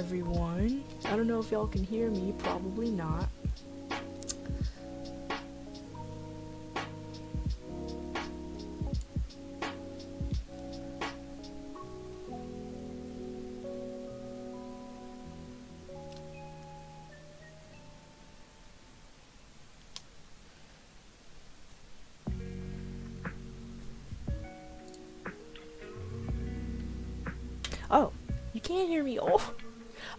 everyone. I don't know if y'all can hear me, probably not. Oh, you can't hear me. Oh,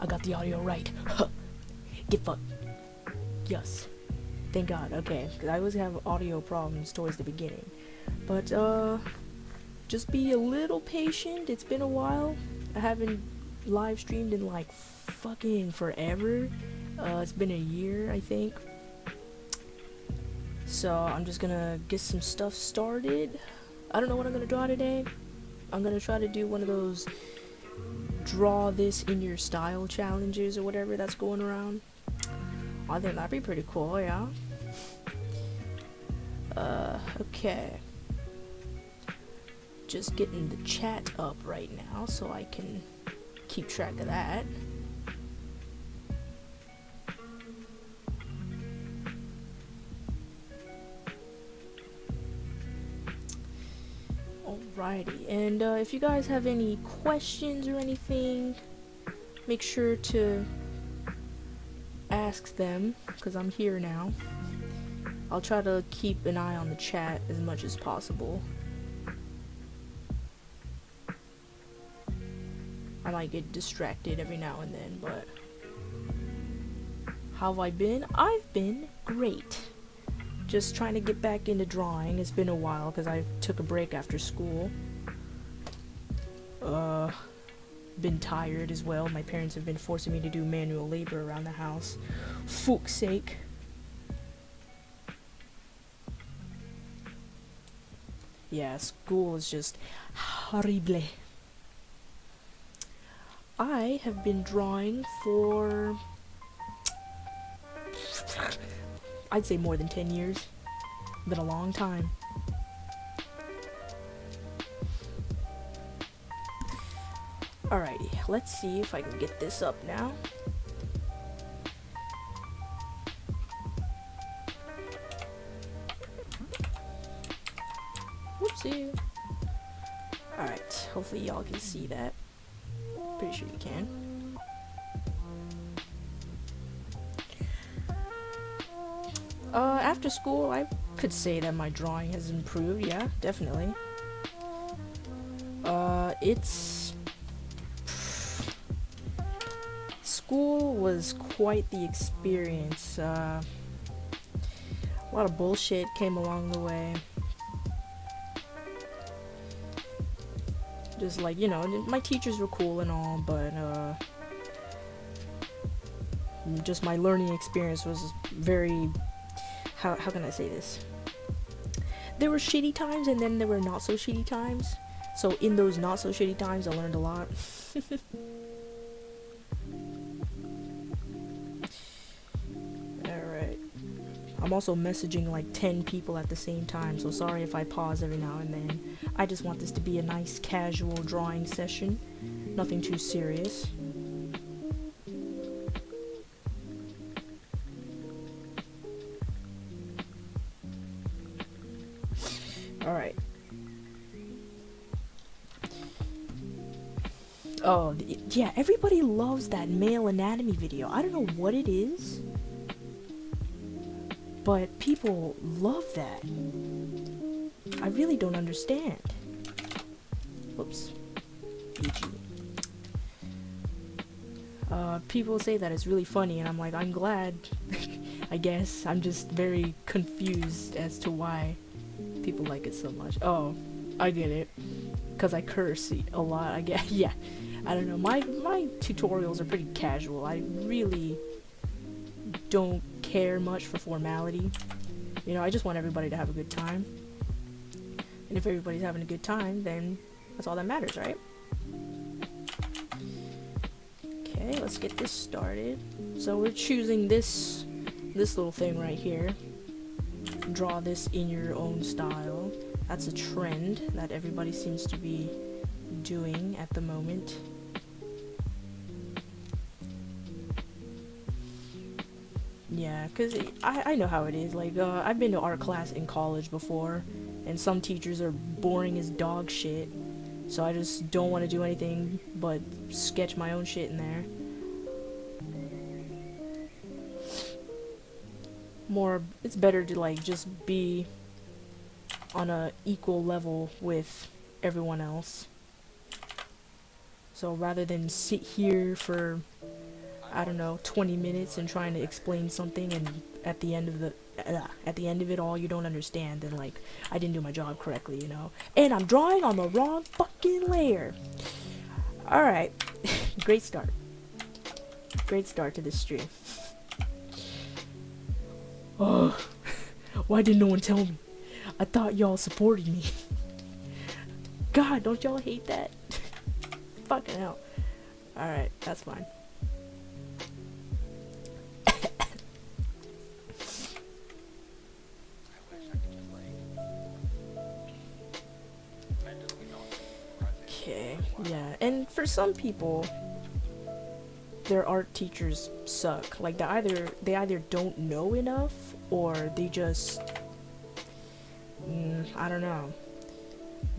I got the audio right. Get fucked. Yes. Thank God. Okay, because I always have audio problems towards the beginning. But, just be a little patient. It's been a while. I haven't live streamed in like fucking forever. It's been a year, I think. So I'm just gonna get some stuff started. I don't know what I'm gonna draw today. I'm gonna try to do one of those draw this in your style challenges or whatever that's going around. I think that'd be pretty cool, yeah. Okay. Just getting the chat up right now so I can keep track of that. Alrighty, and if you guys have any questions or anything, make sure to ask them, because I'm here now. I'll try to keep an eye on the chat as much as possible. I might get distracted every now and then, but how have I been? I've been great. Just trying to get back into drawing. It's been a while because I took a break after school. Been tired as well. My parents have been forcing me to do manual labor around the house. Fuck's sake. Yeah, school is just horrible. I have been drawing for I'd say more than 10 years. Been a long time. Alrighty, let's see if I can get this up now. Whoopsie. Alright, hopefully y'all can see that. Pretty sure you can. After school, I could say that my drawing has improved, yeah, definitely. School was quite the experience. A lot of bullshit came along the way. Just like, you know, my teachers were cool and all, but, just my learning experience was very, how can I say this? There were shitty times and then there were not so shitty times. So in those not so shitty times, I learned a lot. Alright. I'm also messaging like 10 people at the same time, so sorry if I pause every now and then. I just want this to be a nice casual drawing session. Nothing too serious. Alright. Oh, yeah, everybody loves that male anatomy video. I don't know what it is, but people love that. I really don't understand. Whoops. BG. People say that it's really funny, and I'm like, I'm glad. I guess. I'm just very confused as to why people like it so much. Oh, I get it. Because I curse a lot, I guess. Yeah. I don't know. My tutorials are pretty casual. I really don't care much for formality. You know, I just want everybody to have a good time. And if everybody's having a good time, then that's all that matters, right? Okay, let's get this started. So we're choosing this little thing right here. Draw this in your own style. That's a trend that everybody seems to be doing at the moment. Yeah, because I know how it is. Like, I've been to art class in college before, and some teachers are boring as dog shit. So I just don't want to do anything but sketch my own shit in there. It's better to, like, just be on a equal level with everyone else. So rather than sit here for, I don't know, 20 minutes and trying to explain something, and at the end of it all you don't understand, then like I didn't do my job correctly, you know. And I'm drawing on the wrong fucking layer. All right. Great start. Great start to this stream. Oh, why didn't no one tell me? I thought y'all supported me. God, don't y'all hate that? Fucking hell. Alright, that's fine. Okay, yeah, and for some people, their art teachers suck. Like they either don't know enough, or they just I don't know,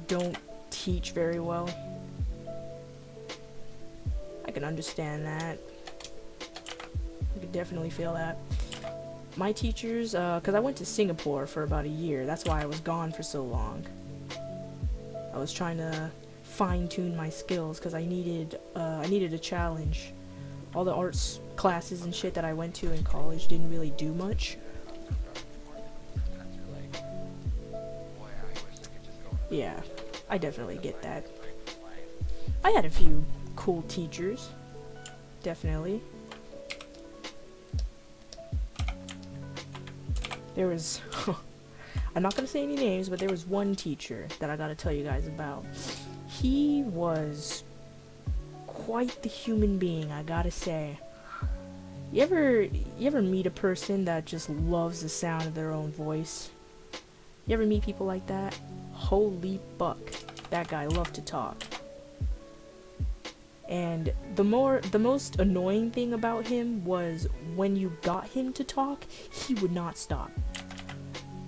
don't teach very well. I can understand that. I could definitely feel that. My teachers, because I went to Singapore for about a year. That's why I was gone for so long. I was trying to fine-tune my skills because I needed a challenge. All the arts classes and shit that I went to in college didn't really do much. Yeah, I definitely get that. I had a few cool teachers, definitely. There was, I'm not gonna say any names, but there was one teacher that I gotta tell you guys about. He was quite the human being, I gotta say. You ever meet a person that just loves the sound of their own voice? You ever meet people like that? Holy fuck, that guy loved to talk. And the most annoying thing about him was when you got him to talk, he would not stop.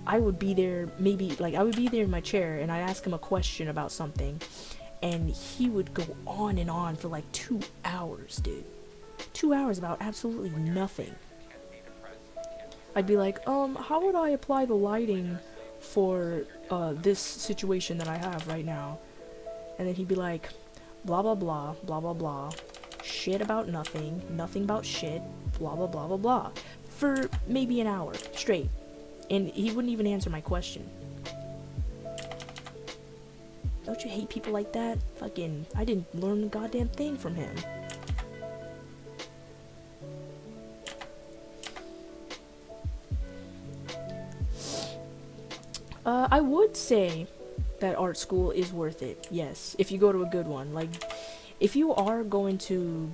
I would be there, I would be there in my chair and I'd ask him a question about something, and he would go on and on for like 2 hours, dude. 2 hours about absolutely nothing. I'd be like, how would I apply the lighting for this situation that I have right now? And then he'd be like, blah blah blah, blah blah blah, shit about nothing, nothing about shit, blah blah blah blah blah, for maybe an hour straight. And he wouldn't even answer my question. Don't you hate people like that? Fucking, I didn't learn a goddamn thing from him. I would say that art school is worth it, yes, if you go to a good one. Like, if you are going to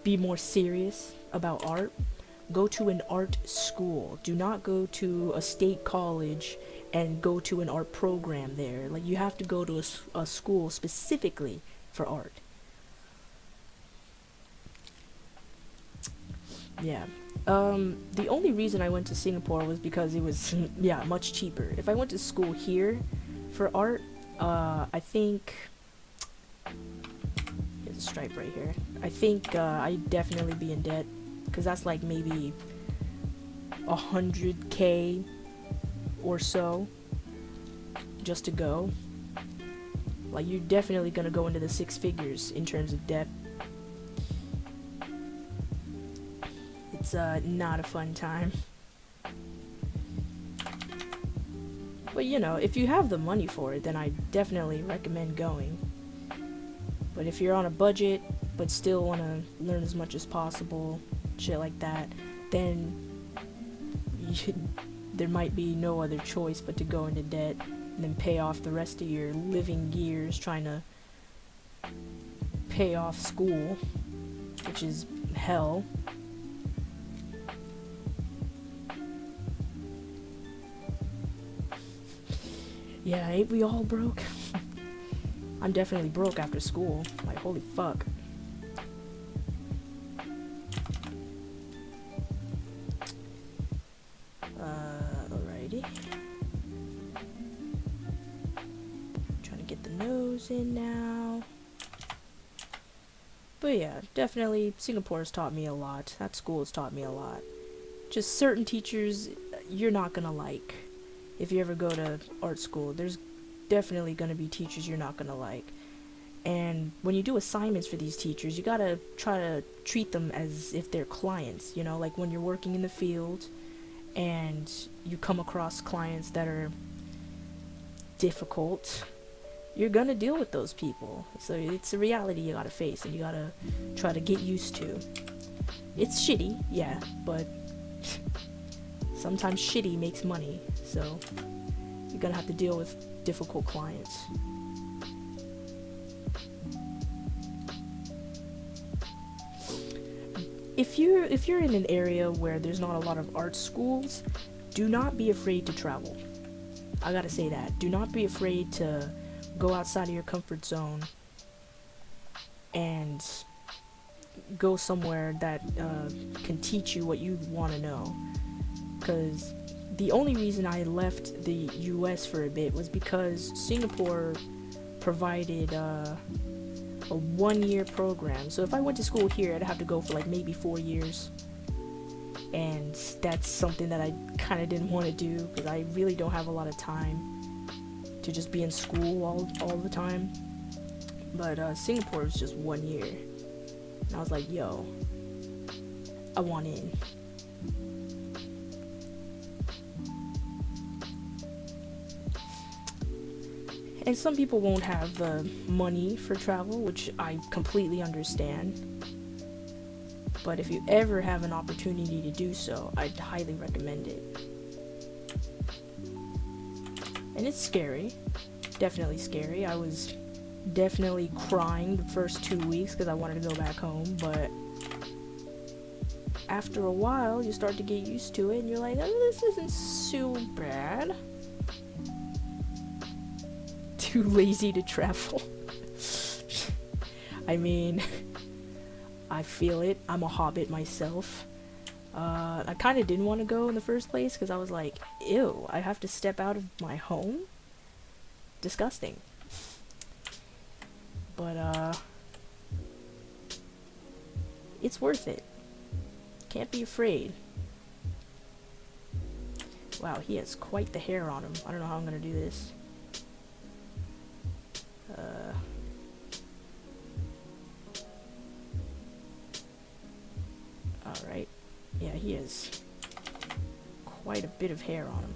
be more serious about art, go to an art school. Do not go to a state college and go to an art program there. Like, you have to go to a school specifically for art. Yeah. The only reason I went to Singapore was because it was, yeah, much cheaper. If I went to school here for art, I think, there's a stripe right here. I think I'd definitely be in debt, because that's like maybe 100K or so just to go. Like, you're definitely gonna go into the 6 figures in terms of debt. It's not a fun time. But you know, if you have the money for it, then I definitely recommend going. But if you're on a budget but still want to learn as much as possible, shit like that, then there might be no other choice but to go into debt and then pay off the rest of your living years trying to pay off school, which is hell. Yeah, ain't we all broke? I'm definitely broke after school. Like, holy fuck. nose in now. But yeah, definitely Singapore has taught me a lot. That school has taught me a lot. Just certain teachers you're not gonna like. If you ever go to art school, there's definitely gonna be teachers you're not gonna like. And when you do assignments for these teachers, you gotta try to treat them as if they're clients, you know, like when you're working in the field and you come across clients that are difficult, you're gonna deal with those people. So it's a reality you gotta face and you gotta try to get used to. It's shitty, yeah, but sometimes shitty makes money, so you're gonna have to deal with difficult clients. If you're in an area where there's not a lot of art schools, do not be afraid to travel. I gotta say that. Do not be afraid to go outside of your comfort zone and go somewhere that can teach you what you want to know. Because the only reason I left the US for a bit was because Singapore provided a 1-year program. So if I went to school here, I'd have to go for like maybe 4 years. And that's something that I kind of didn't want to do because I really don't have a lot of time to just be in school all the time. But Singapore was just 1 year. And I was like, yo, I want in. And some people won't have the money for travel, which I completely understand. But if you ever have an opportunity to do so, I'd highly recommend it. And it's scary. Definitely scary. I was definitely crying the first 2 weeks because I wanted to go back home, but after a while, you start to get used to it, and you're like, oh, this isn't so bad. Too lazy to travel. I mean, I feel it. I'm a hobbit myself. I kind of didn't want to go in the first place because I was like, ew, I have to step out of my home? Disgusting. But, it's worth it. Can't be afraid. Wow, he has quite the hair on him. I don't know how I'm gonna do this. Alright. Yeah, he has quite a bit of hair on him.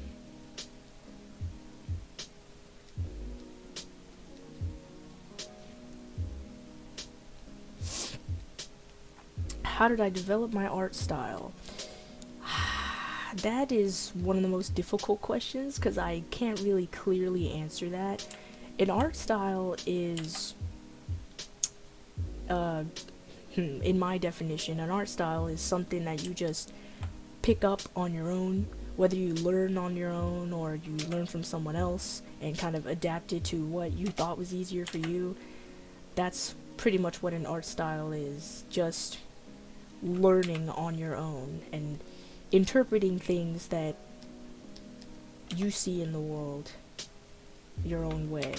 How did I develop my art style? That is one of the most difficult questions because I can't really clearly answer that. An art style is, in my definition, an art style is something that you just pick up on your own, whether you learn on your own or you learn from someone else and kind of adapt it to what you thought was easier for you. That's pretty much what an art style is, just learning on your own and interpreting things that you see in the world your own way.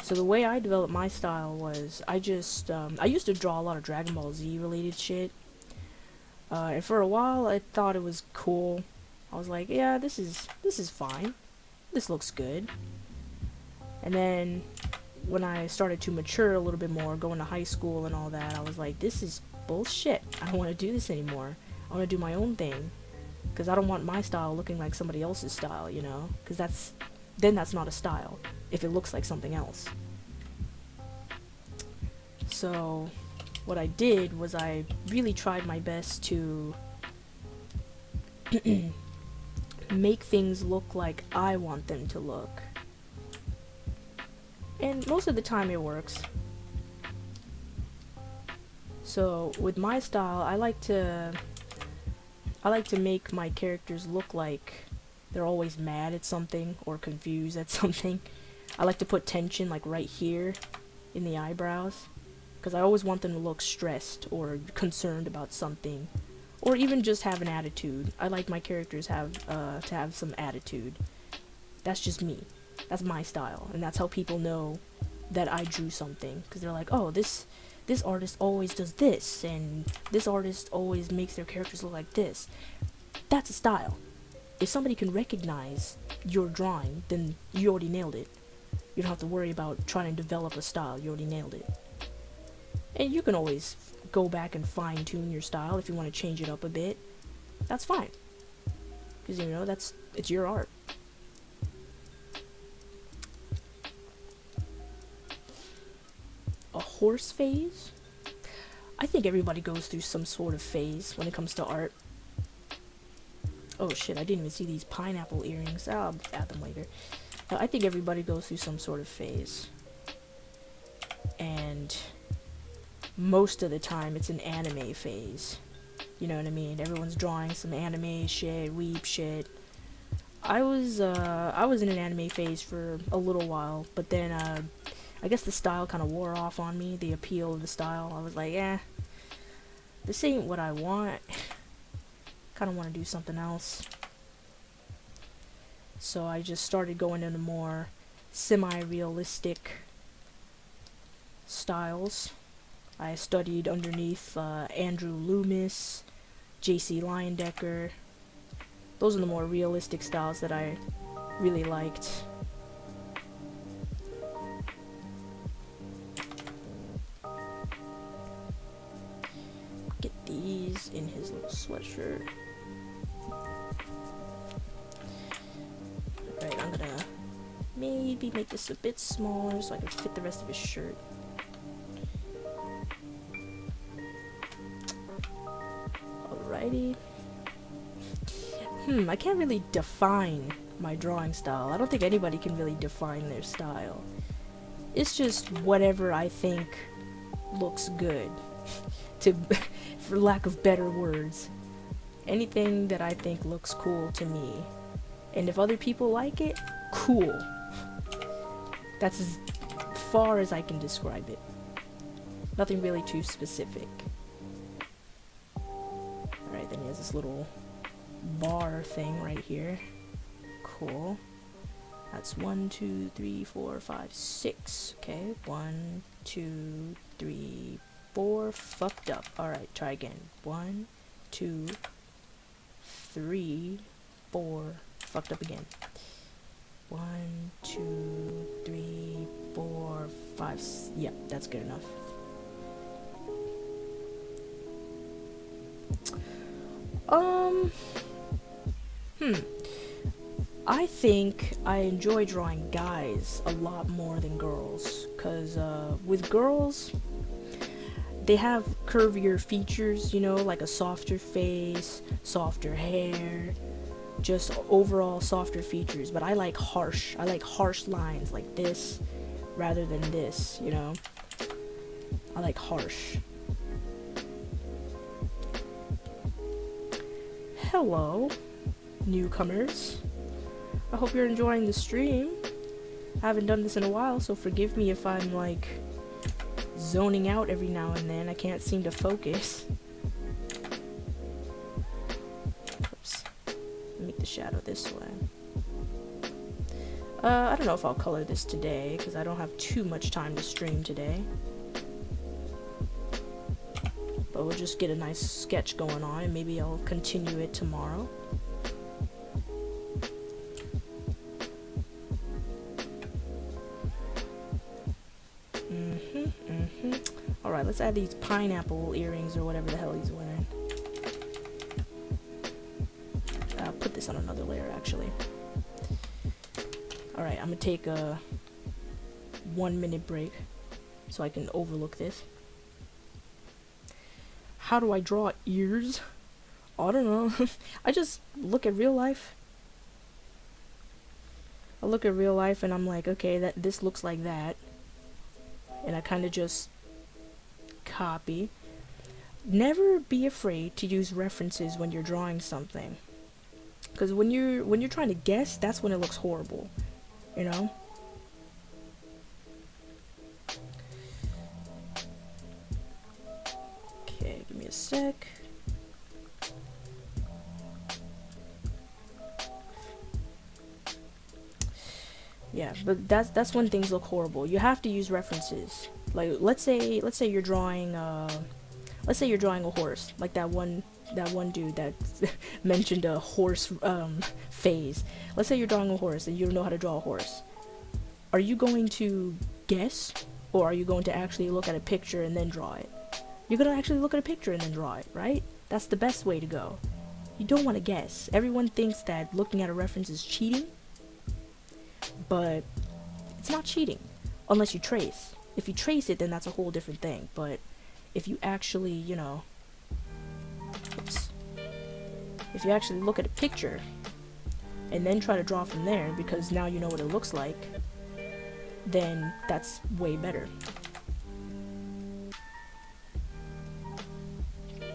So the way I developed my style was I just I used to draw a lot of Dragon Ball Z related shit, and for a while I thought it was cool. I was like, yeah, this is fine, this looks good. And then when I started to mature a little bit more, going to high school and all that, I was like, this is bullshit. I don't want to do this anymore. I want to do my own thing because I don't want my style looking like somebody else's style, you know, because that's not a style if it looks like something else. So what I did was I really tried my best to make things look like I want them to look, and most of the time it works. So with my style, I like to make my characters look like they're always mad at something or confused at something. I like to put tension like right here in the eyebrows because I always want them to look stressed or concerned about something, or even just have an attitude. I like my characters to have some attitude. That's just me. That's my style, and that's how people know that I drew something, because they're like, oh, this artist always does this, and this artist always makes their characters look like this. That's a style. If somebody can recognize your drawing, then you already nailed it. You don't have to worry about trying to develop a style. You already nailed it. And you can always go back and fine-tune your style if you want to change it up a bit. That's fine, because you know it's your art. A horse phase? I think everybody goes through some sort of phase when it comes to art. Oh shit, I didn't even see these pineapple earrings. I'll add them later. I think everybody goes through some sort of phase. And most of the time it's an anime phase. You know what I mean? Everyone's drawing some anime shit, weeb shit. I was in an anime phase for a little while, but then I guess the style kind of wore off on me, the appeal of the style. I was like, this ain't what I want. Kind of want to do something else. So I just started going into more semi-realistic styles. I studied underneath Andrew Loomis, J.C. Leyendecker. Those are the more realistic styles that I really liked. Get these in his little sweatshirt. Alright, I'm gonna maybe make this a bit smaller so I can fit the rest of his shirt. Alrighty. I can't really define my drawing style. I don't think anybody can really define their style. It's just whatever I think looks good. For lack of better words. Anything that I think looks cool to me. And if other people like it, cool. That's as far as I can describe it. Nothing really too specific. Alright, then he has this little bar thing right here. Cool. That's 1, 2, 3, 4, 5, 6. Okay, 1, 2, 3, 4. Fucked up. Alright, try again. 1, 2, 3, 4. Fucked up again. 1, 2, 3, 4, 5. Yep, that's good enough. I think I enjoy drawing guys a lot more than girls, cause with girls, they have curvier features, you know, like a softer face, softer hair, just overall softer features. But I like harsh lines like this rather than this, you know. I like harsh. Hello, newcomers. I hope you're enjoying the stream. I haven't done this in a while, so forgive me if I'm like zoning out every now and then. I can't seem to focus. Oops. Make the shadow this way. I don't know if I'll color this today, because I don't have too much time to stream today. But we'll just get a nice sketch going on, and maybe I'll continue it tomorrow. Alright, let's add these pineapple earrings or whatever the hell he's wearing. I'll put this on another layer, actually. Alright, I'm gonna take a 1-minute break so I can overlook this. How do I draw ears? I don't know. I just look at real life. I look at real life and I'm like, okay, this looks like that. And I kind of just copy. Never be afraid to use references when you're drawing something. Because when you're trying to guess, that's when it looks horrible. You know? Okay, give me a sec. Yeah, Yeah, but that's when things look horrible. You have to use references. Like let's say you're drawing let's say you're drawing a horse, like that one dude that mentioned a horse phase. Let's say you're drawing a horse and you don't know how to draw a horse. Are you going to guess, or are you going to actually look at a picture and then draw it? You're gonna actually look at a picture and then draw it, right? That's the best way to go. You don't want to guess. Everyone thinks that looking at a reference is cheating, but it's not cheating unless you trace. If you trace it, then that's a whole different thing. But if you actually, oops, if you actually look at a picture and then try to draw from there, because now you know what it looks like, then that's way better.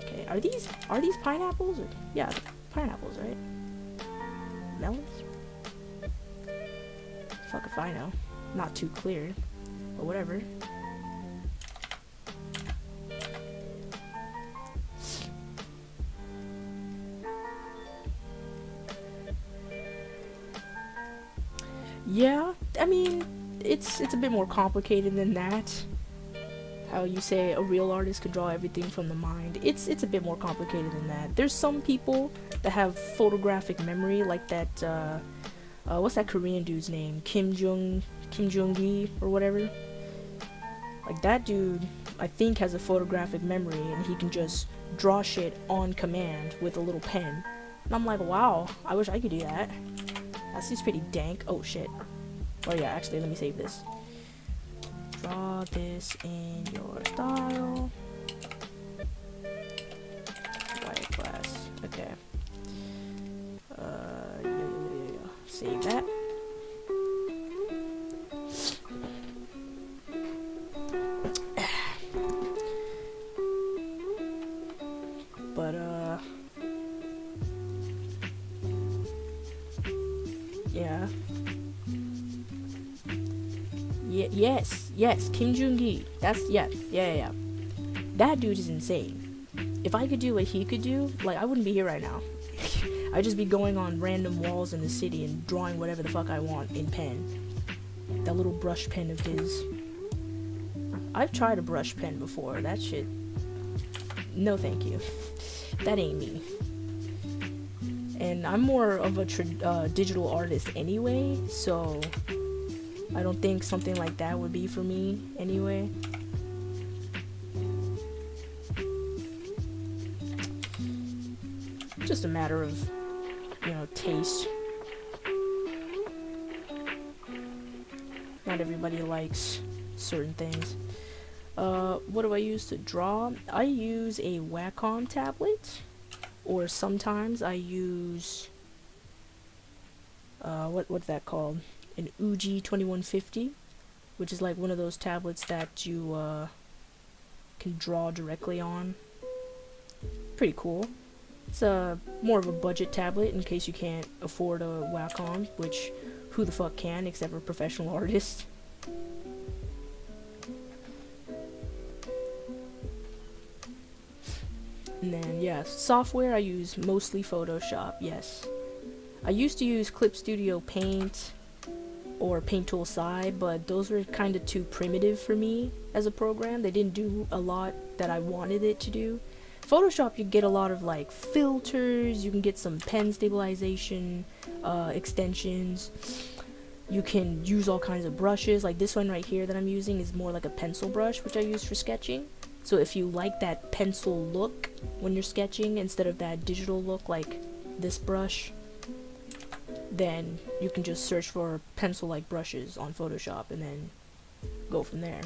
Okay, are these pineapples? Yeah, pineapples, right? Melons? Fuck if I know. Not too clear, but whatever. Yeah, I mean, it's a bit more complicated than that. How you say a real artist could draw everything from the mind. It's a bit more complicated than that. There's some people that have photographic memory, like that what's that Korean dude's name? Kim Jong-gi or whatever. Like that dude, I think has a photographic memory and he can just draw shit on command with a little pen. And I'm like, wow, I wish I could do that. That seems pretty dank. Oh shit. Oh yeah, actually, let me save this. Draw this in your style. White glass. Okay. Yeah. Save that. But yeah. Yes, Kim Jong-gi. That's, yeah. That dude is insane. If I could do what he could do, like, I wouldn't be here right now. I'd just be going on random walls in the city and drawing whatever the fuck I want in pen. That little brush pen of his. I've tried a brush pen before. That shit, no thank you. That ain't me. And I'm more of a digital artist anyway, so I don't think something like that would be for me anyway. Just a matter of, taste. Not everybody likes certain things. What do I use to draw? I use a Wacom tablet, or sometimes I use what's that called? An Uji 2150, which is like one of those tablets that you can draw directly on. Pretty cool. It's more of a budget tablet in case you can't afford a Wacom, which who the fuck can except for professional artists. And then, yeah, software I use mostly Photoshop, yes. I used to use Clip Studio Paint or Paint Tool Sai, but those were kind of too primitive for me as a program. They didn't do a lot that I wanted it to do. Photoshop, you get a lot of like filters, you can get some pen stabilization extensions. You can use all kinds of brushes. Like this one right here that I'm using is more like a pencil brush, which I use for sketching. So if you like that pencil look when you're sketching instead of that digital look like this brush, then you can just search for pencil-like brushes on Photoshop and then go from there.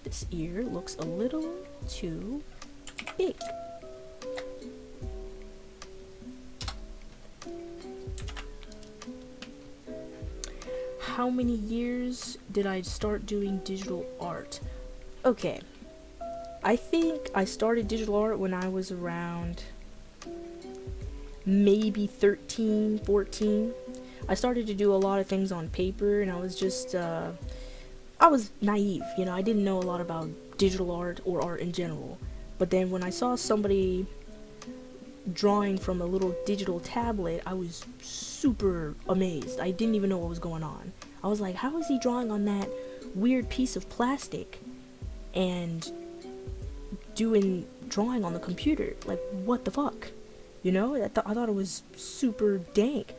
This ear looks a little too big. How many years did I start doing digital art? Okay. I think I started digital art when I was around maybe 13, 14. I started to do a lot of things on paper, and I was just, I was naive, I didn't know a lot about digital art or art in general. But then when I saw somebody drawing from a little digital tablet, I was super amazed. I didn't even know what was going on. I was like, how is he drawing on that weird piece of plastic and drawing on the computer? Like, what the fuck? You know, I thought it was super dank.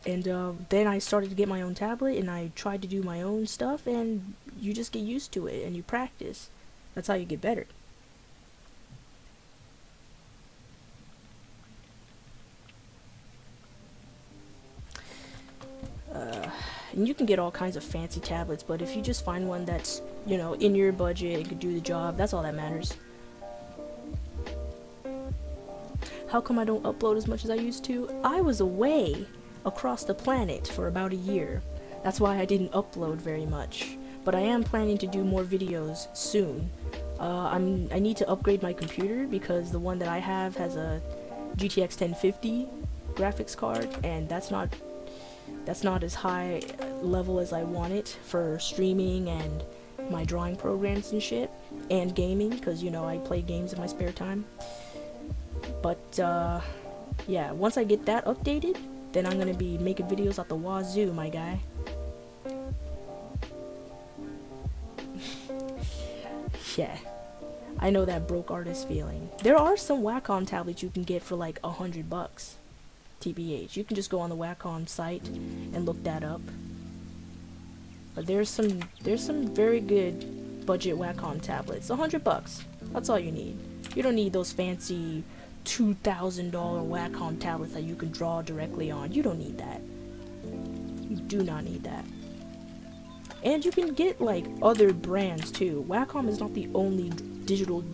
And then I started to get my own tablet, and I tried to do my own stuff, and you just get used to it, and you practice. That's how you get better. And you can get all kinds of fancy tablets, but if you just find one that's, you know, in your budget, it could do the job, that's all that matters. How come I don't upload as much as I used to? I was away across the planet for about a year. That's why I didn't upload very much. But I am planning to do more videos soon. I need to upgrade my computer because the one that I have has a GTX 1050 graphics card, and that's not as high level as I want it for streaming and my drawing programs and shit, and gaming, because, you know, I play games in my spare time. But yeah, once I get that updated, then I'm gonna be making videos out the wazoo, my guy. Yeah, I know that broke artist feeling. There are some Wacom tablets you can get for like $100, TBH. You can just go on the Wacom site and look that up. But there's some very good budget Wacom tablets. $100. That's all you need. You don't need those fancy $2,000 Wacom tablets that you can draw directly on. You don't need that. You do not need that. And you can get like other brands too. Wacom is not the only digital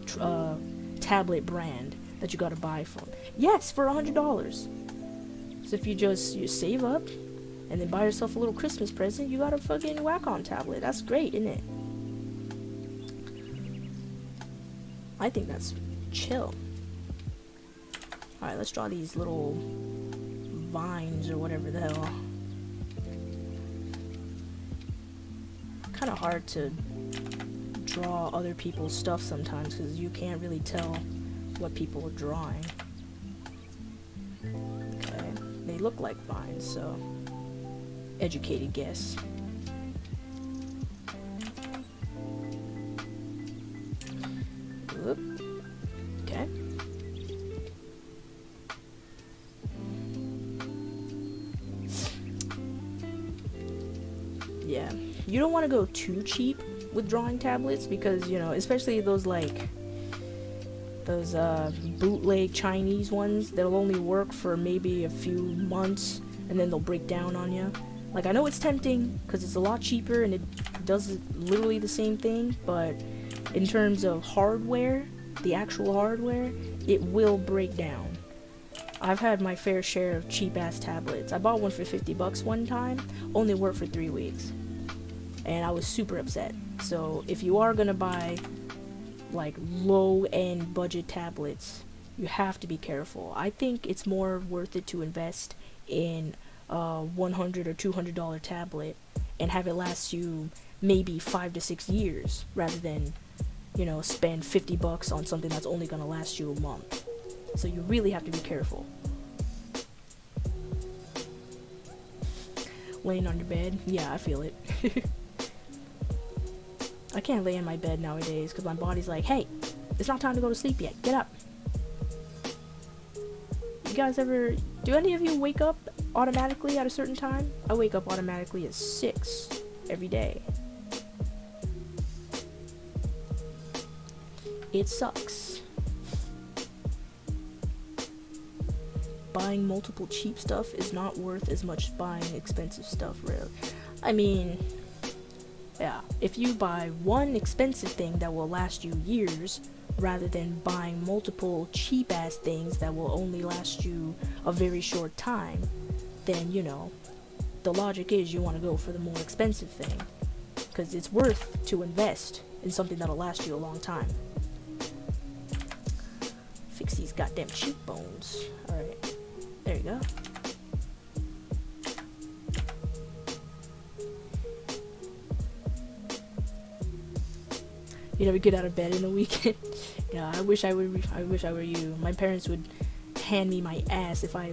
tablet brand that you gotta buy from. Yes, for $100. So if you save up and then buy yourself a little Christmas present, you got a fucking Wacom tablet. That's great, isn't it? I think that's chill. Alright, let's draw these little vines or whatever the hell. Kind of hard to draw other people's stuff sometimes because you can't really tell what people are drawing. Okay, they look like vines, so educated guess. Whoop. Okay. Yeah, you don't want to go too cheap with drawing tablets because, you know, especially those bootleg Chinese ones that'll only work for maybe a few months and then they'll break down on you. Like, I know it's tempting because it's a lot cheaper and it does literally the same thing, but in terms of hardware, the actual hardware, it will break down. I've had my fair share of cheap ass tablets. I bought one for $50 one time, only worked for 3 weeks. And I was super upset. So if you are gonna buy like low-end budget tablets, you have to be careful. I think it's more worth it to invest in a $100 or $200 tablet and have it last you maybe 5 to 6 years rather than, you know, spend $50 on something that's only gonna last you a month. So you really have to be careful. Laying on your bed, yeah, I feel it. I can't lay in my bed nowadays because my body's like, hey, it's not time to go to sleep yet. Get up. You guys ever, do any of you wake up automatically at a certain time? I wake up automatically at 6 every day. It sucks. Buying multiple cheap stuff is not worth as much buying expensive stuff, really. I mean, yeah, if you buy one expensive thing that will last you years, rather than buying multiple cheap-ass things that will only last you a very short time, then, you know, the logic is you want to go for the more expensive thing, because it's worth to invest in something that'll last you a long time. Fix these goddamn cheekbones. Alright, there you go. You never get out of bed in the weekend. Yeah, I wish I were you. My parents would hand me my ass if I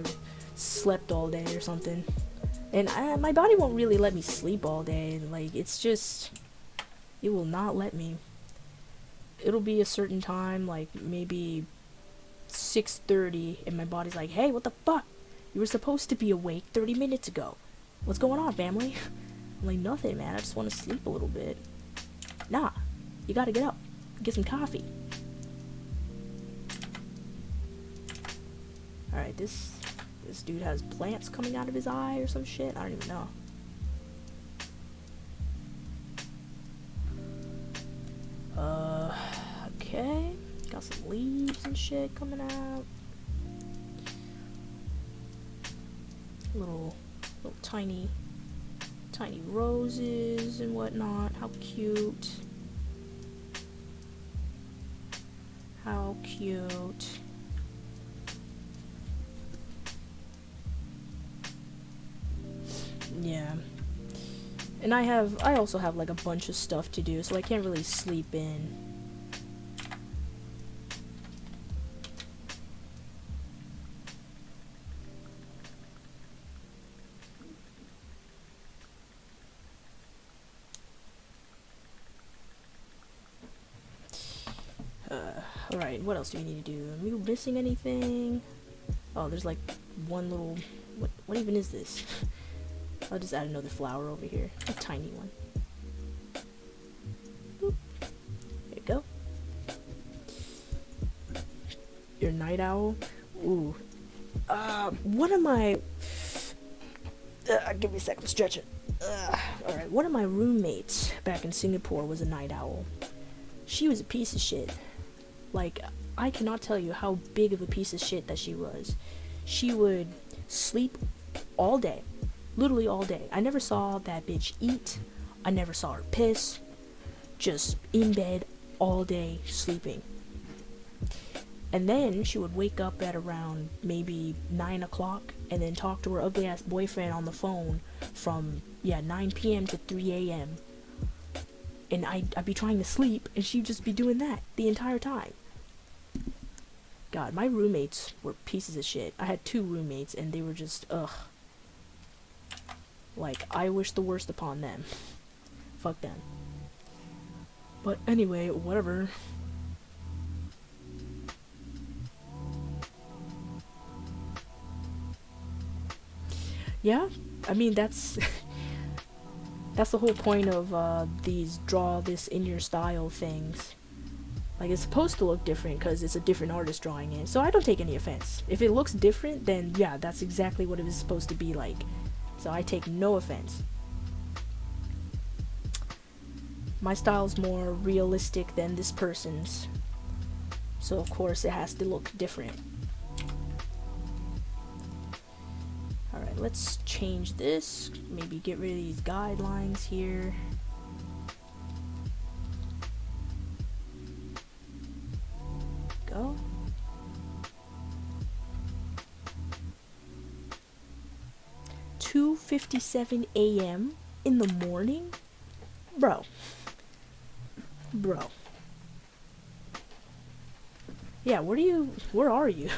slept all day or something. And my body won't really let me sleep all day. Like, it's just, it will not let me. It'll be a certain time, like maybe 6:30, and my body's like, hey, what the fuck? You were supposed to be awake 30 minutes ago. What's going on, family? I'm like, nothing, man. I just want to sleep a little bit. Nah, you gotta get up, get some coffee. Alright, this dude has plants coming out of his eye or some shit. I don't even know. Okay. Got some leaves and shit coming out. Little tiny roses and whatnot. How cute. How cute. Yeah. And I also have like a bunch of stuff to do, so I can't really sleep in. Alright, what else do we need to do? Are we missing anything? Oh, there's like one little... What even is this? I'll just add another flower over here. A tiny one. Boop. There you go. Your night owl? Ooh. One of my... give me a second, stretch it. Alright, one of my roommates back in Singapore was a night owl. She was a piece of shit. Like, I cannot tell you how big of a piece of shit that she was. She would sleep all day. Literally all day. I never saw that bitch eat. I never saw her piss. Just in bed all day sleeping. And then she would wake up at around maybe 9 o'clock and then talk to her ugly ass boyfriend on the phone from 9 p.m. to 3 a.m. And I'd be trying to sleep and she'd just be doing that the entire time. God, my roommates were pieces of shit. I had 2 roommates and they were just, ugh. Like, I wish the worst upon them. Fuck them. But anyway, whatever. Yeah, I mean, that's... that's the whole point of these draw this in your style things. Like, it's supposed to look different because it's a different artist drawing it. So I don't take any offense. If it looks different, then yeah, that's exactly what it was supposed to be like. So I take no offense. My style's more realistic than this person's. So of course it has to look different. Alright, let's change this. Maybe get rid of these guidelines here. Go. $2:57 a.m. in the morning? Bro. Yeah, where are you?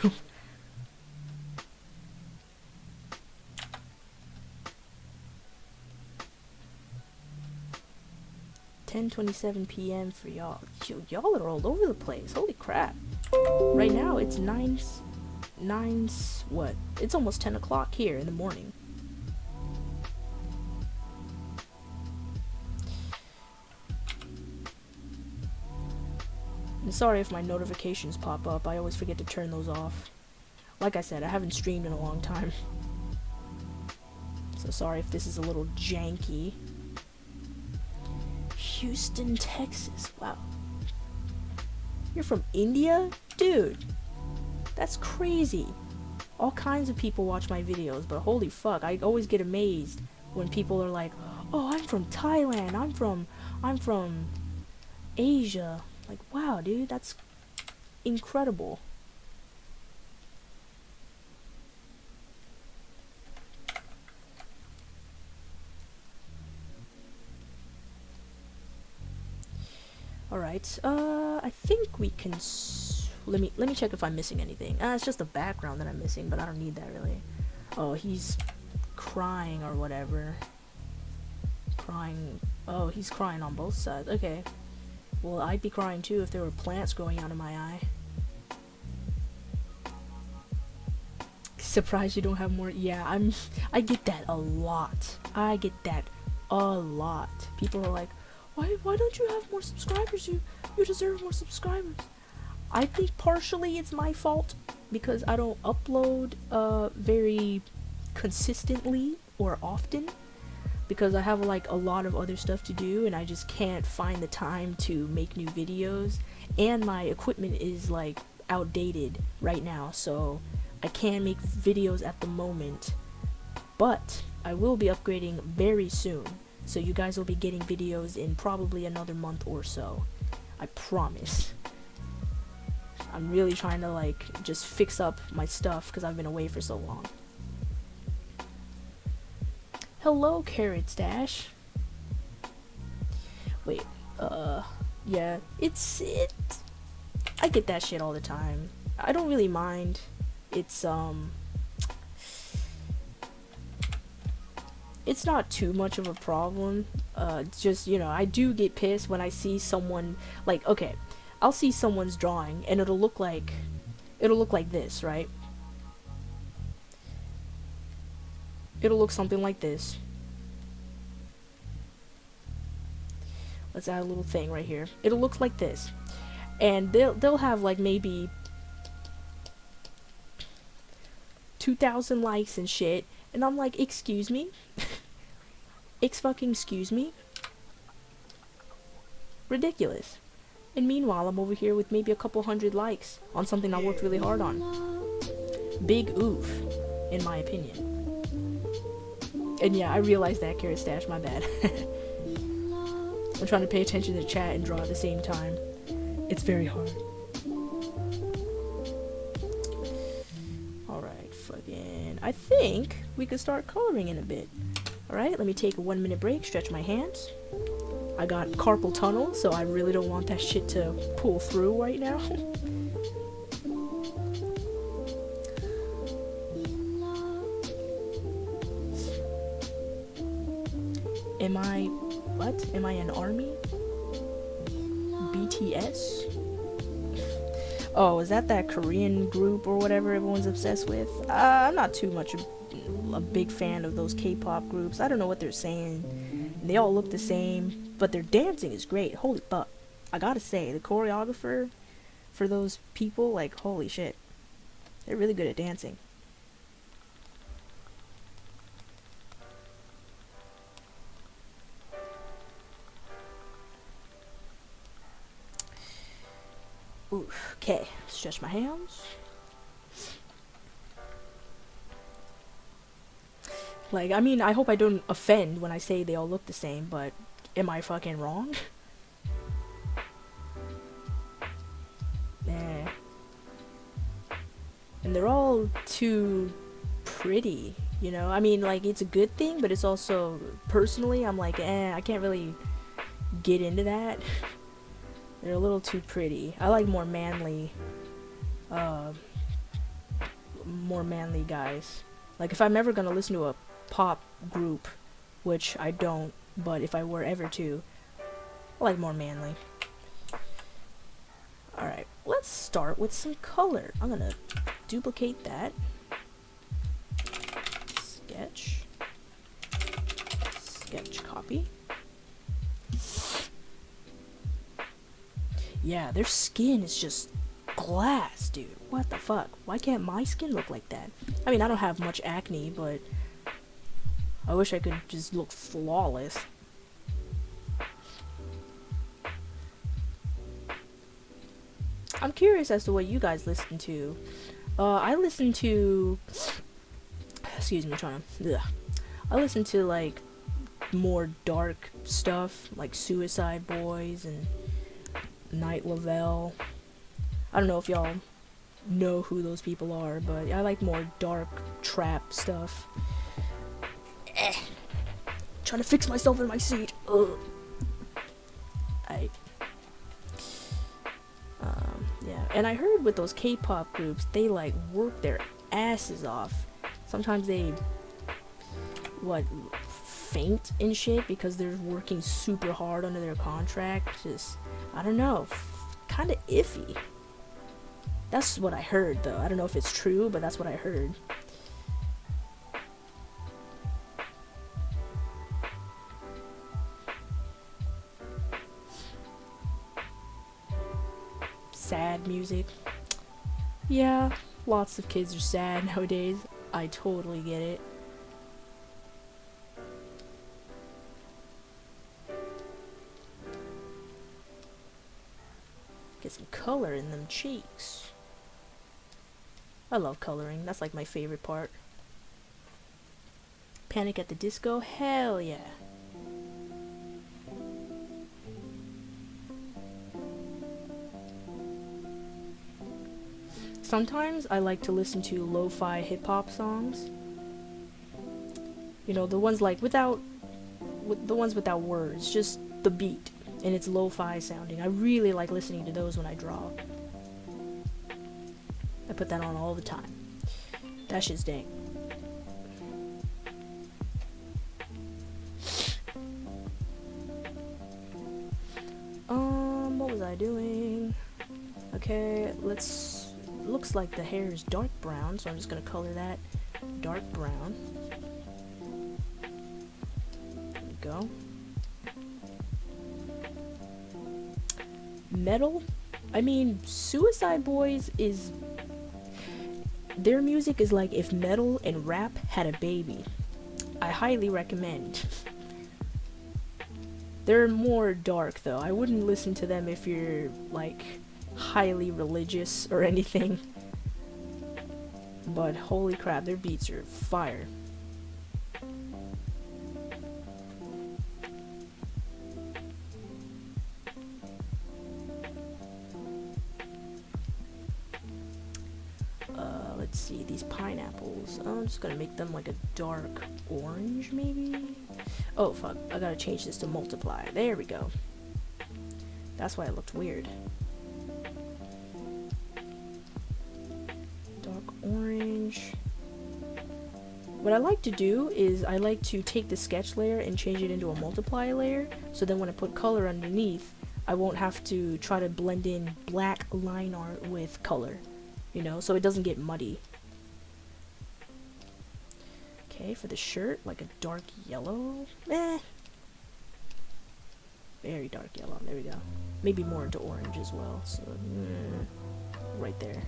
10:27 p.m. for y'all. Y'all are all over the place. Holy crap. Right now it's what? It's almost 10 o'clock here in the morning. I'm sorry if my notifications pop up. I always forget to turn those off. Like I said, I haven't streamed in a long time. So sorry if this is a little janky. Houston, Texas. Wow. You're from India? Dude. That's crazy. All kinds of people watch my videos, but holy fuck, I always get amazed when people are like, "Oh, I'm from Thailand. I'm from Asia." Like, wow, dude, that's incredible. Alright, I think we can let me check if I'm missing anything. It's just the background that I'm missing, but I don't need that really. Oh, he's crying or whatever. Crying. Oh, he's crying on both sides. Okay. Well, I'd be crying too if there were plants growing out of my eye. Surprised you don't have more. Yeah, I get that a lot. I get that a lot. People are like, why don't you have more subscribers? You deserve more subscribers. I think partially it's my fault because I don't upload very consistently or often, because I have like a lot of other stuff to do and I just can't find the time to make new videos, and my equipment is like outdated right now, so I can't make videos at the moment. But I will be upgrading very soon, so you guys will be getting videos in probably another month or so. I promise. I'm really trying to like just fix up my stuff because I've been away for so long. Hello, Carrot Stash. Wait, yeah, I get that shit all the time. I don't really mind. It's not too much of a problem. Just, you know, I do get pissed when I see someone, like, okay, I'll see someone's drawing and it'll look like this, right? It'll look something like this. Let's add a little thing right here. It'll look like this. And they'll have like maybe 2,000 likes and shit. And I'm like, excuse me? Excuse me? Ridiculous. And meanwhile, I'm over here with maybe a couple hundred likes on something I worked really hard on. Big oof, in my opinion. And yeah, I realized that, Carrot Stash, my bad. I'm trying to pay attention to chat and draw at the same time. It's very hard. Alright, fucking... I think we could start coloring in a bit. Alright, let me take a 1 minute break, stretch my hands. I got carpal tunnel, so I really don't want that shit to pull through right now. Am I an army? BTS? Oh, is that Korean group or whatever everyone's obsessed with? I'm not too much a big fan of those K-pop groups. I don't know what they're saying. They all look the same, but their dancing is great. Holy fuck. I gotta say, the choreographer for those people, like, holy shit. They're really good at dancing. Oof. Okay, stretch my hands. Like, I mean, I hope I don't offend when I say they all look the same, but am I fucking wrong? Eh. And they're all too pretty, you know? I mean, like, it's a good thing, but it's also, personally, I'm like, I can't really get into that. They're a little too pretty. I like more manly guys. Like, if I'm ever gonna listen to a pop group, which I don't, but if I were ever to, I like more manly. Alright, let's start with some color. I'm gonna duplicate that. Sketch. Sketch copy. Yeah, their skin is just glass, dude. What the fuck? Why can't my skin look like that? I mean, I don't have much acne, but I wish I could just look flawless. I'm curious as to what you guys listen to. I listen to... Excuse me, I listen to, like, more dark stuff, like Suicide Boys and Night Lavelle. I don't know if y'all know who those people are, but I like more dark trap stuff. Trying to fix myself in my seat. Ugh. Yeah, and I heard with those K-pop groups, they like work their asses off. Sometimes they what, faint and shit because they're working super hard under their contract. Just, I don't know, kind of iffy. That's what I heard, though. I don't know if it's true, but that's what I heard. Sad music. Yeah, lots of kids are sad nowadays. I totally get it. Get some color in them cheeks. I love coloring. That's like my favorite part. Panic at the Disco? Hell yeah. Sometimes I like to listen to lo-fi hip-hop songs. You know, the ones like without words, just the beat, and it's lo-fi sounding. I really like listening to those when I draw. I put that on all the time. That shit's dang. What was I doing? Okay, looks like the hair is dark brown, so I'm just gonna color that dark brown. There we go. Metal? I mean, Suicide Boys is... Their music is like if metal and rap had a baby. I highly recommend. They're more dark, though. I wouldn't listen to them if you're, like, highly religious or anything. But holy crap, their beats are fire. Let's see, these pineapples. I'm just gonna make them like a dark orange, maybe? Oh, fuck. I gotta change this to multiply. There we go. That's why it looked weird. Dark orange. What I like to do is I like to take the sketch layer and change it into a multiply layer, so then when I put color underneath, I won't have to try to blend in black line art with color, you know, so it doesn't get muddy. Okay, for the shirt, like a dark yellow. Very dark yellow. There we go. Maybe more into orange as well. So, right there.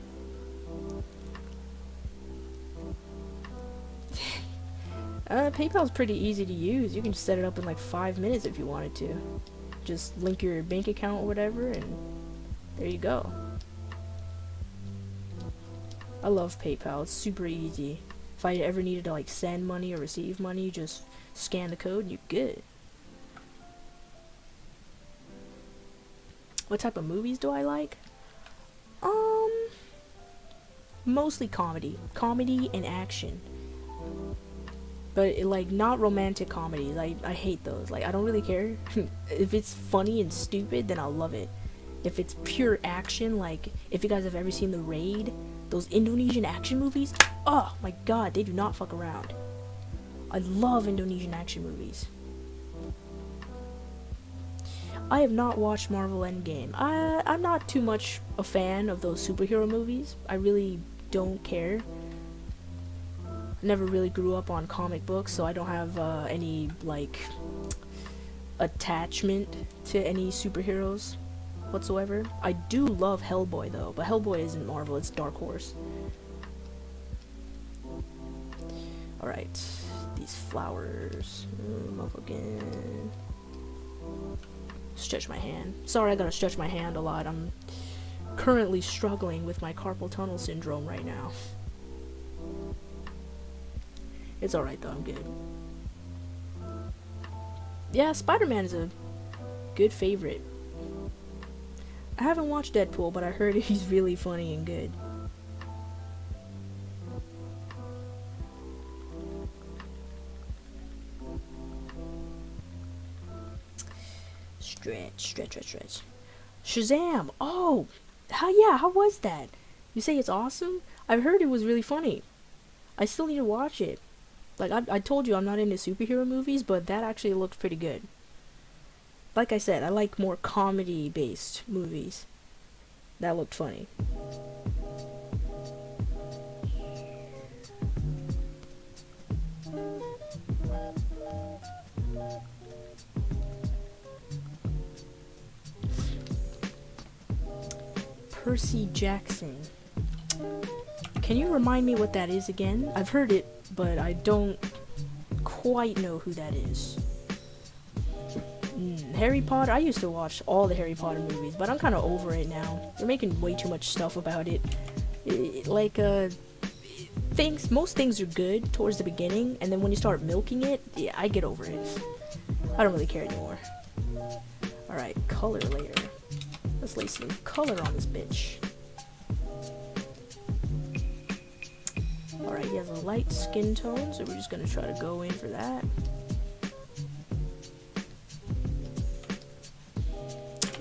PayPal's pretty easy to use. You can just set it up in like 5 minutes if you wanted to. Just link your bank account or whatever, and there you go. I love PayPal. It's super easy. If I ever needed to like send money or receive money, just scan the code and you're good. What type of movies do I like? Mostly comedy. Comedy and action. But like not romantic comedies. I hate those. Like I don't really care. If it's funny and stupid, then I'll love it. If it's pure action, like if you guys have ever seen The Raid, those Indonesian action movies, oh my god, they do not fuck around. I love Indonesian action movies. I have not watched Marvel Endgame. I'm not too much a fan of those superhero movies. I really don't care. I never really grew up on comic books, so I don't have any, like, attachment to any superheroes whatsoever. I do love Hellboy, though, but Hellboy isn't Marvel, it's Dark Horse. Alright, these flowers. Motherfucking... Stretch my hand. Sorry, I gotta stretch my hand a lot. I'm currently struggling with my carpal tunnel syndrome right now. It's alright though, I'm good. Yeah, Spider-Man is a good favorite. I haven't watched Deadpool, but I heard he's really funny and good. Stretch. Shazam! Oh! How was that? You say it's awesome? I've heard it was really funny. I still need to watch it. Like, I told you I'm not into superhero movies, but that actually looked pretty good. Like I said, I like more comedy-based movies. That looked funny. Percy Jackson. Can you remind me what that is again? I've heard it, but I don't quite know who that is. Harry Potter. I used to watch all the Harry Potter movies, but I'm kind of over it now. They're making way too much stuff about it. Most things are good towards the beginning, and then when you start milking it, yeah, I get over it. I don't really care anymore. Alright, color layer. Let's lay some color on this bitch. Alright, he has a light skin tone, so we're just gonna try to go in for that.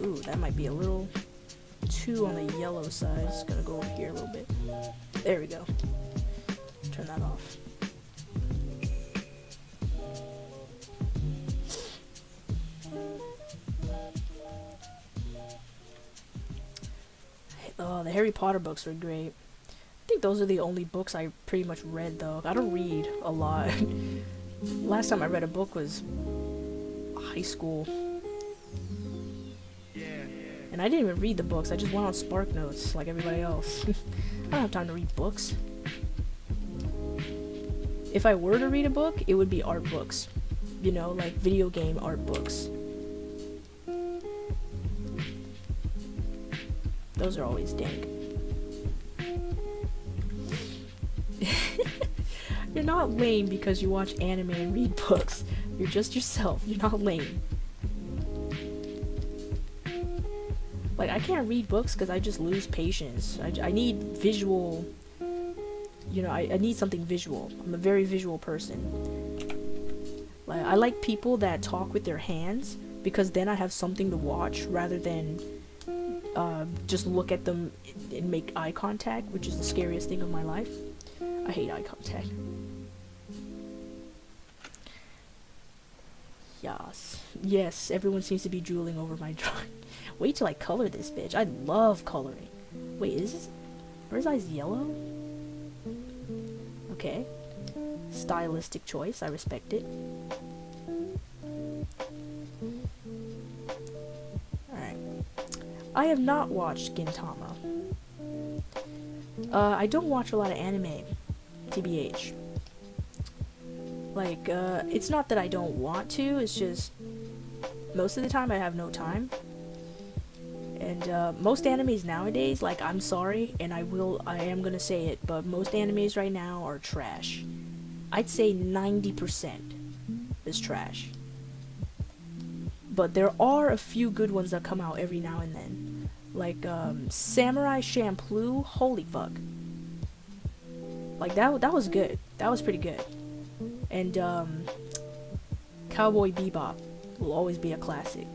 Ooh, that might be a little too on the yellow side. Just gonna go over here a little bit. There we go. Turn that off. Oh, the Harry Potter books are great. I think those are the only books I pretty much read, though. I don't read a lot. Last time I read a book was high school. And I didn't even read the books, I just went on SparkNotes like everybody else. I don't have time to read books. If I were to read a book, it would be art books. You know, like video game art books. Those are always dank. You're not lame because you watch anime and read books. You're just yourself. You're not lame. Like, I can't read books because I just lose patience. I need visual... You know, I need something visual. I'm a very visual person. Like, I like people that talk with their hands because then I have something to watch rather than just look at them and make eye contact, which is the scariest thing of my life. I hate eye contact. Yes, everyone seems to be drooling over my drawing. Wait till I color this bitch. I love coloring. Wait, are his eyes yellow? Okay. Stylistic choice, I respect it. Alright. I have not watched Gintama. I don't watch a lot of anime, TBH. Like, it's not that I don't want to, it's just most of the time I have no time. And most animes nowadays, like, I'm sorry, and I am gonna say it, but most animes right now are trash. I'd say 90% is trash. But there are a few good ones that come out every now and then. Like, Samurai Champloo, holy fuck. Like, that was good. That was pretty good. And, Cowboy Bebop will always be a classic.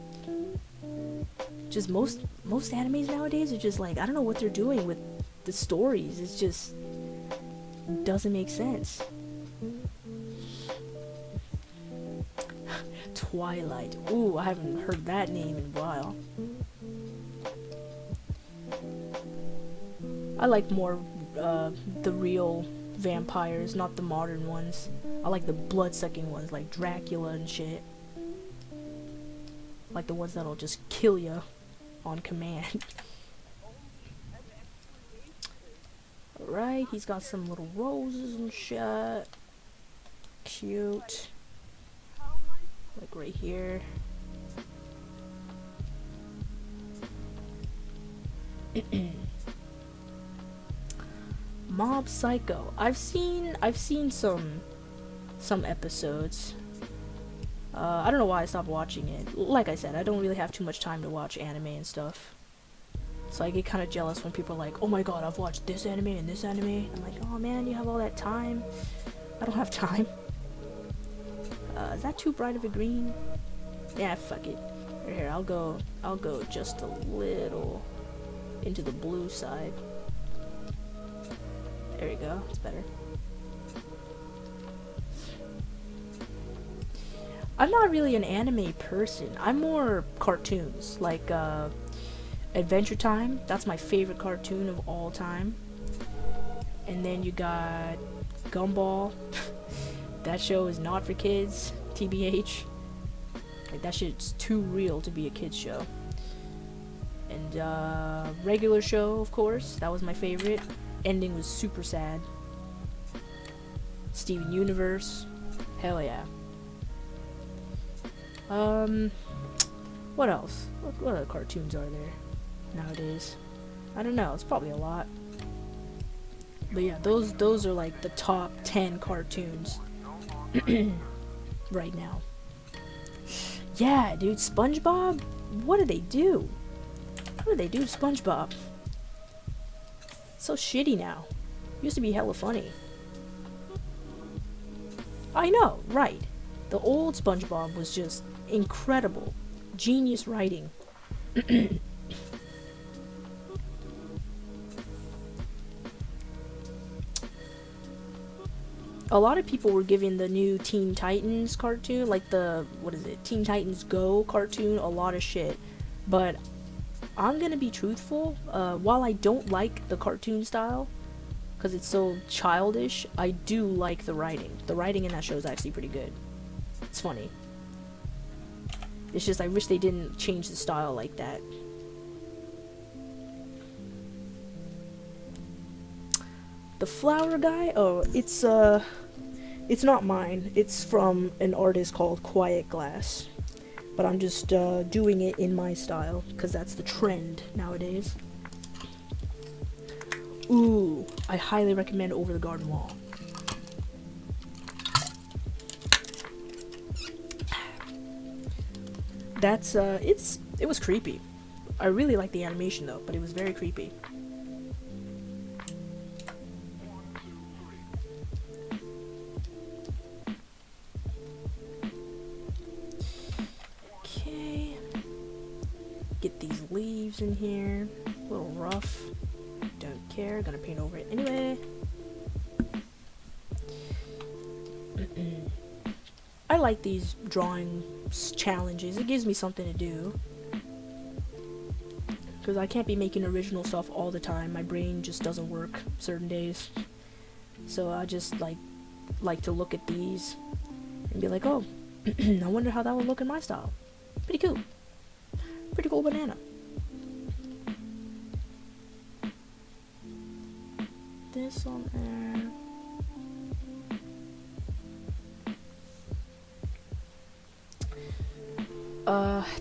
Just most animes nowadays are just like, I don't know what they're doing with the stories. It's just doesn't make sense. Twilight. Ooh, I haven't heard that name in a while. I like more the real vampires, not the modern ones. I like the blood-sucking ones, like Dracula and shit. Like the ones that'll just kill ya on command. Alright, he's got some little roses and shit. Cute. Like right here. Mob Psycho. I've seen some episodes. I don't know why I stopped watching it. Like I said, I don't really have too much time to watch anime and stuff. So I get kind of jealous when people are like, oh my god, I've watched this anime and this anime. I'm like, oh man, you have all that time. I don't have time. Is that too bright of a green? Yeah, fuck it. Here, I'll go just a little into the blue side. There we go, it's better. I'm not really an anime person. I'm more cartoons, like Adventure Time. That's my favorite cartoon of all time. And then you got Gumball. That show is not for kids, TBH. Like, that shit's too real to be a kid's show. And regular show, of course. That was my favorite. Ending was super sad. Steven Universe. Hell yeah. What else? What other cartoons are there nowadays? I don't know. It's probably a lot. But yeah, those are like the top 10 cartoons right now. Yeah, dude, SpongeBob? What did they do? What did they do to SpongeBob? So shitty now. Used to be hella funny. I know, right. The old SpongeBob was just incredible. Genius writing. A lot of people were giving the new Teen Titans cartoon, like the, what is it, Teen Titans Go cartoon, a lot of shit. But I'm gonna be truthful, while I don't like the cartoon style, because it's so childish, I do like the writing. The writing in that show is actually pretty good. It's funny. It's just I wish they didn't change the style like that. The flower guy? Oh, it's not mine. It's from an artist called Quiet Glass. But I'm just doing it in my style, because that's the trend nowadays. Ooh, I highly recommend Over the Garden Wall. That's, it was creepy. I really like the animation though, but it was very creepy. Okay. Get these leaves in here. A little rough. Don't care, gonna paint over it anyway. I like these drawing challenges. It gives me something to do. Because I can't be making original stuff all the time. My brain just doesn't work certain days. So I just like to look at these and be like, oh, I wonder how that would look in my style. Pretty cool. Pretty cool banana. This on there.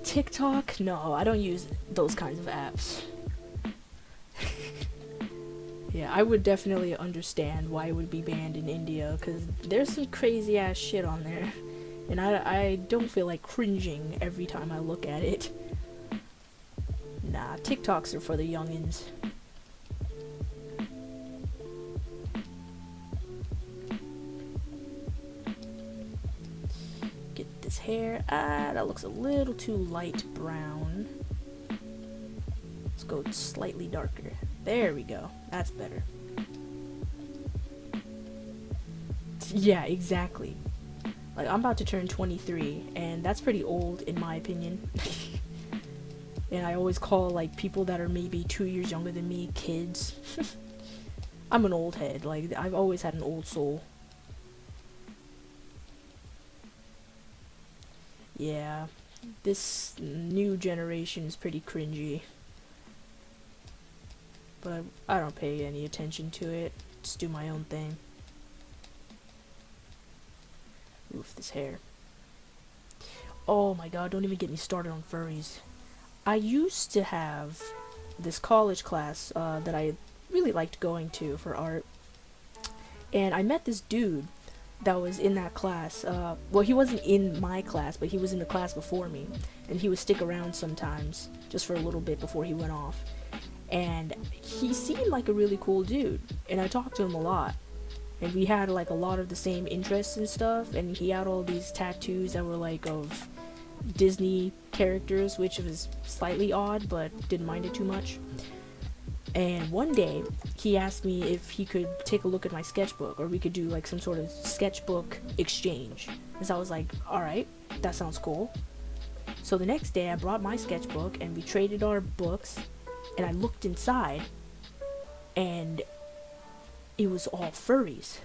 TikTok? No, I don't use those kinds of apps. Yeah, I would definitely understand why it would be banned in India, because there's some crazy ass shit on there. And I don't feel like cringing every time I look at it. Nah, TikToks are for the youngins. Get this hair. Ah, that looks a little too light brown. Let's go slightly darker. There we go. That's better. Yeah, exactly. Like, I'm about to turn 23, and that's pretty old in my opinion. And I always call, like, people that are maybe 2 years younger than me kids. I'm an old head. Like, I've always had an old soul. Yeah, this new generation is pretty cringy. But I don't pay any attention to it. Just do my own thing. Oof, this hair. Oh my god, don't even get me started on furries. I used to have this college class that I really liked going to for art. And I met this dude that was in that class. Well, he wasn't in my class, but he was in the class before me. And he would stick around sometimes, just for a little bit before he went off. And he seemed like a really cool dude. And I talked to him a lot. And we had like a lot of the same interests and stuff. And he had all these tattoos that were like of Disney characters, which was slightly odd, but didn't mind it too much. And one day, he asked me if he could take a look at my sketchbook, or we could do like some sort of sketchbook exchange. And so I was like, alright, that sounds cool. So the next day, I brought my sketchbook, and we traded our books, and I looked inside, and it was all furries.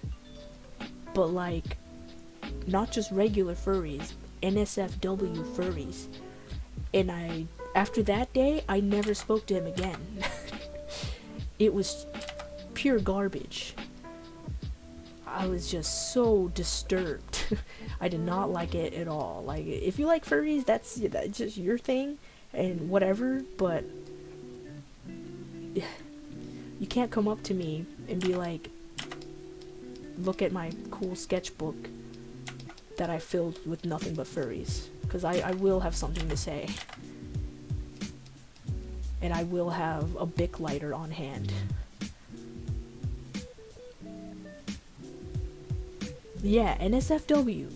But like, not just regular furries, NSFW furries. And after that day, I never spoke to him again. It was pure garbage. I was just so disturbed. I did not like it at all. Like, if you like furries, that's just your thing, and whatever, but you can't come up to me and be like, look at my cool sketchbook that I filled with nothing but furries. Because I will have something to say. And I will have a Bic lighter on hand. Yeah, NSFW.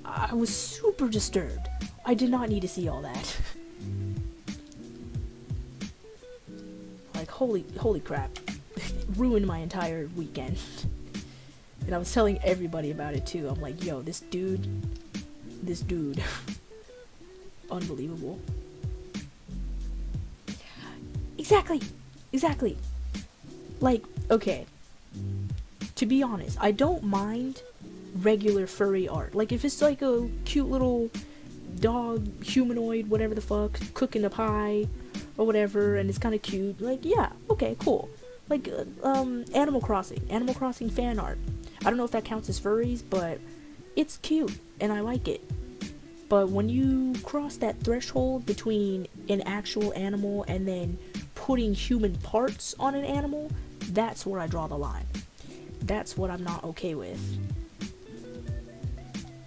I was super disturbed. I did not need to see all that. Like, holy crap. It ruined my entire weekend. And I was telling everybody about it too. I'm like, yo, this dude. Unbelievable. Exactly. Like, okay. To be honest, I don't mind regular furry art. Like, if it's like a cute little dog, humanoid, whatever the fuck, cooking a pie or whatever, and it's kind of cute, like, yeah, okay, cool. Like, Animal Crossing fan art. I don't know if that counts as furries, but it's cute, and I like it. But when you cross that threshold between an actual animal and then putting human parts on an animal, that's where I draw the line. That's what I'm not okay with.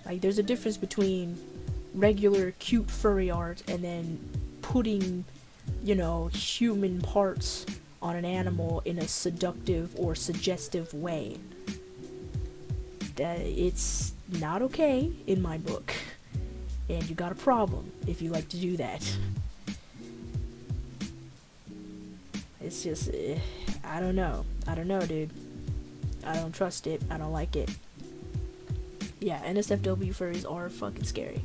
Like, there's a difference between regular cute furry art and then putting, human parts on an animal in a seductive or suggestive way. That it's not okay in my book. And you got a problem if you like to do that. It's just, I don't know, dude. I don't trust it. I don't like it. Yeah, NSFW furries are fucking scary.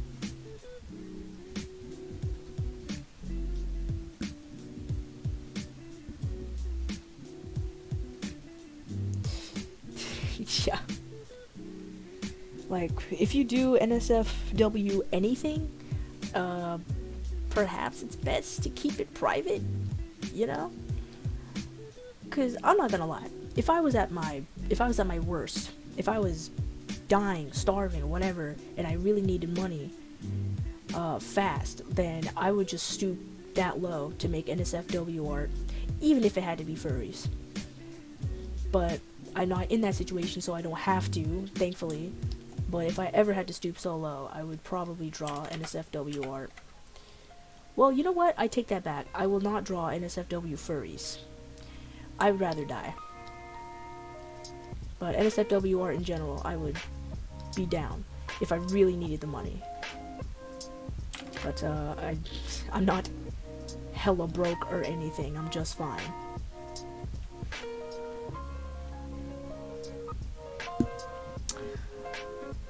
Yeah. Like, if you do NSFW anything, perhaps it's best to keep it private, Because I'm not gonna lie, if I was at my worst, if I was dying, starving, whatever, and I really needed money, fast, then I would just stoop that low to make NSFW art, even if it had to be furries. But I'm not in that situation, so I don't have to, thankfully. But if I ever had to stoop so low, I would probably draw NSFW art. Well, you know what? I take that back. I will not draw NSFW furries. I would rather die. But NSFW art in general, I would be down if I really needed the money. But I'm not hella broke or anything. I'm just fine.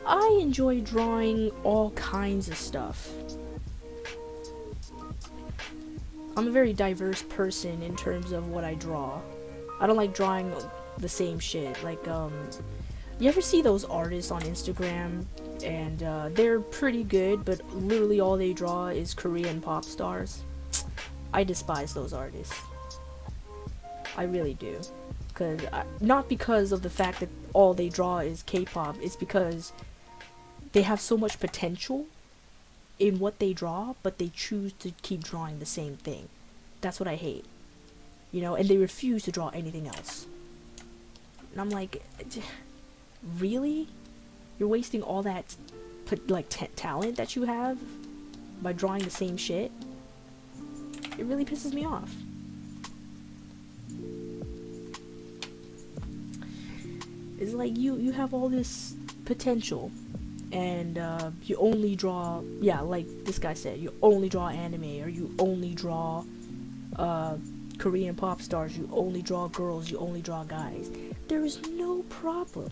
I enjoy drawing all kinds of stuff. I'm a very diverse person in terms of what I draw. I don't like drawing the same shit. Like, you ever see those artists on Instagram? And they're pretty good, but literally all they draw is Korean pop stars. I despise those artists. I really do. Not because of the fact that all they draw is K-pop, it's because they have so much potential in what they draw, but they choose to keep drawing the same thing. That's what I hate. And they refuse to draw anything else. And I'm like, really? You're wasting all that, talent that you have by drawing the same shit? It really pisses me off. It's like, you have all this potential, and you only draw, like this guy said, you only draw anime, or you only draw Korean pop stars, you only draw girls, you only draw guys. There is no problem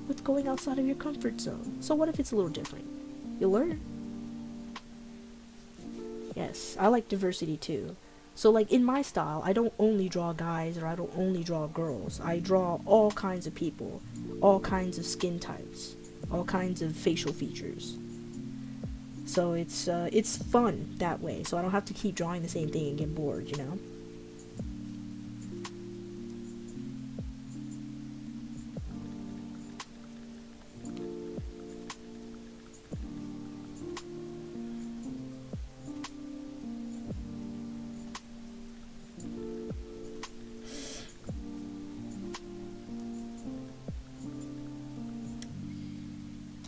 with going outside of your comfort zone. So what if it's a little different? You'll learn. Yes, I like diversity too. So like in my style, I don't only draw guys or I don't only draw girls. I draw all kinds of people, all kinds of skin types, all kinds of facial features. So it's fun that way. So I don't have to keep drawing the same thing and get bored, you know?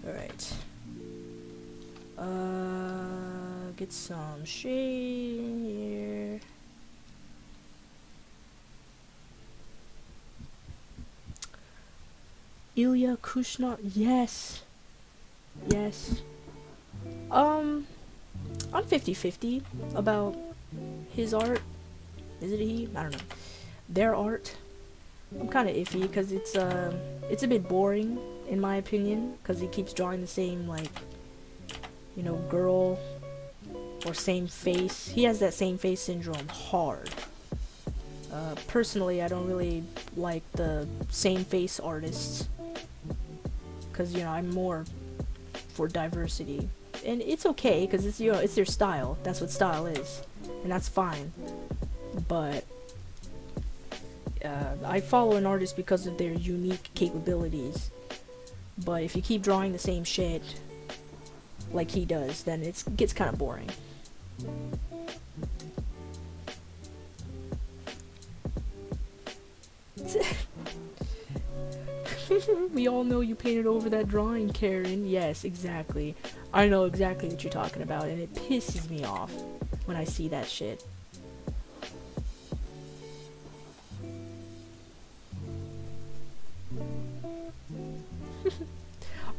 Alright. Get some shade in here. Ilya Kushna, yes. Yes. I'm 50-50 about his art. Is it he? I don't know. Their art. I'm kind of iffy because it's a bit boring in my opinion because he keeps drawing the same, like, you know, girl or same face. He has that same face syndrome hard. Personally, I don't really like the same face artists because, you know, I'm more for diversity. And it's okay because it's, you know, it's their style. That's what style is, and that's fine. But I follow an artist because of their unique capabilities. But if you keep drawing the same shit like he does, then it gets kind of boring. We all know you painted over that drawing, Karen. Yes, exactly. I know exactly what you're talking about, and it pisses me off when I see that shit.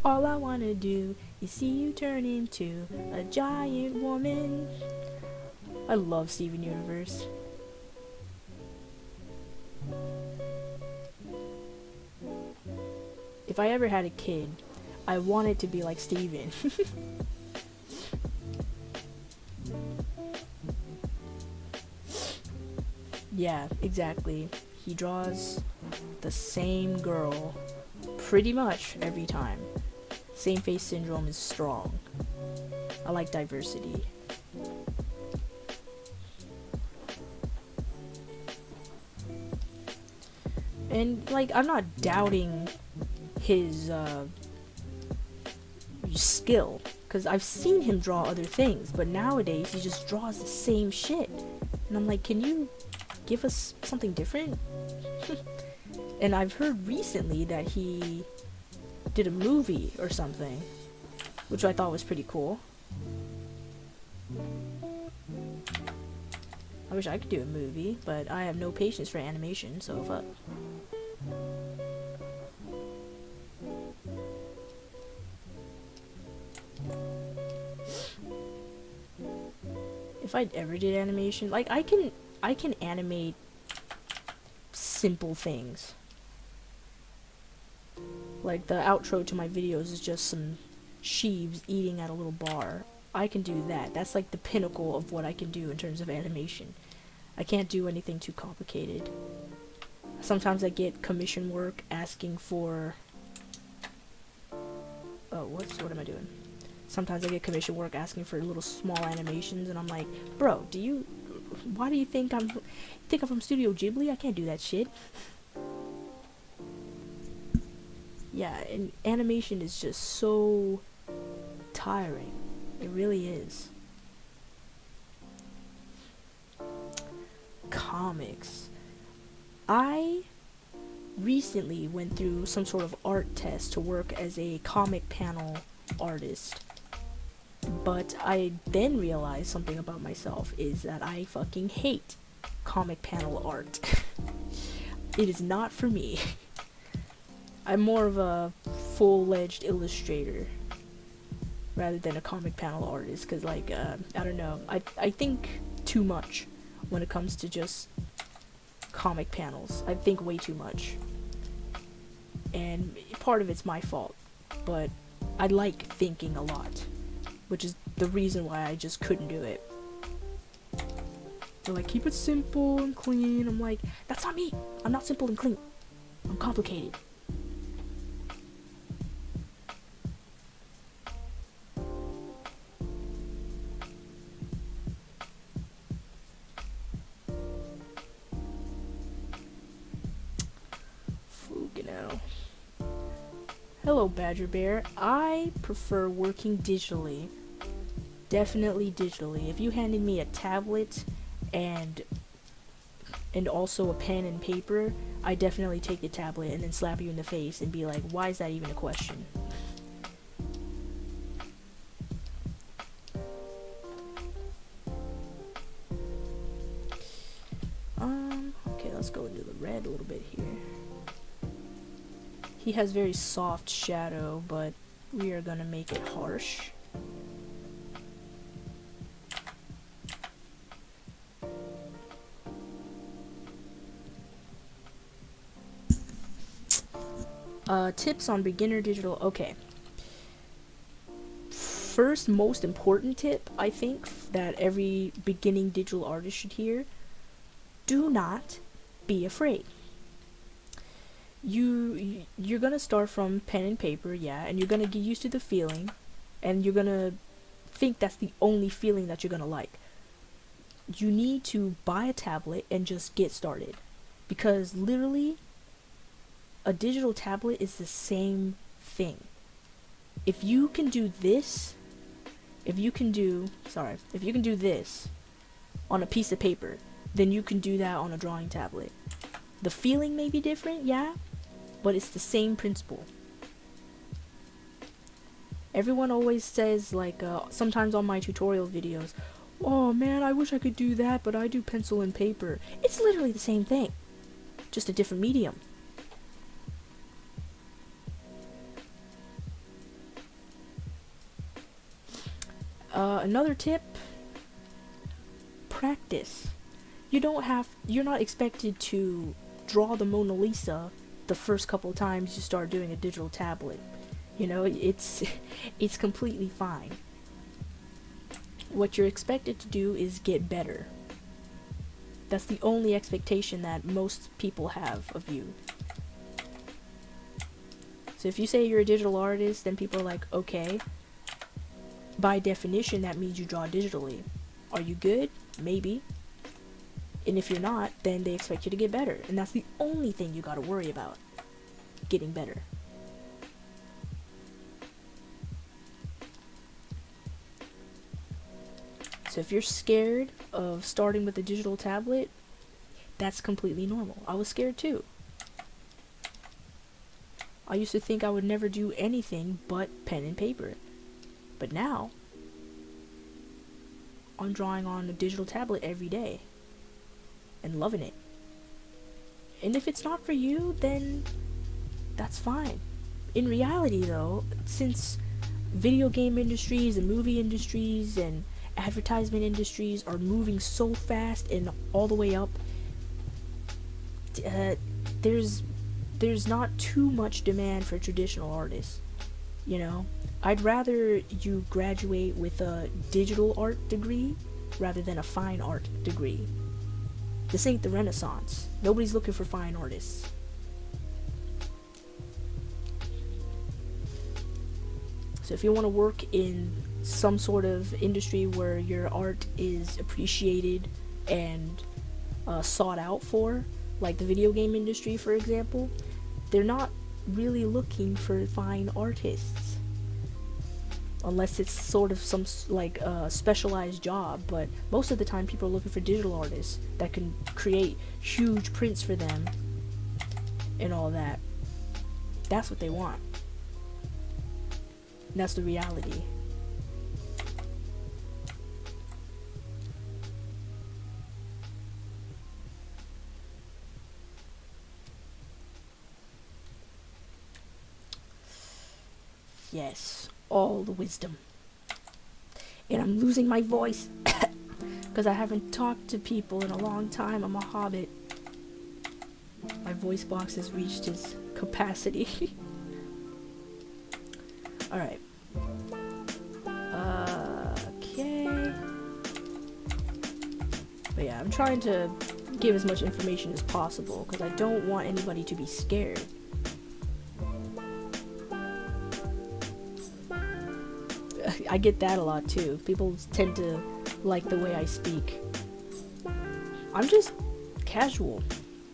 All I wanna do is see you turn into a giant woman. I love Steven Universe. If I ever had a kid, I want it to be like Steven. Yeah, exactly. He draws the same girl pretty much every time. Same face syndrome is strong. I like diversity. And, like, I'm not doubting his skill, because I've seen him draw other things, but nowadays he just draws the same shit. And I'm like, can you give us something different? And I've heard recently that he did a movie or something, which I thought was pretty cool. I wish I could do a movie, but I have no patience for animation, so fuck. If I ever did animation, like, I can animate simple things. Like, the outro to my videos is just some sheeves eating at a little bar. I can do that. That's like the pinnacle of what I can do in terms of animation. I can't do anything too complicated. Sometimes I get commission work asking for... Oh, what am I doing? Sometimes I get commission work asking for little small animations, and I'm like, bro, why do you think I'm from Studio Ghibli? I can't do that shit. Yeah, and animation is just so tiring. It really is. Comics. I recently went through some sort of art test to work as a comic panel artist. But I then realized something about myself, is that I fucking hate comic panel art. It is not for me. I'm more of a full-fledged illustrator rather than a comic panel artist, because, like, I don't know, I think too much when it comes to just comic panels. I think way too much. And part of it's my fault, but I like thinking a lot, which is the reason why I just couldn't do it. They're like, keep it simple and clean. I'm like, that's not me. I'm not simple and clean. I'm complicated. Fuginao. Hello, Badger Bear. I prefer working digitally. Definitely digitally. If you handed me a tablet and also a pen and paper, I definitely take the tablet and then slap you in the face and be like, why is that even a question? Okay, let's go into the red a little bit here. He has very soft shadow, but we are gonna make it harsh. Tips on beginner digital. Okay. First, most important tip, I think, that every beginning digital artist should hear: do not be afraid. You're gonna start from pen and paper, yeah, and you're gonna get used to the feeling, and you're gonna think that's the only feeling that you're gonna like. You need to buy a tablet and just get started, because literally a digital tablet is the same thing. If you can do this, if you can do this on a piece of paper, then you can do that on a drawing tablet. The feeling may be different, yeah, but it's the same principle. Everyone always says, like, sometimes on my tutorial videos, oh man, I wish I could do that, but I do pencil and paper. It's literally the same thing, just a different medium. Another tip: practice. You're not expected to draw the Mona Lisa the first couple times you start doing a digital tablet. You know, it's completely fine. What you're expected to do is get better. That's the only expectation that most people have of you. So if you say you're a digital artist, then people are like, okay, by definition that means you draw digitally. Are you good? Maybe. And if you're not, then they expect you to get better. And that's the only thing you gotta worry about. Getting better. So if you're scared of starting with a digital tablet, that's completely normal. I was scared too. I used to think I would never do anything but pen and paper. But now, I'm drawing on a digital tablet every day and loving it. And if it's not for you, then that's fine. In reality though, since video game industries and movie industries and advertisement industries are moving so fast and all the way up, there's not too much demand for traditional artists, you know? I'd rather you graduate with a digital art degree rather than a fine art degree. This ain't the Renaissance. Nobody's looking for fine artists. So if you want to work in some sort of industry where your art is appreciated and sought out for, like the video game industry, for example, they're not really looking for fine artists. Unless it's sort of some specialized job, but most of the time people are looking for digital artists that can create huge prints for them and all that. That's what they want. And that's the reality. Yes, all the wisdom. And I'm losing my voice because I haven't talked to people in a long time. I'm a hobbit. My voice box has reached its capacity. Alright. Okay. But yeah, I'm trying to give as much information as possible because I don't want anybody to be scared. I get that a lot too. People tend to like the way I speak. I'm just casual,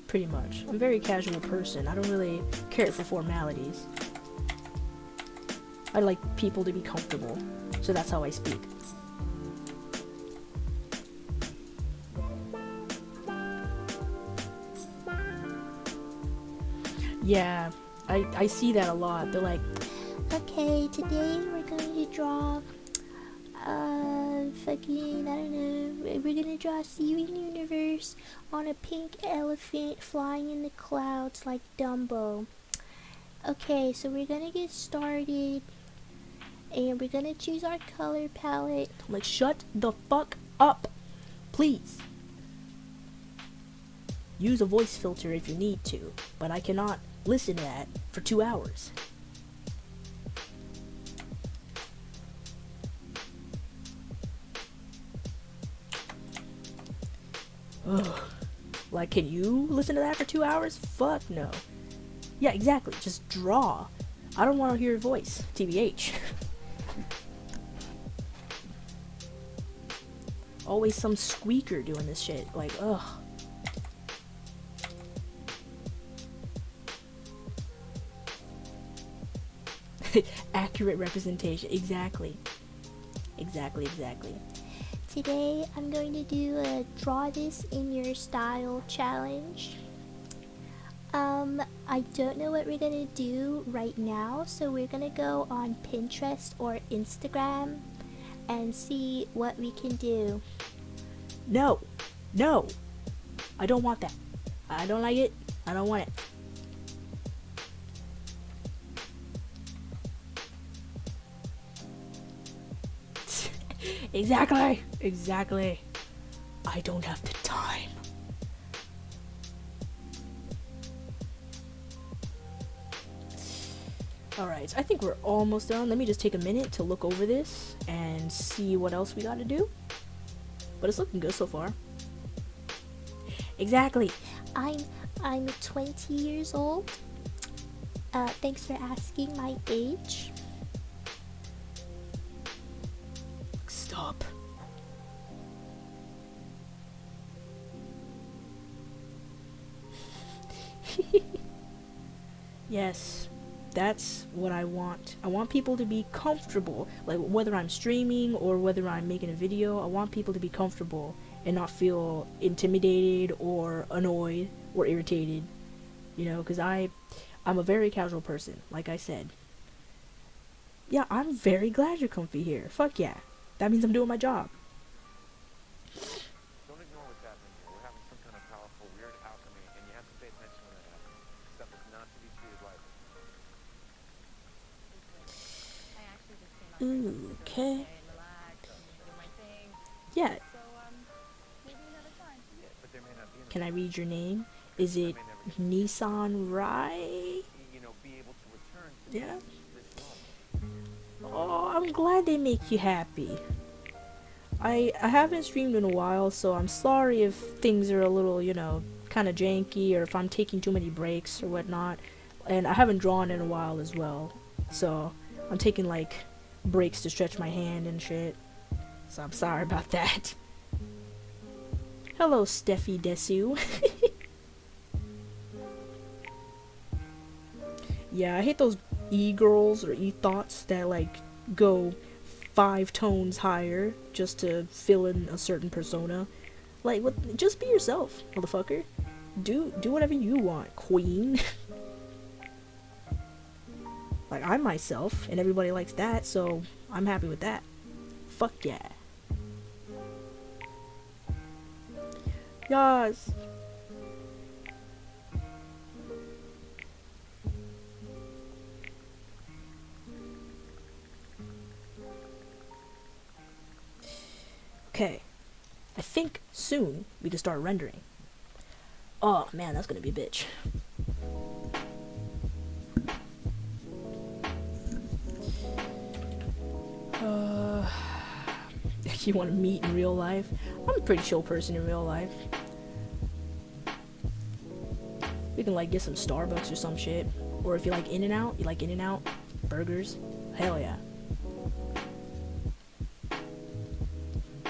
pretty much. I'm a very casual person. I don't really care for formalities. I like people to be comfortable, so that's how I speak. Yeah, I see that a lot. They're like, okay, today we're going to draw, fucking, I don't know, we're gonna draw Steven Universe on a pink elephant flying in the clouds like Dumbo. Okay, so we're gonna get started, and we're gonna choose our color palette. I'm like, shut the fuck up, please. Use a voice filter if you need to, but I cannot listen to that for 2 hours. Ugh. Like, can you listen to that for 2 hours? Fuck no. Yeah, exactly. Just draw. I don't want to hear your voice, TBH. Always some squeaker doing this shit. Like, ugh. Accurate representation. Exactly. Exactly. Today, I'm going to do a draw this in your style challenge. I don't know what we're gonna do right now, so we're gonna go on Pinterest or Instagram and see what we can do. No, I don't want that. I don't like it. I don't want it. Exactly. I don't have the time. Alright, I think we're almost done. Let me just take a minute to look over this and see what else we gotta do. But it's looking good so far. Exactly. I'm 20 years old. Thanks for asking my age. Stop. Yes, that's what I want. I want people to be comfortable. Like, whether I'm streaming or whether I'm making a video, I want people to be comfortable and not feel intimidated or annoyed or irritated. You know, because I'm a very casual person, like I said. Yeah, I'm very glad you're comfy here. Fuck yeah. That means I'm doing my job. Don't ignore what's happening here. We're having some kind of powerful, weird alchemy, and you have to pay attention when it happens. Stuff is not to be treated lightly. Okay. Yeah. Yeah, but there may not be Can I read your name? Is it Nissan Rai? you know, be able to return to Yeah. this love. Oh, I'm glad they make you happy. I haven't streamed in a while, so I'm sorry if things are a little, you know, kind of janky, or if I'm taking too many breaks or whatnot. And I haven't drawn in a while as well, so I'm taking like breaks to stretch my hand and shit. So I'm sorry about that. Hello, Steffi Desu. Yeah, I hate those e-girls or e-thoughts that like go 5 tones higher just to fill in a certain persona. Like, what? Just be yourself, motherfucker. Do whatever you want, queen. Like, I'm myself, and everybody likes that, so I'm happy with that. Fuck yeah. Yes. Okay. I think soon we can start rendering. Oh man, that's gonna be a bitch. You want to meet in real life? I'm a pretty chill person in real life. We can like get some Starbucks or some shit. Or if you like In-N-Out, you like In-N-Out burgers? Hell yeah.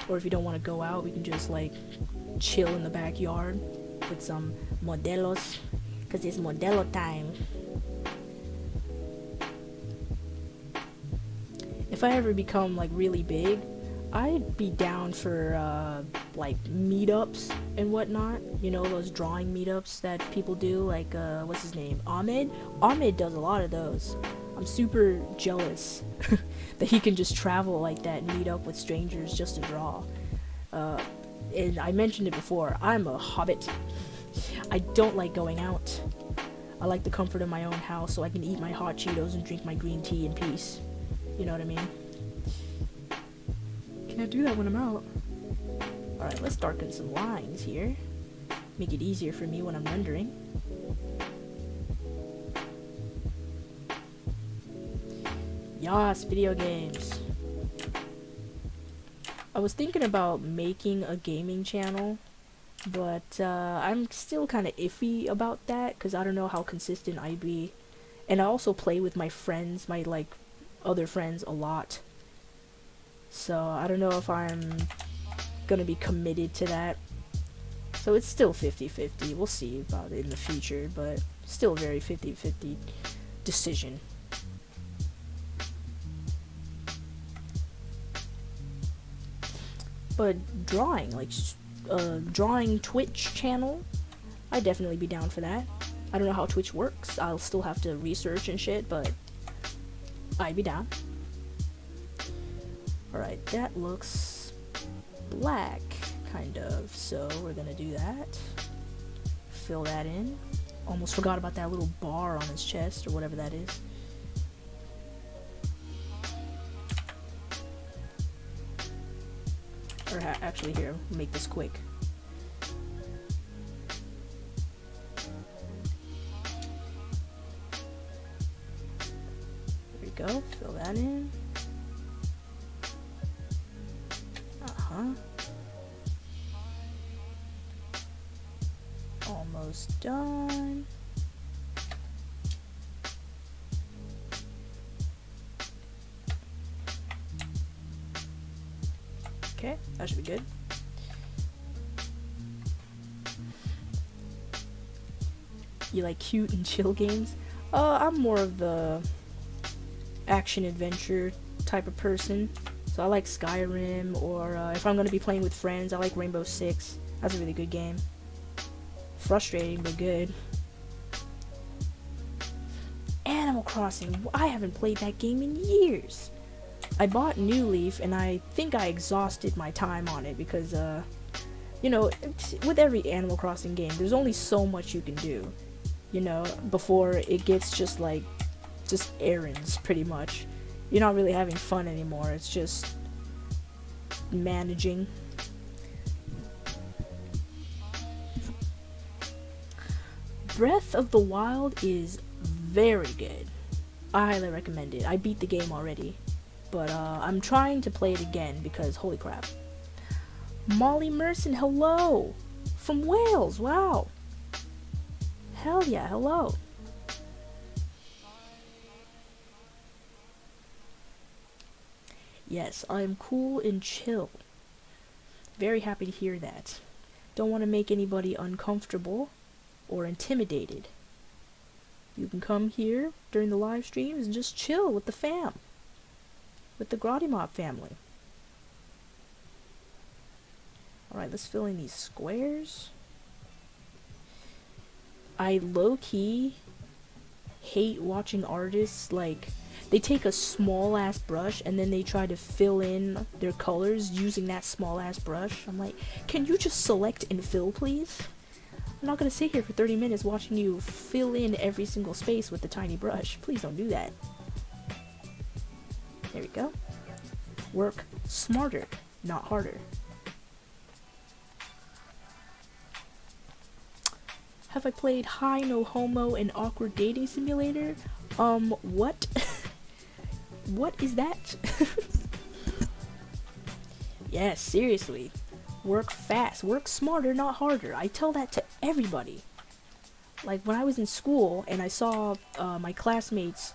Or if you don't want to go out, we can just like chill in the backyard with some Modelos, cause it's Modelo time. If I ever become like really big, I'd be down for like meetups and whatnot. You know, those drawing meetups that people do, like what's his name? Ahmed? Ahmed does a lot of those. I'm super jealous that he can just travel like that and meet up with strangers just to draw. And I mentioned it before, I'm a hobbit. I don't like going out. I like the comfort of my own house so I can eat my hot Cheetos and drink my green tea in peace. You know what I mean? Can't do that when I'm out. Alright, let's darken some lines here. Make it easier for me when I'm rendering. Yas, video games. I was thinking about making a gaming channel, but I'm still kind of iffy about that because I don't know how consistent I'd be. And I also play with my friends, my like other friends a lot. So I don't know if I'm gonna be committed to that. So it's still 50-50. We'll see about it in the future, but still a very 50-50 decision. But drawing, like drawing Twitch channel, I'd definitely be down for that. I don't know how Twitch works. I'll still have to research and shit, but I'd be down. Alright, that looks black, kind of, so we're gonna do that. Fill that in. Almost forgot about that little bar on his chest, or whatever that is. Or actually, here, make this quick. There we go, fill that in. Almost done. Okay, that should be good. You like cute and chill games? I'm more of the action adventure type of person. So I like Skyrim, or if I'm gonna be playing with friends, I like Rainbow Six. That's a really good game. Frustrating, but good. Animal Crossing. I haven't played that game in years. I bought New Leaf, and I think I exhausted my time on it because, you know, with every Animal Crossing game, there's only so much you can do, you know, before it gets just errands, pretty much. You're not really having fun anymore, it's just managing. Breath of the Wild is very good. I highly recommend it. I beat the game already, but I'm trying to play it again because holy crap. Molly Merson, hello! From Wales, wow! Hell yeah, hello! Yes, I'm cool and chill. Very happy to hear that. Don't want to make anybody uncomfortable or intimidated. You can come here during the live streams and just chill with the fam. With the Grottimob family. Alright, let's fill in these squares. I low-key hate watching artists, like, they take a small-ass brush and then they try to fill in their colors using that small-ass brush. I'm like, can you just select and fill, please? I'm not gonna sit here for 30 minutes watching you fill in every single space with the tiny brush. Please don't do that. There we go. Work smarter, not harder. Have I played Hi No Homo and Awkward Dating Simulator? What? What is that? Yeah, seriously. Work fast. Work smarter, not harder. I tell that to everybody. Like, when I was in school and I saw my classmates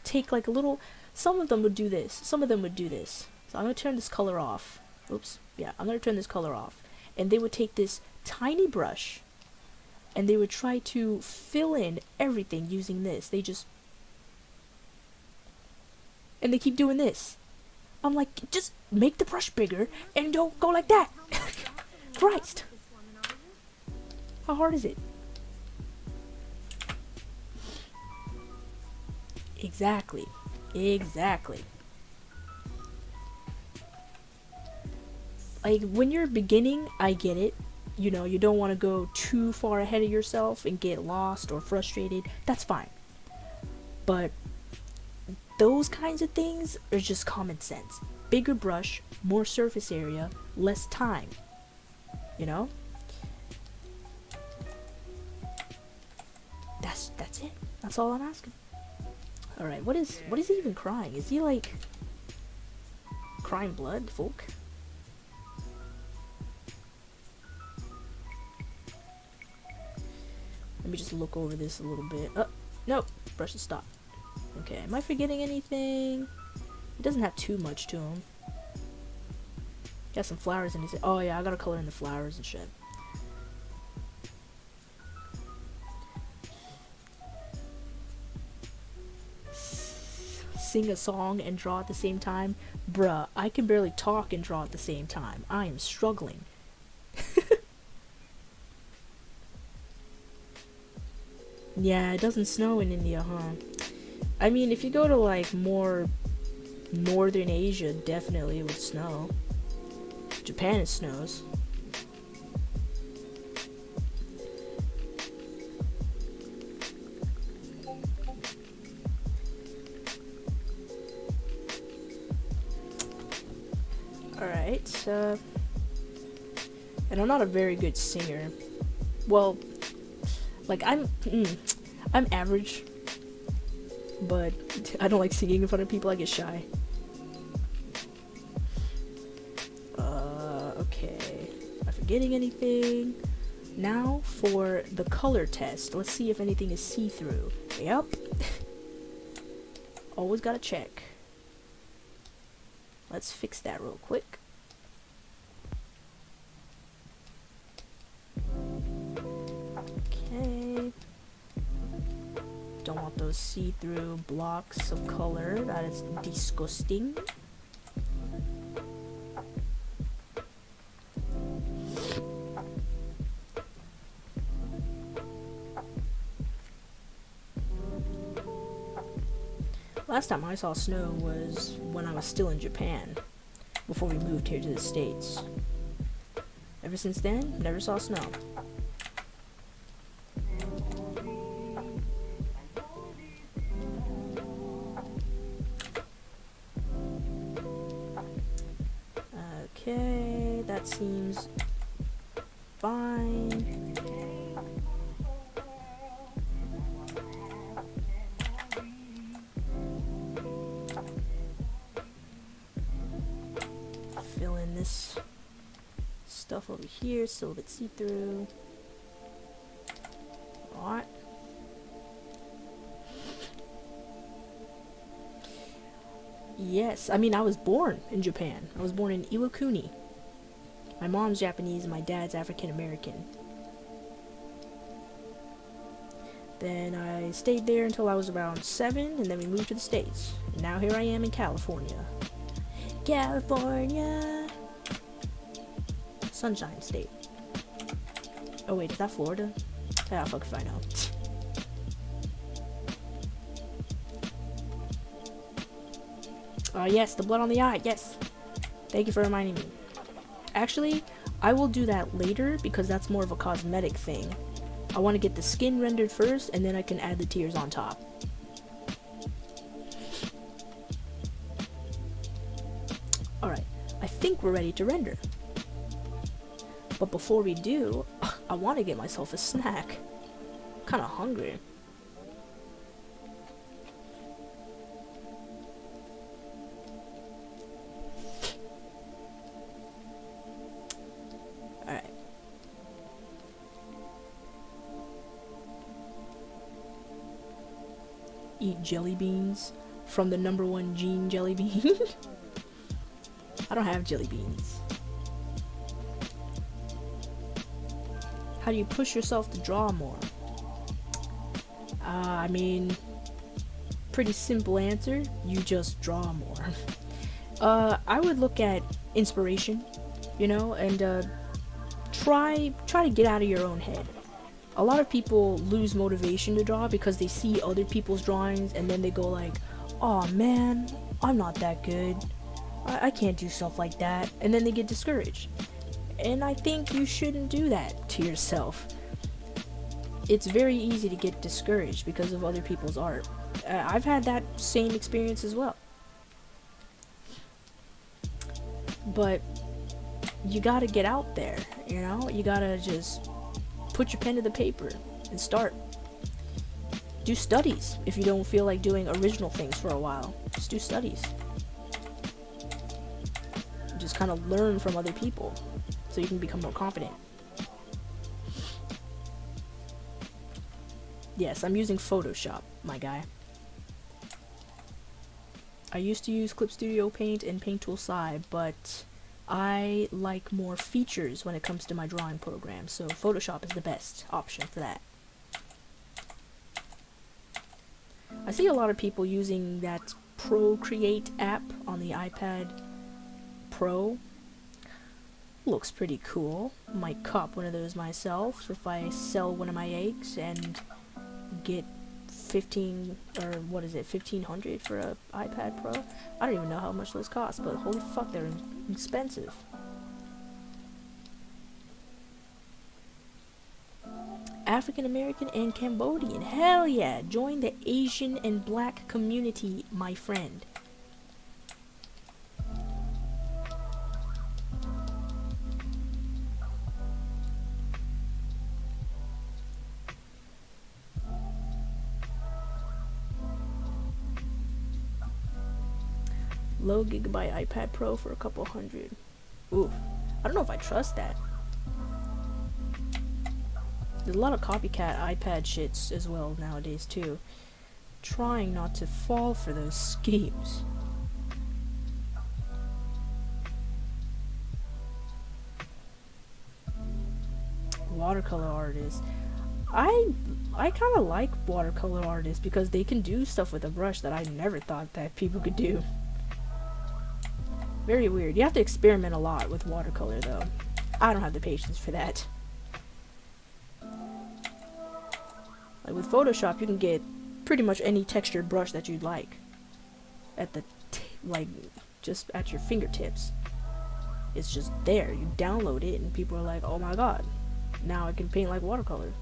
take like a little... Some of them would do this. Some of them would do this. So I'm going to turn this color off. Oops. Yeah, I'm going to turn this color off. And they would take this tiny brush and they would try to fill in everything using this. They just... And they keep doing this. I'm like, just make the brush bigger and don't go like that. Christ. How hard is it? Exactly. Exactly. Like, when you're beginning, I get it. You know, you don't want to go too far ahead of yourself and get lost or frustrated. That's fine. But those kinds of things are just common sense. Bigger brush, more surface area, less time. You know? That's it. That's all I'm asking. Alright, what is he even crying? Is he like crying blood, folk? Let me just look over this a little bit. Oh, nope. Brush to stop. Okay, am I forgetting anything? It doesn't have too much to him. Got some flowers in his... Oh yeah, I gotta color in the flowers and shit. Sing a song and draw at the same time? Bruh, I can barely talk and draw at the same time. I am struggling. Yeah, it doesn't snow in India, huh? I mean, if you go to like more northern Asia, definitely it would snow. Japan, it snows. Alright, and I'm not a very good singer. Well, like, I'm average, but I don't like singing in front of people. I get shy. Okay. Am I forgetting anything? Now for the color test. Let's see if anything is see-through. Yep. Always gotta check. Let's fix that real quick. Okay. Don't want those see-through blocks of color. That is disgusting. Last time I saw snow was when I was still in Japan, before we moved here to the States. Ever since then, never saw snow. Okay, that seems fine. Fill in this stuff over here, so a bit see-through. Alright. Yes, I mean, I was born in Japan. I was born in Iwakuni. My mom's Japanese and my dad's African American. Then I stayed there until I was around 7, and then we moved to the States. And now here I am in California. California! Sunshine State. Oh wait, is that Florida? Ah, fuck if I know. Yes, the blood on the eye, yes. Thank you for reminding me. Actually, I will do that later because that's more of a cosmetic thing. I want to get the skin rendered first and then I can add the tears on top. Alright, I think we're ready to render. But before we do, I want to get myself a snack. kind of hungry. Alright. Eat jelly beans from the #1 Gene jelly bean. I don't have jelly beans. How do you push yourself to draw more? I mean, pretty simple answer. You just draw more. I would look at inspiration, you know, and try to get out of your own head. A lot of people lose motivation to draw because they see other people's drawings and then they go like, "Oh man, I'm not that good. I can't do stuff like that," and then they get discouraged. And I think you shouldn't do that to yourself. It's very easy to get discouraged because of other people's art. I've had that same experience as well. But you gotta get out there, you know? You gotta just put your pen to the paper and start. Do studies if you don't feel like doing original things for a while. Just do studies. Just kind of learn from other people so you can become more confident. Yes, I'm using Photoshop, my guy. I used to use Clip Studio Paint and Paint Tool Sai, but I like more features when it comes to my drawing program, so Photoshop is the best option for that. I see a lot of people using that Procreate app on the iPad Pro. Looks pretty cool. Might cop one of those myself if I sell one of my eggs and get 1500 for a iPad Pro. I don't even know how much those cost, but holy fuck, they're expensive. African American and Cambodian, hell yeah, join the Asian and Black community, my friend. Low gigabyte iPad Pro for a couple hundred. Oof. I don't know if I trust that. There's a lot of copycat iPad shits as well nowadays too. Trying not to fall for those schemes. Watercolor artists. I kind of like watercolor artists because they can do stuff with a brush that I never thought that people could do. Very weird. You have to experiment a lot with watercolor though. I don't have the patience for that. Like with Photoshop, you can get pretty much any textured brush that you'd like at the just at your fingertips. It's just there. You download it and people are like, "Oh my god, now I can paint like watercolor."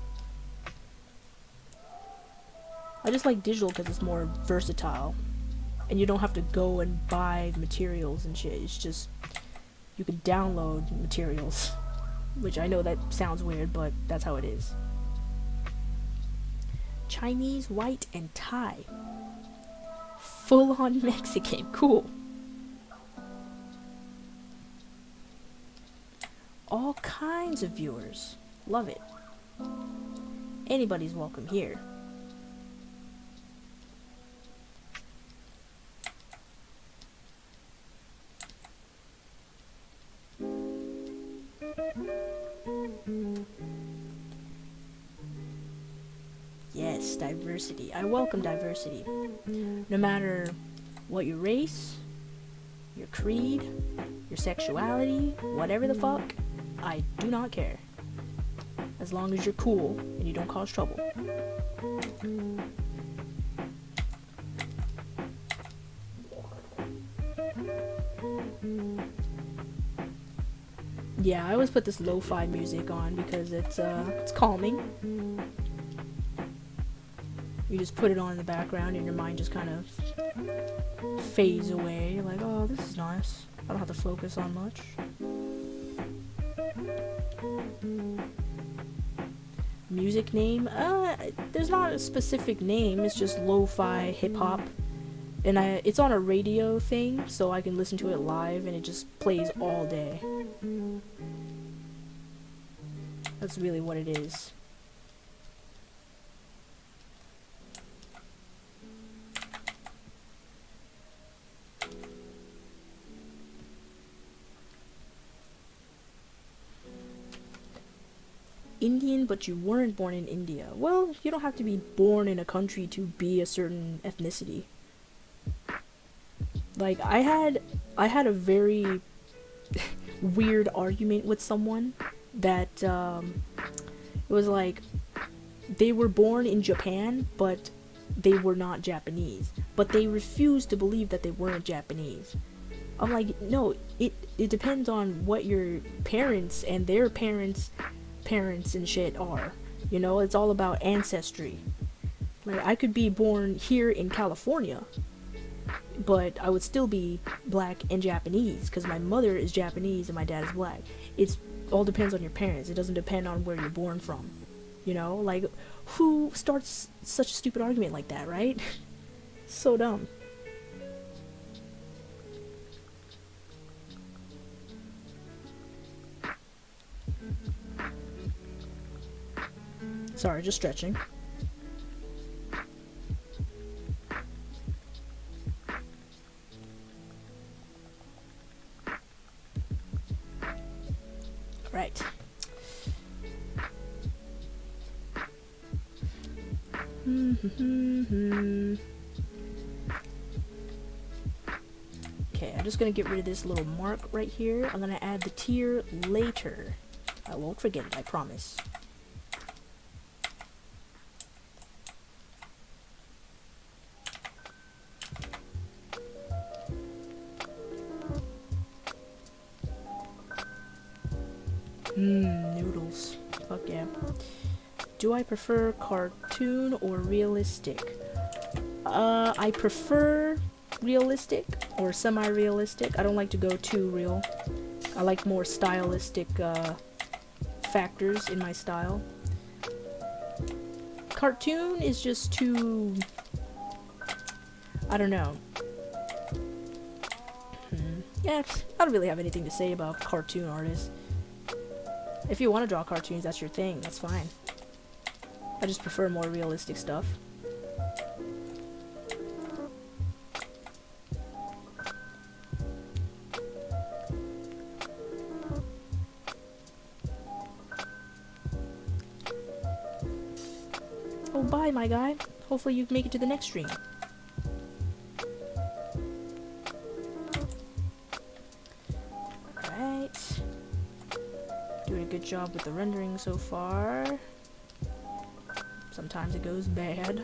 I just like digital because it's more versatile. And you don't have to go and buy materials and shit. It's just, you can download materials. Which I know that sounds weird, but that's how it is. Chinese, white, and Thai. Full on Mexican. Cool. All kinds of viewers. Love it. Anybody's welcome here. Yes, diversity. I welcome diversity. No matter what your race, your creed, your sexuality, whatever the fuck, I do not care. As long as you're cool and you don't cause trouble. Yeah, I always put this lo-fi music on because it's calming. You just put it on in the background and your mind just kind of fades away. You're like, oh, this is nice. I don't have to focus on much. Music name? there's not a specific name. It's just lo-fi hip hop, and it's on a radio thing, so I can listen to it live, and it just plays all day. That's really what it is. Indian, but you weren't born in India. Well, you don't have to be born in a country to be a certain ethnicity. Like, I had a very weird argument with someone that it was like they were born in Japan, but they were not Japanese. But they refused to believe that they weren't Japanese. I'm like, no, it depends on what your parents and their parents and shit are. You know, it's all about ancestry. Like, I could be born here in California, but I would still be black and Japanese because my mother is Japanese and my dad is black. It's all depends on your parents. It doesn't depend on where you're born from. You know, like, who starts such a stupid argument like that, right? So dumb. Sorry, just stretching. Right. Okay, I'm just gonna get rid of this little mark right here. I'm gonna add the tier later. I won't forget it, I promise. Noodles. Fuck yeah. Do I prefer cartoon or realistic? I prefer realistic or semi-realistic. I don't like to go too real. I like more stylistic factors in my style. Cartoon is just too... I don't know. Yeah, I don't really have anything to say about cartoon artists. If you want to draw cartoons, that's your thing. That's fine. I just prefer more realistic stuff. Oh, bye, my guy. Hopefully you make it to the next stream. Alright. Doing a good job with the rendering so far. Sometimes it goes bad.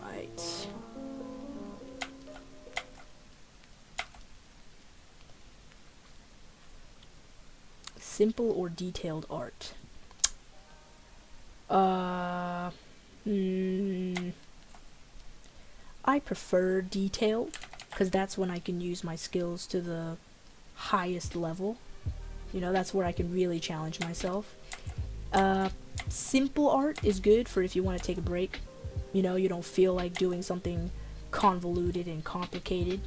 Right. Simple or detailed art? I prefer detailed, because that's when I can use my skills to the highest level. You know, that's where I can really challenge myself. Simple art is good for if you want to take a break. You know, you don't feel like doing something convoluted and complicated.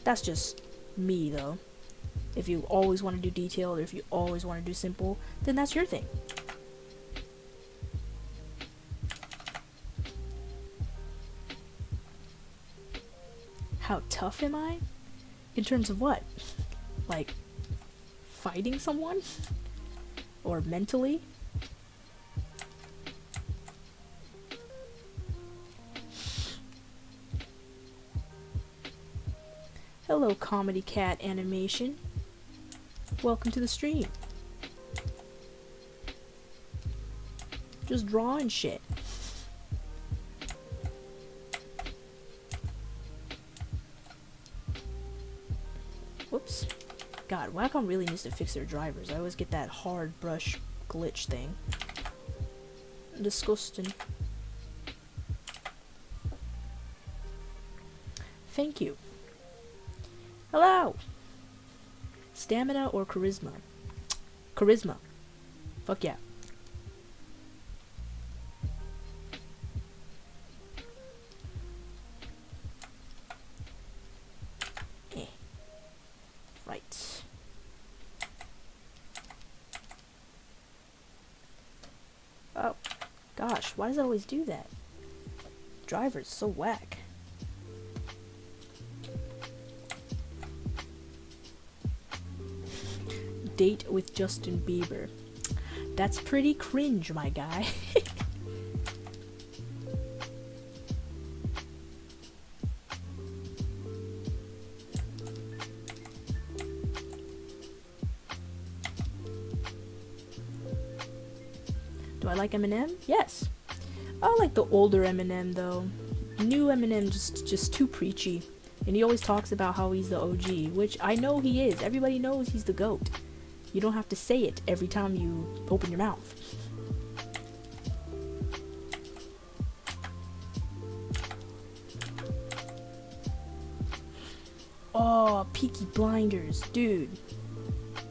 That's just me, though. If you always want to do detailed, or if you always want to do simple, then that's your thing. How tough am I? In terms of what? Like, fighting someone? Or mentally? Hello, Comedy Cat Animation. Welcome to the stream. Just drawing shit. Whoops. God, Wacom really needs to fix their drivers. I always get that hard brush glitch thing. Disgusting. Thank you. Hello! Stamina or charisma? Charisma. Fuck yeah. Eh. Right. Oh. Gosh, why does it always do that? Driver's so whack. Date with Justin Bieber. That's pretty cringe, my guy. Do I like Eminem? Yes. I like the older Eminem though. New Eminem just too preachy. And he always talks about how he's the OG, which I know he is. Everybody knows he's the GOAT. You don't have to say it every time you open your mouth. Oh, Peaky Blinders, dude.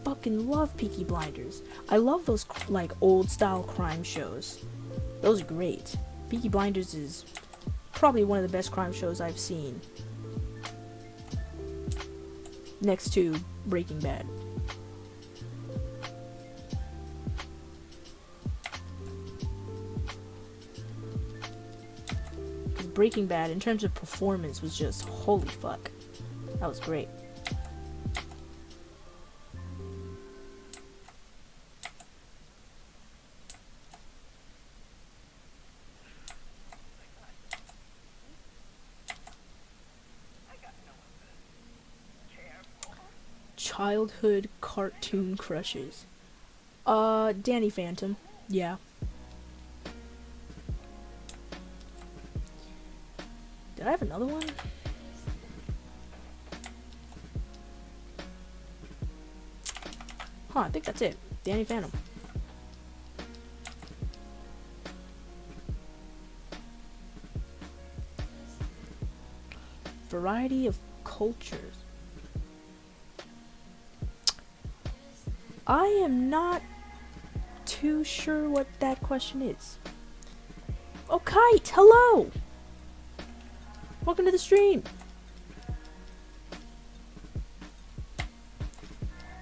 Fucking love Peaky Blinders. I love those like old style crime shows. Those are great. Peaky Blinders is probably one of the best crime shows I've seen. Next to Breaking Bad. Breaking Bad, in terms of performance, was just holy fuck. That was great. Childhood cartoon crushes. Danny Phantom. Yeah. Did I have another one? Huh, I think that's it. Danny Phantom. Variety of cultures. I am not too sure what that question is. Oh, Kite! Hello! Welcome to the stream!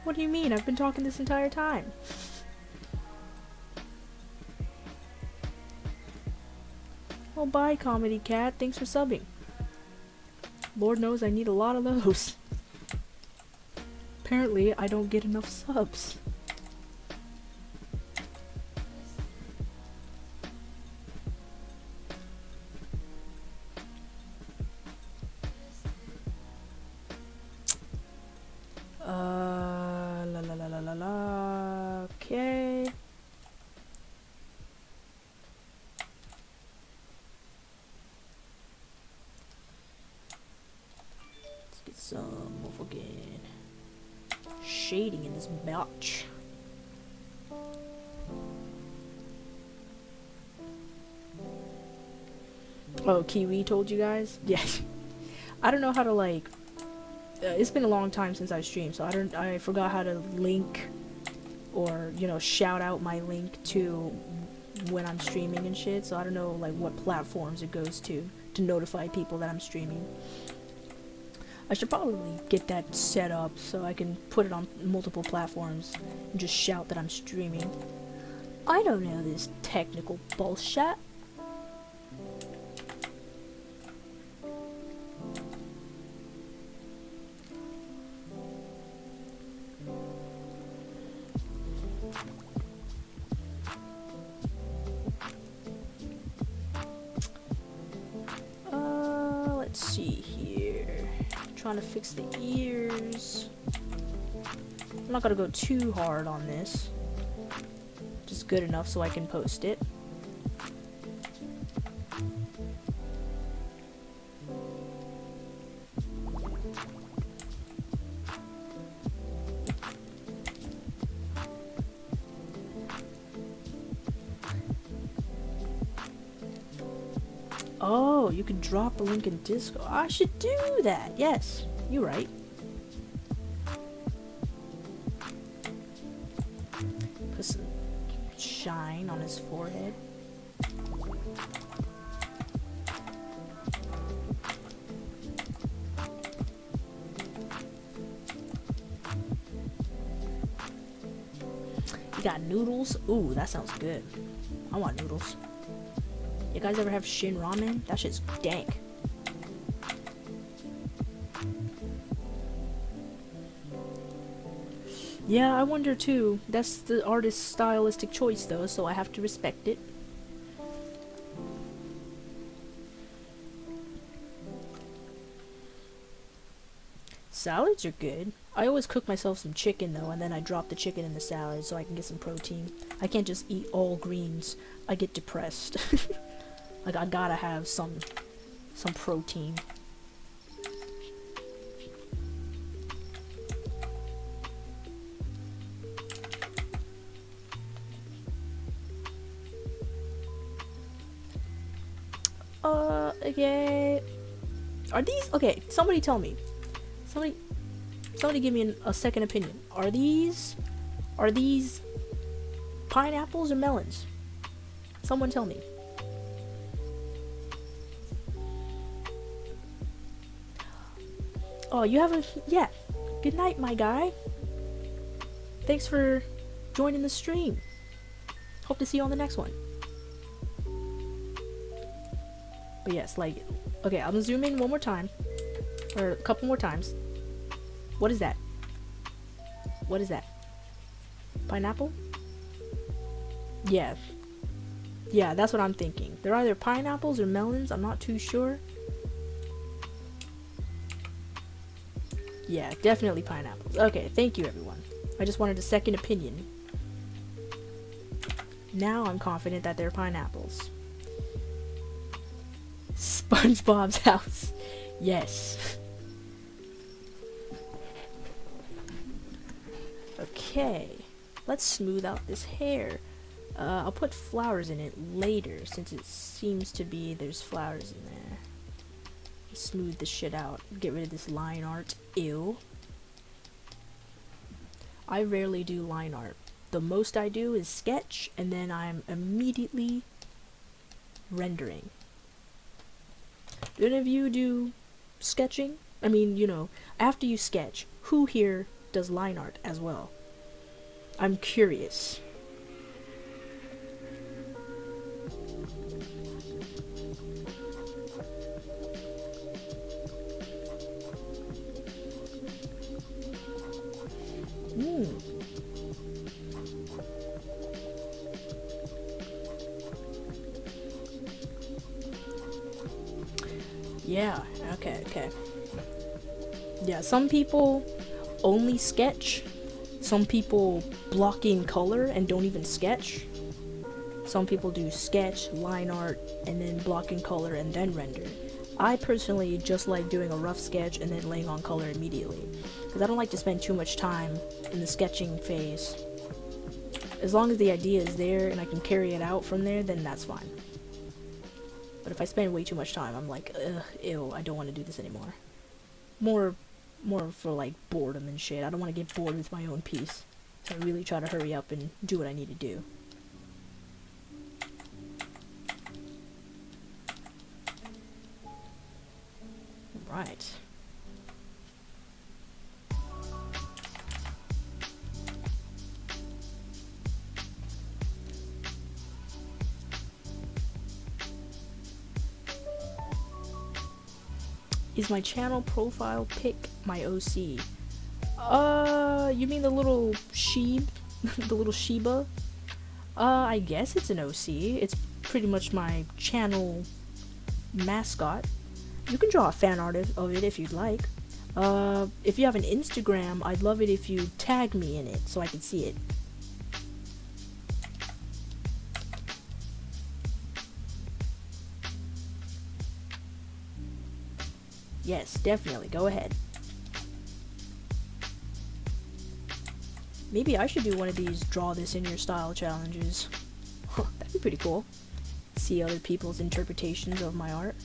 What do you mean? I've been talking this entire time. Oh, bye, Comedy Cat. Thanks for subbing. Lord knows I need a lot of those. Apparently, I don't get enough subs. Okay. Let's get some fucking shading in this batch. Oh, Kiwi told you guys? Yeah. I don't know how to like it's been a long time since I streamed, so I forgot how to link or, you know, shout out my link to when I'm streaming and shit, so I don't know like what platforms it goes to notify people that I'm streaming. I should probably get that set up so I can put it on multiple platforms and just shout that I'm streaming. I don't know this technical bullshit. Let's see here. Trying to fix the ears. I'm not gonna go too hard on this. Just good enough so I can post it. Oh, you can drop a link in Discord. I should do that. Yes, you're right. Put some shine on his forehead. You got noodles? Ooh, that sounds good. I want noodles. You guys ever have Shin Ramen? That shit's dank. Yeah, I wonder too. That's the artist's stylistic choice though, so I have to respect it. Salads are good. I always cook myself some chicken though, and then I drop the chicken in the salad so I can get some protein. I can't just eat all greens. I get depressed. Like, I gotta have some protein. Okay. Are these okay? Somebody tell me. Somebody give me a second opinion. Are these pineapples or melons? Someone tell me. Oh, you have a yeah. Good night, my guy. Thanks for joining the stream. Hope to see you on the next one. But yes, like, okay, I'm gonna zoom in one more time, or a couple more times. What is that? What is that? Pineapple? Yeah. Yeah, that's what I'm thinking. They're either pineapples or melons, I'm not too sure. Yeah, definitely pineapples. Okay, thank you everyone. I just wanted a second opinion. Now I'm confident that they're pineapples. SpongeBob's house. Yes. Okay. Let's smooth out this hair. I'll put flowers in it later since it seems to be there's flowers in there. Smooth this shit out. Get rid of this line art. Ew. I rarely do line art. The most I do is sketch and then I'm immediately rendering. Do any of you do sketching? I mean, you know, after you sketch, who here does line art as well? I'm curious. Yeah, okay. Yeah, some people only sketch. Some people block in color and don't even sketch. Some people do sketch, line art, and then block in color and then render. I personally just like doing a rough sketch and then laying on color immediately, because I don't like to spend too much time in the sketching phase. As long as the idea is there and I can carry it out from there, then that's fine. But if I spend way too much time, I'm like, ugh, ew, I don't want to do this anymore. More for like boredom and shit. I don't want to get bored with my own piece. So I really try to hurry up and do what I need to do. Right. Is my channel profile pic my OC? You mean the little sheep? The little Shiba? I guess it's an OC. It's pretty much my channel mascot. You can draw a fan art of it if you'd like. If you have an Instagram, I'd love it if you tag me in it so I can see it. Yes, definitely, go ahead. Maybe I should do one of these draw this in your style challenges. That'd be pretty cool. see other people's interpretations of my art.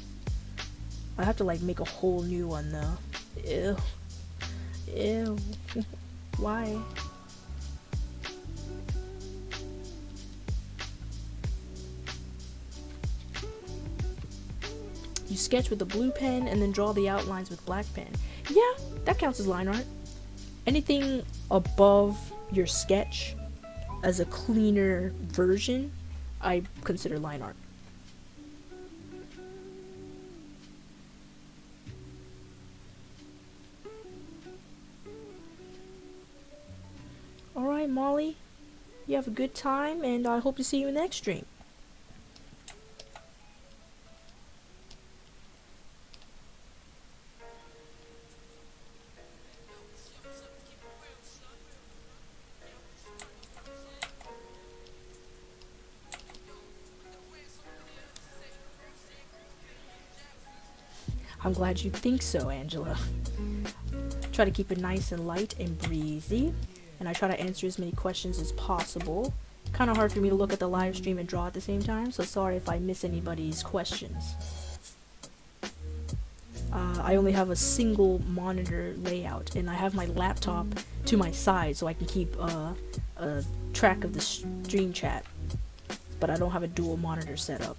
I have to like make a whole new one though. Ew. Ew. Why? You sketch with a blue pen and then draw the outlines with black pen. Yeah, that counts as line art. Anything above your sketch as a cleaner version, I consider line art. Alright, Molly, you have a good time, and I hope to see you in the next stream. I'm glad you think so, Angela. Try to keep it nice and light and breezy, and I try to answer as many questions as possible. Kind of hard for me to look at the live stream and draw at the same time, so sorry if I miss anybody's questions. I only have a single monitor layout, and I have my laptop to my side so I can keep a track of the stream chat, but I don't have a dual monitor setup.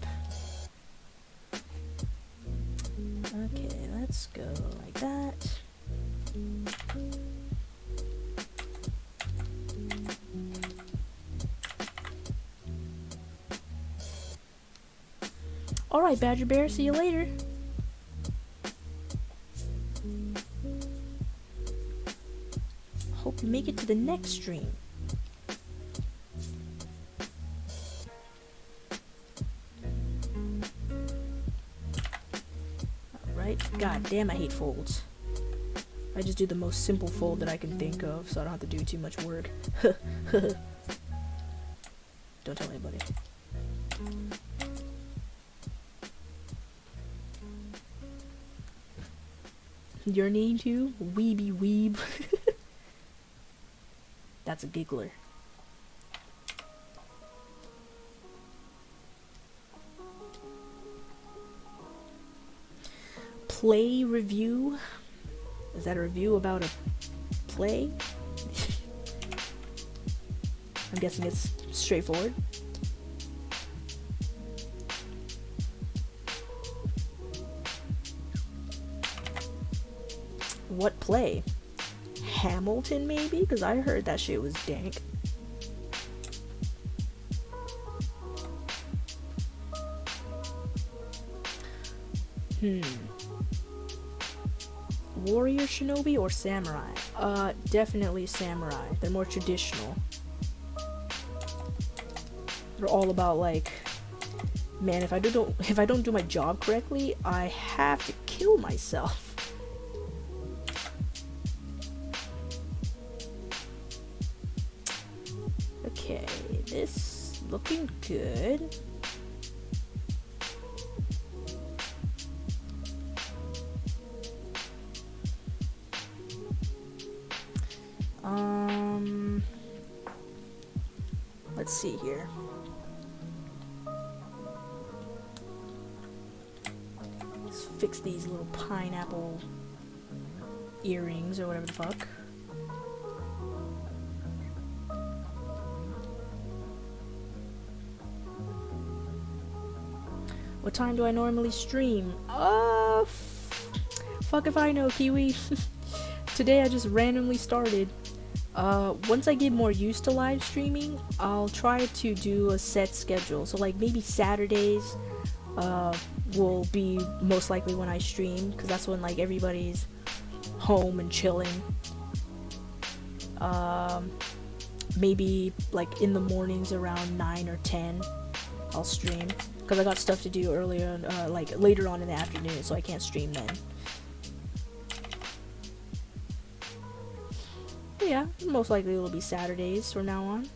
Okay, let's go like that. Alright, Badger Bear, see you later. Hope you make it to the next stream. Alright, god damn, I hate folds. I just do the most simple fold that I can think of, so I don't have to do too much work. Don't tell anybody. Your name too? Weeby Weeb. That's a giggler. Play review? Is that a review about a play? I'm guessing it's straightforward. What play? Hamilton, maybe? Because I heard that shit was dank. Warrior shinobi or samurai? Definitely samurai. They're more traditional. They're all about like, man, if I don't do my job correctly, I have to kill myself. Okay, this looking good. Let's see here. Let's fix these little pineapple earrings or whatever the fuck. What time do I normally stream? Fuck if I know, Kiwi. Today I just randomly started. Once I get more used to live streaming, I'll try to do a set schedule. So like maybe Saturdays will be most likely when I stream, because that's when like everybody's home and chilling. Maybe like in the mornings around 9 or 10 I'll stream, because I got stuff to do earlier, like later on in the afternoon, so I can't stream then. But yeah, most likely it'll be Saturdays from now on.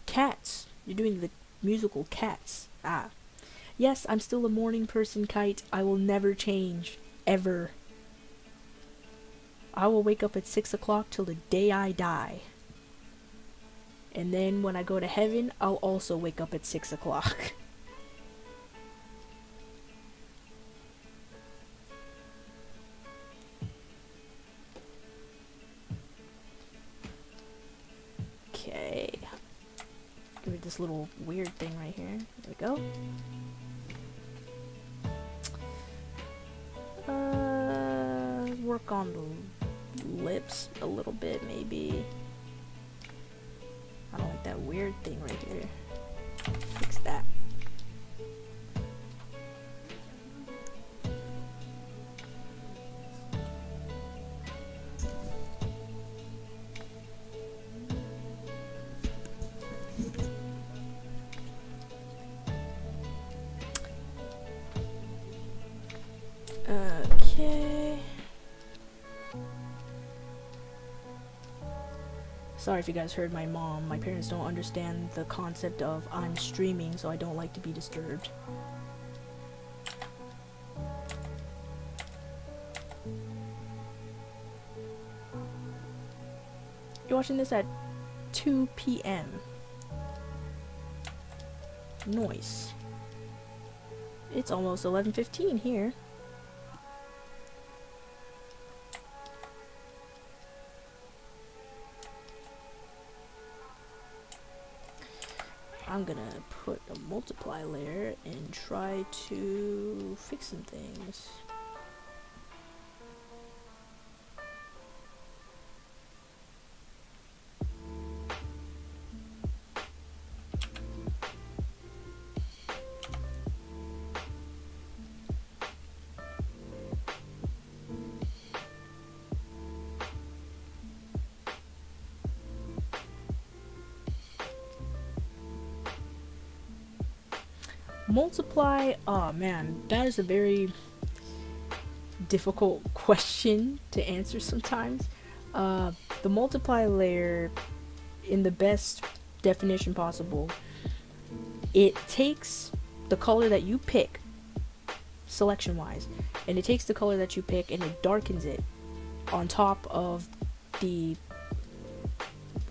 Cats. You're doing the musical Cats. Ah. Yes, I'm still a morning person, Kite. I will never change. Ever. I will wake up at 6 o'clock till the day I die. And then when I go to heaven, I'll also wake up at 6 o'clock. Okay. Give it this little weird thing right here. There we go. Work on the lips a little bit, maybe. I don't like that weird thing right here. Fix that. Okay. Sorry if you guys heard my mom. My parents don't understand the concept of I'm streaming, so I don't like to be disturbed. You're watching this at 2 p.m. Nice. It's almost 11:15 here. I'm gonna put a multiply layer and try to fix some things. Multiply, oh man, that is a very difficult question to answer sometimes. The multiply layer, in the best definition possible, it takes the color that you pick, selection wise, and it takes the color that you pick and it darkens it on top of the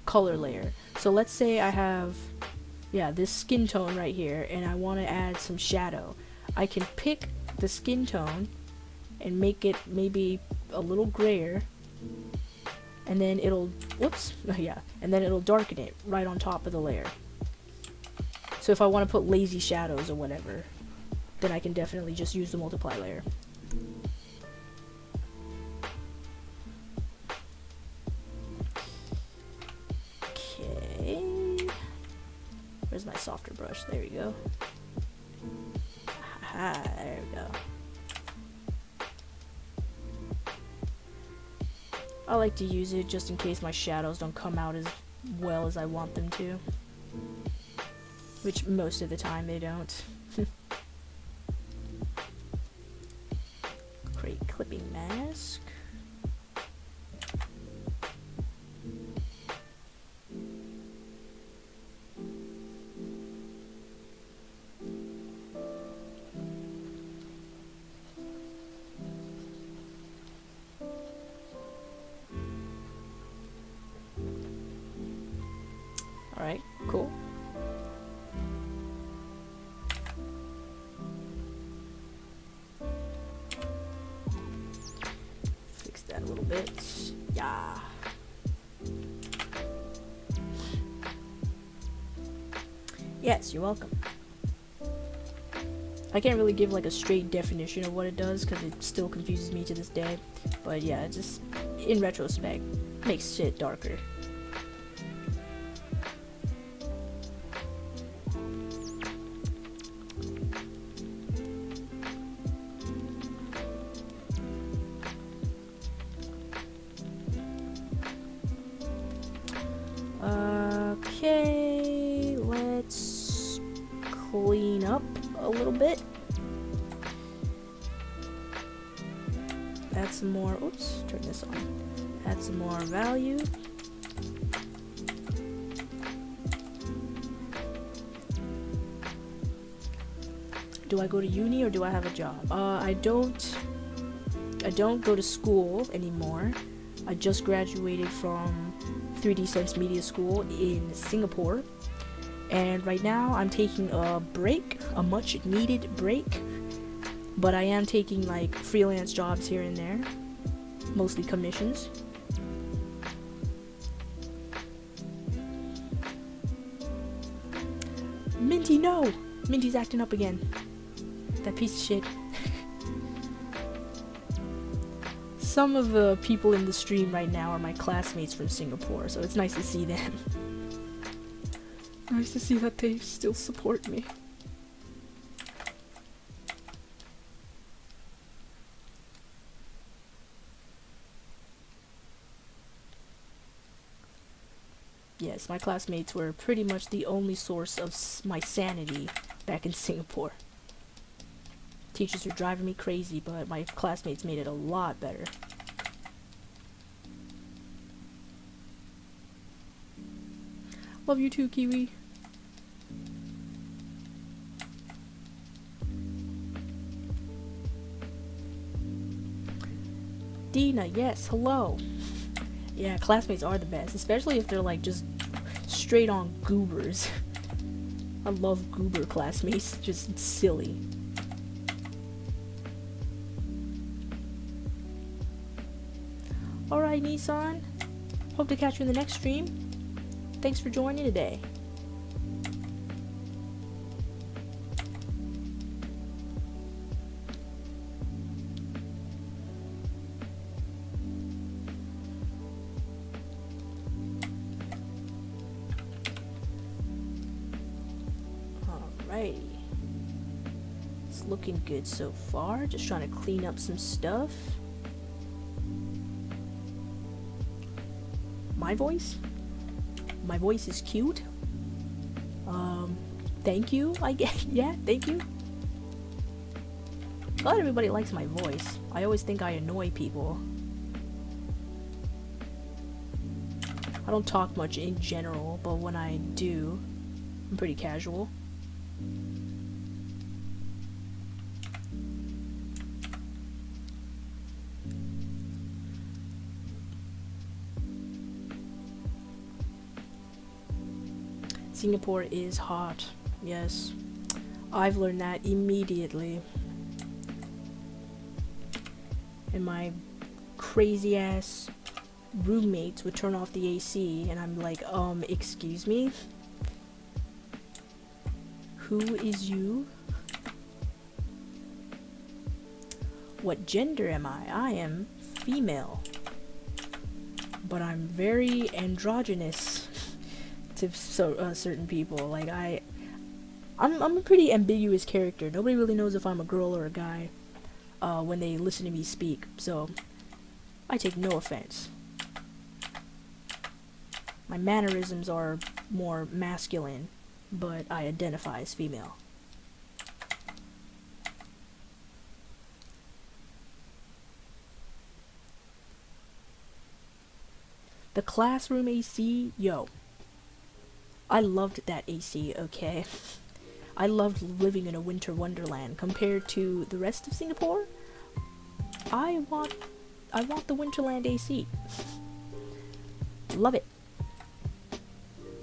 color layer. So let's say I have this skin tone right here, and I want to add some shadow. I can pick the skin tone and make it maybe a little grayer, and then it'll, and then it'll darken it right on top of the layer. So if I want to put lazy shadows or whatever, then I can definitely just use the multiply layer. Where's my softer brush? There we go. Aha, there we go. I like to use it just in case my shadows don't come out as well as I want them to. Which most of the time they don't. Create clipping mask. Alright, cool. Fix that a little bit. Yeah. Yes, you're welcome. I can't really give like a straight definition of what it does because it still confuses me to this day. But yeah, it just, in retrospect, makes shit darker. Okay, let's clean up a little bit. Add some more, oops, turn this on. Add some more value. Do I go to uni or do I have a job? I don't go to school anymore. I just graduated from 3D Sense Media School in Singapore, and right now I'm taking a break, a much needed break, but I am taking like freelance jobs here and there, mostly commissions. Minty, no! Minty's acting up again. That piece of shit. Some of the people in the stream right now are my classmates from Singapore, so it's nice to see them. Nice to see that they still support me. Yes, my classmates were pretty much the only source of my sanity back in Singapore. Teachers were driving me crazy, but my classmates made it a lot better. Love you too, Kiwi. Dina, yes, hello. Yeah, classmates are the best, especially if they're like just straight on goobers. I love goober classmates, just silly. Alright, Nissan. Hope to catch you in the next stream. Thanks for joining today. Alrighty. It's looking good so far. Just trying to clean up some stuff. My voice? My voice is cute. Thank you, I guess. Yeah, thank you. Not everybody likes my voice. I always think I annoy people. I don't talk much in general, but when I do, I'm pretty casual. Singapore is hot. Yes. I've learned that immediately. And my crazy ass roommates would turn off the AC and I'm like, excuse me? Who is you? What gender am I? I am female. But I'm very androgynous to certain people. Like I'm a pretty ambiguous character. Nobody really knows if I'm a girl or a guy when they listen to me speak, so I take no offense. My mannerisms are more masculine, but I identify as female. The classroom AC, yo. I loved that AC, okay? I loved living in a winter wonderland. Compared to the rest of Singapore, I want the Winterland AC. Love it.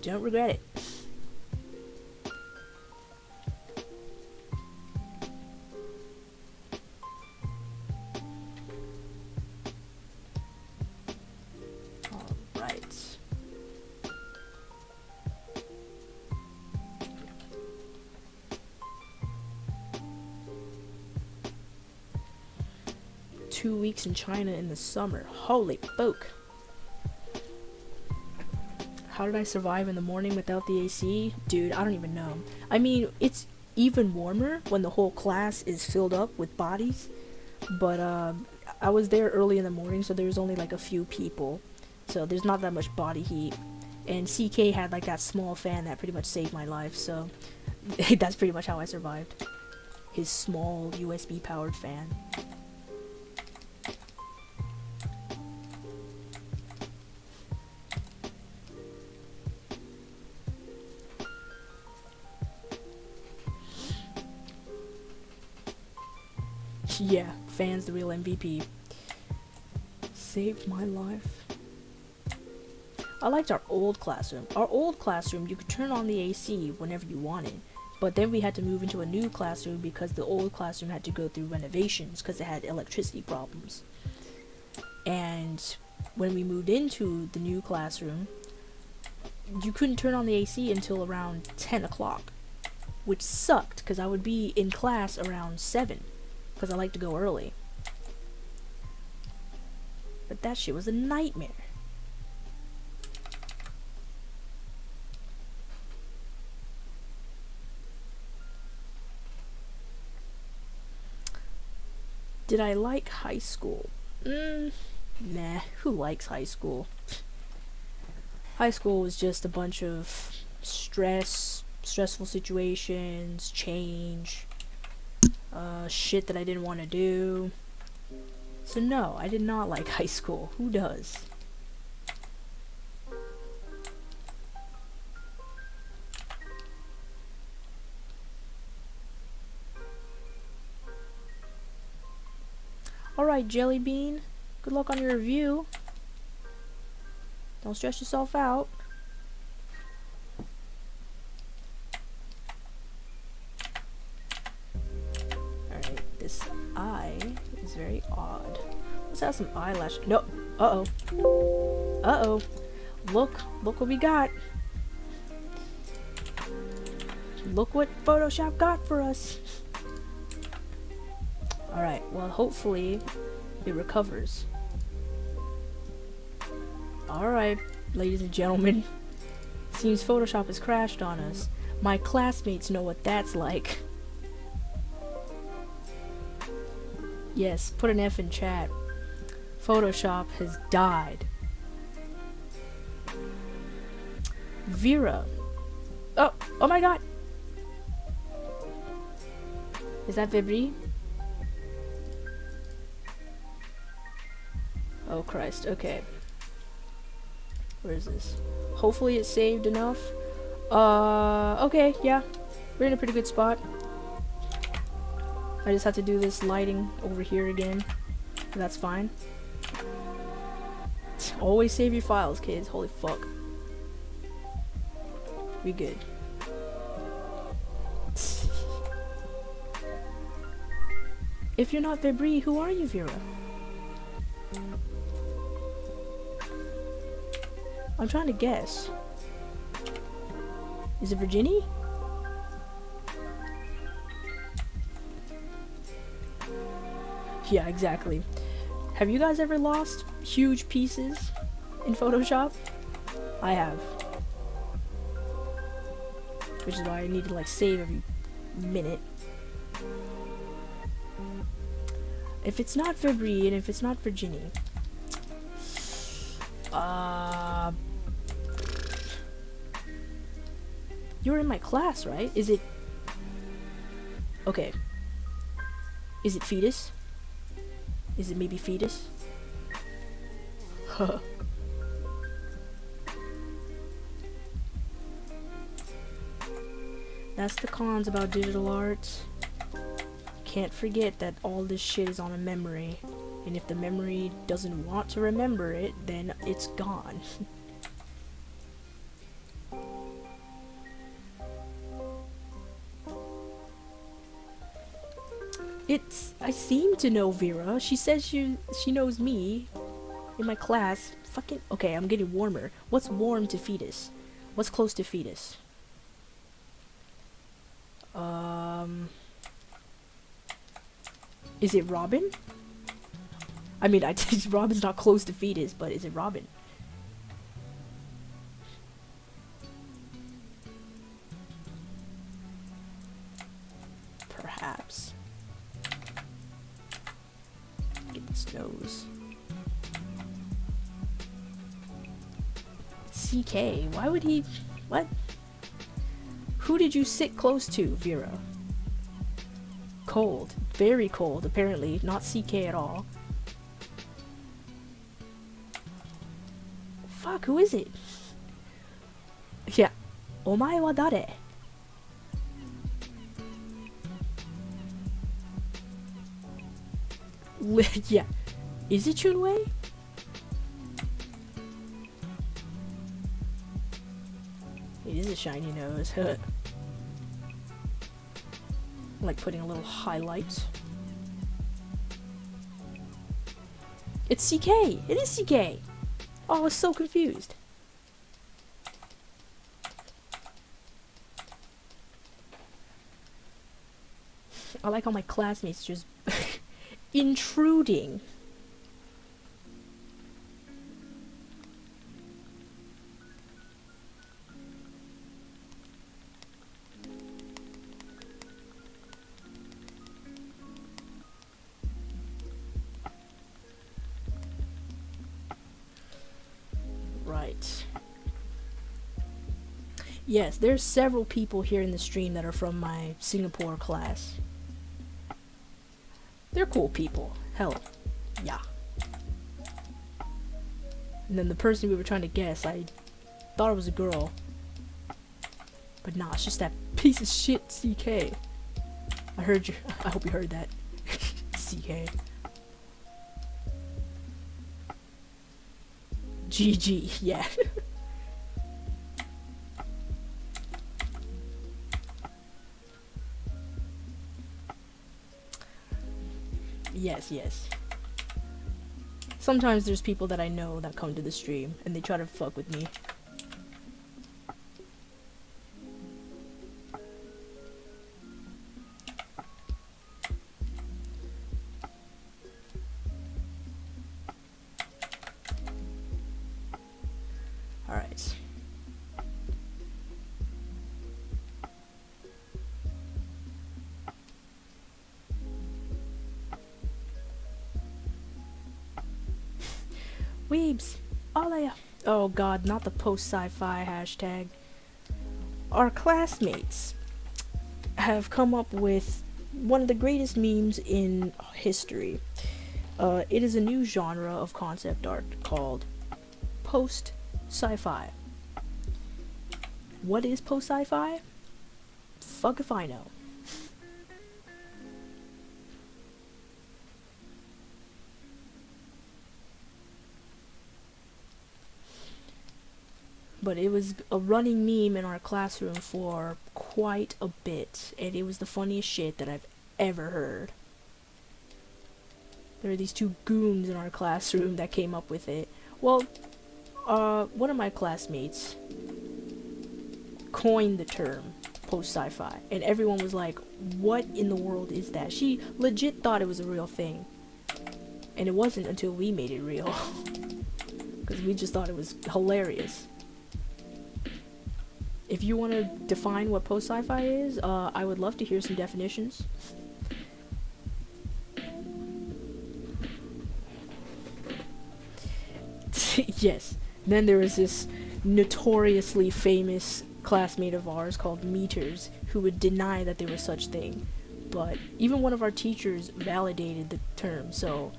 Don't regret it. Alright. Two weeks in China in the summer. Holy fuck. How did I survive in the morning without the AC? Dude, I don't even know. I mean, it's even warmer when the whole class is filled up with bodies. But I was there early in the morning, so there was only like a few people. So there's not that much body heat. And CK had like that small fan that pretty much saved my life, so that's pretty much how I survived. His small USB powered fan. Yeah, fan's the real MVP. saved my life. I liked our old classroom. Our old classroom, you could turn on the AC whenever you wanted. But then we had to move into a new classroom because the old classroom had to go through renovations because it had electricity problems. And when we moved into the new classroom, you couldn't turn on the AC until around 10 o'clock, which sucked because I would be in class around 7 because I like to go early. But that shit was a nightmare. Did I like high school? Nah, who likes high school? High school was just a bunch of stressful situations, change, shit that I didn't want to do. So no, I did not like high school. Who does? Alright, Jelly Bean. Good luck on your review. Don't stress yourself out. Alright, this eye is very odd. Let's have some eyelash. No. Uh-oh. Uh-oh. Look what we got. Look what Photoshop got for us. Alright, well, hopefully it recovers. Alright, ladies and gentlemen. Seems Photoshop has crashed on us. My classmates know what that's like. Yes, put an F in chat. Photoshop has died. Vera. Oh my god! Is that Vibri? Oh Christ, okay. Where is this? Hopefully it's saved enough. Okay, yeah. We're in a pretty good spot. I just have to do this lighting over here again. But that's fine. Always save your files, kids. Holy fuck. We good. If you're not Vibri, who are you, Vera? I'm trying to guess. Is it Virginie? Yeah, exactly. Have you guys ever lost huge pieces in Photoshop? I have. Which is why I need to like save every minute. If it's not Vibri and if it's not Virginie, you were in my class, right? Is it... Okay. Is it Fetus? Is it maybe Fetus? Huh. That's the cons about digital art. Can't forget that all this shit is on a memory. And if the memory doesn't want to remember it, then it's gone. I seem to know Vera. She says she knows me in my class. Fucking okay, I'm getting warmer. What's warm to Fetus? What's close to Fetus? Is it Robin? I mean, Robin's not close to Fetus, but is it Robin? Perhaps. Get this nose. CK, why would he... What? Who did you sit close to, Vera? Cold. Very cold, apparently. Not CK at all. Fuck, who is it? Yeah. Omae wa dare? Yeah. Is it Chunwei? It is a shiny nose. Like putting a little highlight. It's CK! It is CK! Oh, I was so confused. I like how my classmates just intruding. Right. Yes, there's several people here in the stream that are from my Singapore class. They're cool people. Hell, yeah. And then the person we were trying to guess, I thought it was a girl. But nah, it's just that piece of shit CK. I heard you. I hope you heard that. CK. GG, yeah. Yes, yes. Sometimes there's people that I know that come to the stream and they try to fuck with me. Alright. Weebs! Olaya! Oh god, not the post-sci-fi hashtag. Our classmates have come up with one of the greatest memes in history. It is a new genre of concept art called post-sci-fi. What is post-sci-fi? Fuck if I know. But it was a running meme in our classroom for quite a bit, and it was the funniest shit that I've ever heard. There were these two goons in our classroom that came up with it. Well, one of my classmates coined the term post-sci-fi, and everyone was like, what in the world is that? She legit thought it was a real thing, and it wasn't until we made it real, because we just thought it was hilarious. If you want to define what post-sci-fi is, I would love to hear some definitions. Yes. Then there was this notoriously famous classmate of ours called Meters who would deny that there was such thing. But even one of our teachers validated the term, so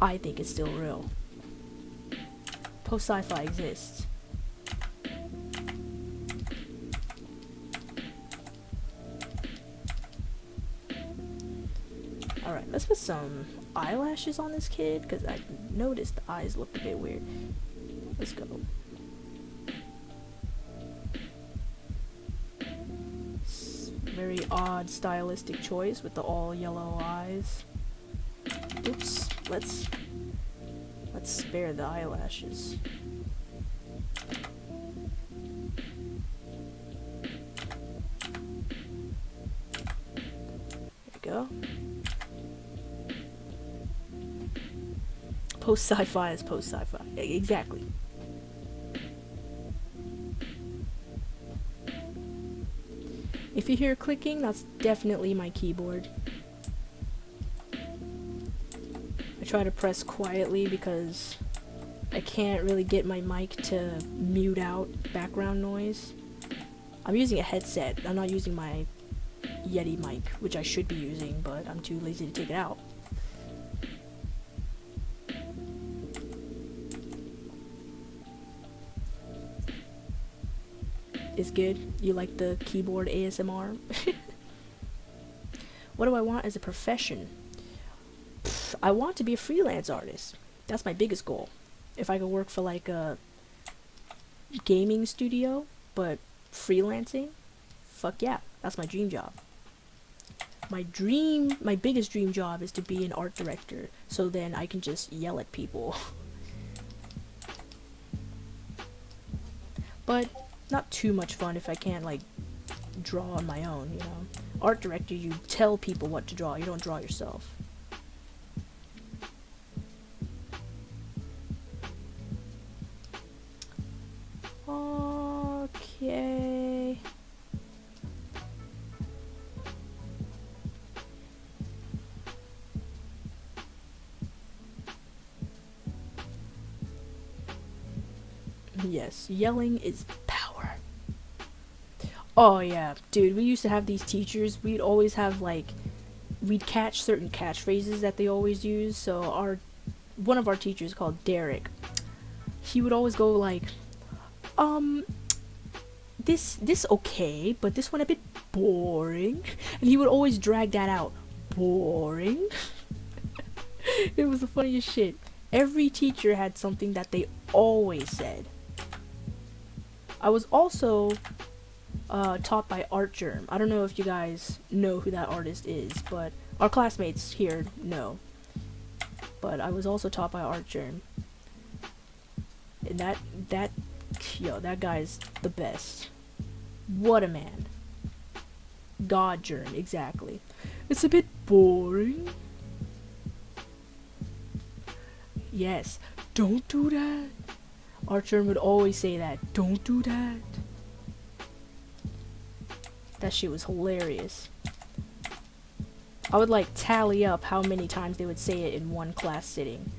I think it's still real. Post-sci-fi exists. Alright, let's put some eyelashes on this kid, because I noticed the eyes looked a bit weird. Let's go. Very odd stylistic choice with the all yellow eyes. Oops, let's spare the eyelashes. There we go. Post-sci-fi is post-sci-fi. Exactly. If you hear clicking, that's definitely my keyboard. I try to press quietly because I can't really get my mic to mute out background noise. I'm using a headset. I'm not using my Yeti mic, which I should be using, but I'm too lazy to take it out. Is good? You like the keyboard ASMR? What do I want as a profession? I want to be a freelance artist. That's my biggest goal. If I could work for like a gaming studio, but freelancing, fuck yeah, that's my dream job. My biggest dream job is to be an art director, so then I can just yell at people. But not too much fun if I can't, like, draw on my own, you know. Art director, you tell people what to draw, you don't draw yourself. Okay. Yes, yelling is power. Oh yeah, dude, we used to have these teachers, we'd always have, like, we'd catch certain catchphrases that they always use. So one of our teachers, called Derek, he would always go like, um this okay, but this one a bit boring. And he would always drag that out. Boring. It was the funniest shit. Every teacher had something that they always said. I was also taught by Art Germ. I don't know if you guys know who that artist is, but our classmates here know. But I was also taught by Art Germ. And that guy's the best. What a man. God Germ, exactly. It's a bit boring. Yes, don't do that. Art Germ would always say that. Don't do that. That shit was hilarious. I would, like, tally up how many times they would say it in one class sitting.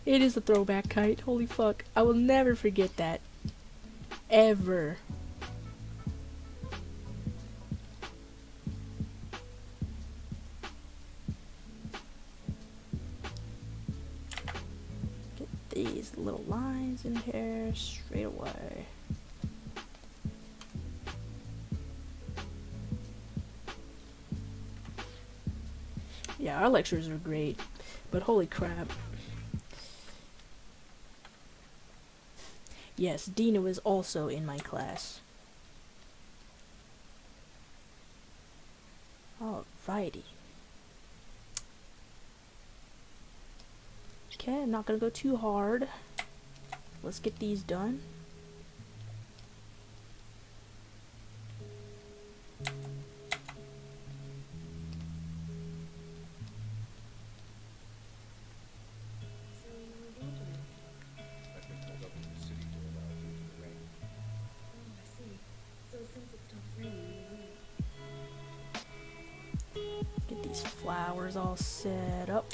It is a throwback kite. Holy fuck. I will never forget that. Ever. Get these little lines in here straight away. Yeah, our lectures are great, but holy crap. Yes, Dina was also in my class. Alrighty. Okay, I'm not gonna go too hard. Let's get these done. Get these flowers all set up.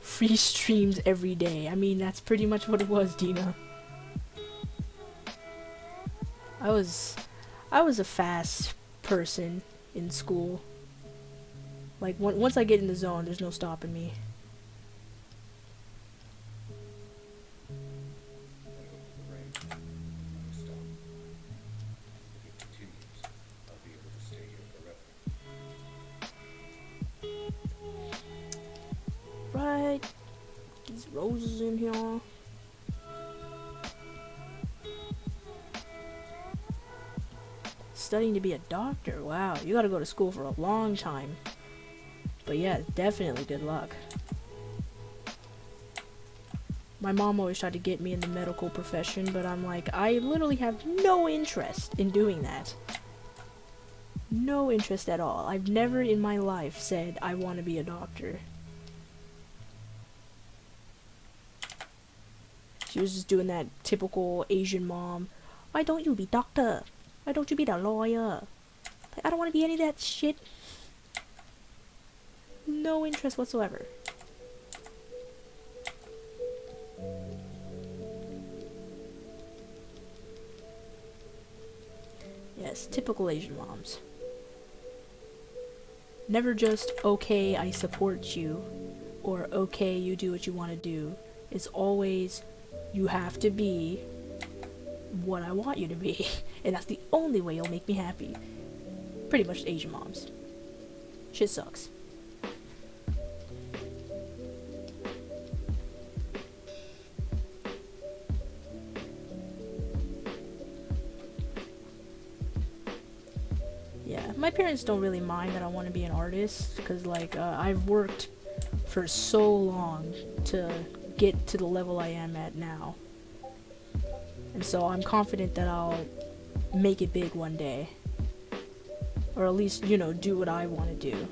Free streams every day. I mean, that's pretty much what it was, Dina. I was a fast person in school. Like, once I get in the zone, there's no stopping me. Right. These roses in here. Studying to be a doctor. Wow, you gotta go to school for a long time. But yeah, definitely good luck. My mom always tried to get me in the medical profession, but I'm like, I literally have no interest in doing that. No interest at all. I've never in my life said I want to be a doctor. She was just doing that typical Asian mom. Why don't you be doctor? Why don't you be the lawyer? Like, I don't want to be any of that shit. No interest whatsoever. Yes, typical Asian moms. Never just, okay, I support you, or okay, you do what you want to do. It's always, you have to be what I want you to be. And that's the only way you'll make me happy. Pretty much Asian moms. Shit sucks. Yeah, my parents don't really mind that I want to be an artist, because like I've worked for so long to get to the level I am at now, and so I'm confident that I'll make it big one day, or at least, you know, do what I want to do.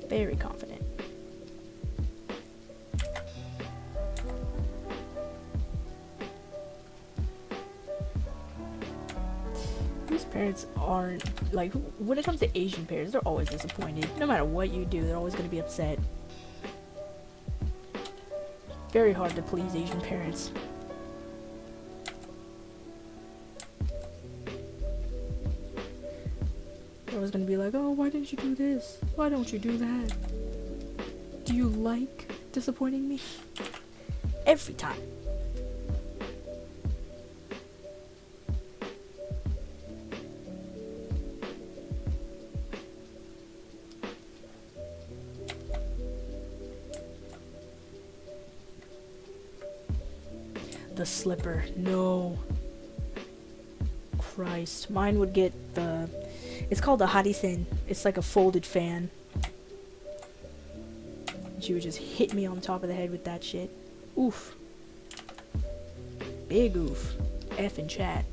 Very confident. These parents aren't, like, when it comes to Asian parents, they're always disappointed. No matter what you do, they're always going to be upset. Very hard to please Asian parents. They're always going to be like, oh, why didn't you do this? Why don't you do that? Do you like disappointing me? Every time. The slipper. No. Christ. Mine would get the... It's called the Harisen. It's like a folded fan. She would just hit me on top of the head with that shit. Oof. Big oof. F in chat.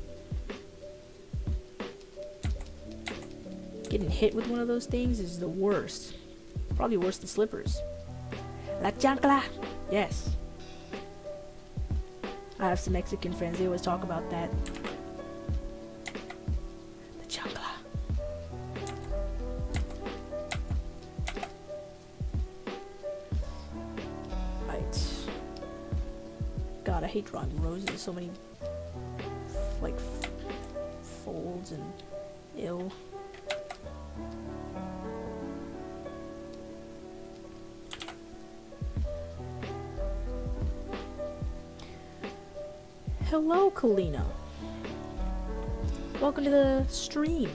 Getting hit with one of those things is the worst. Probably worse than slippers. La chancla. Yes. I have some Mexican friends, they always talk about that. The chancla. Right. God, I hate drawing roses. So many, like, folds and ill. Hello, Kalina. Welcome to the stream.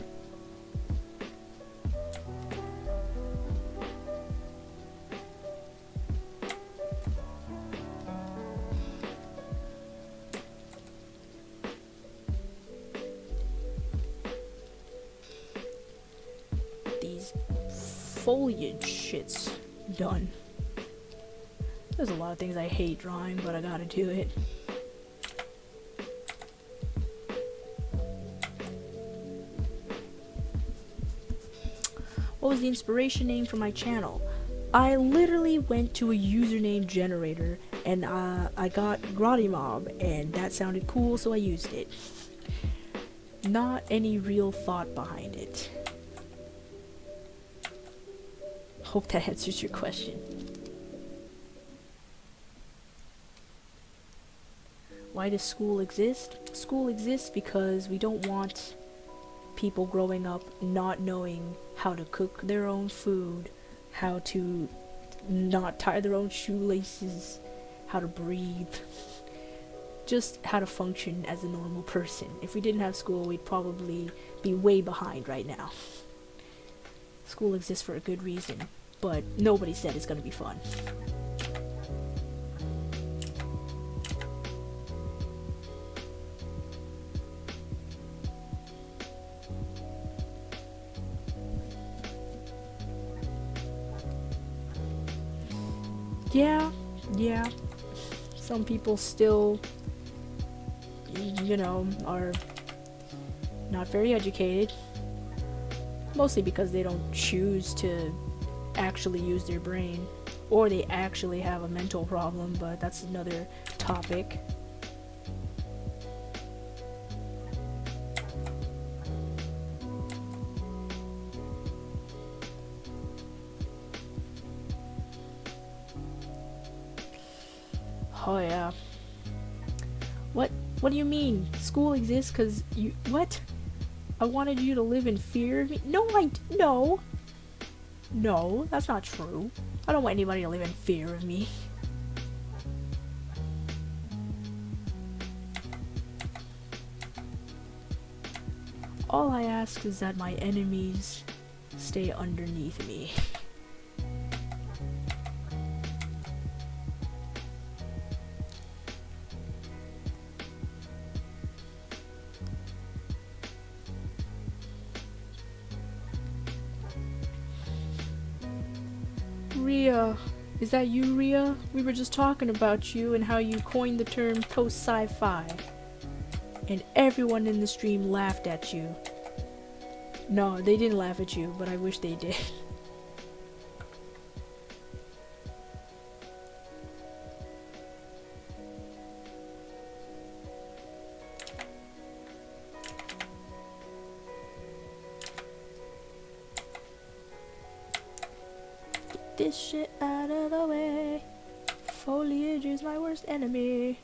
These foliage shits done. There's a lot of things I hate drawing, but I gotta do it. What was the inspiration name for my channel? I literally went to a username generator and I got Grotimob and that sounded cool, so I used it. Not any real thought behind it. Hope that answers your question. Why does school exist? School exists because we don't want people growing up not knowing how to cook their own food, how to not tie their own shoelaces, how to breathe, just how to function as a normal person. If we didn't have school, we'd probably be way behind right now. School exists for a good reason, but nobody said it's gonna be fun. Yeah. Some people still, you know, are not very educated. Mostly because they don't choose to actually use their brain. Or they actually have a mental problem, but that's another topic. Oh yeah. What What do you mean? School exists because you. What? I wanted you to live in fear of me? No, no. No, that's not true. I don't want anybody to live in fear of me. All I ask is that my enemies stay underneath me. Ria, is that you, Ria? We were just talking about you and how you coined the term post-sci-fi. And everyone in the stream laughed at you. No, they didn't laugh at you, but I wish they did. Get this shit out of the way. Foliage is my worst enemy.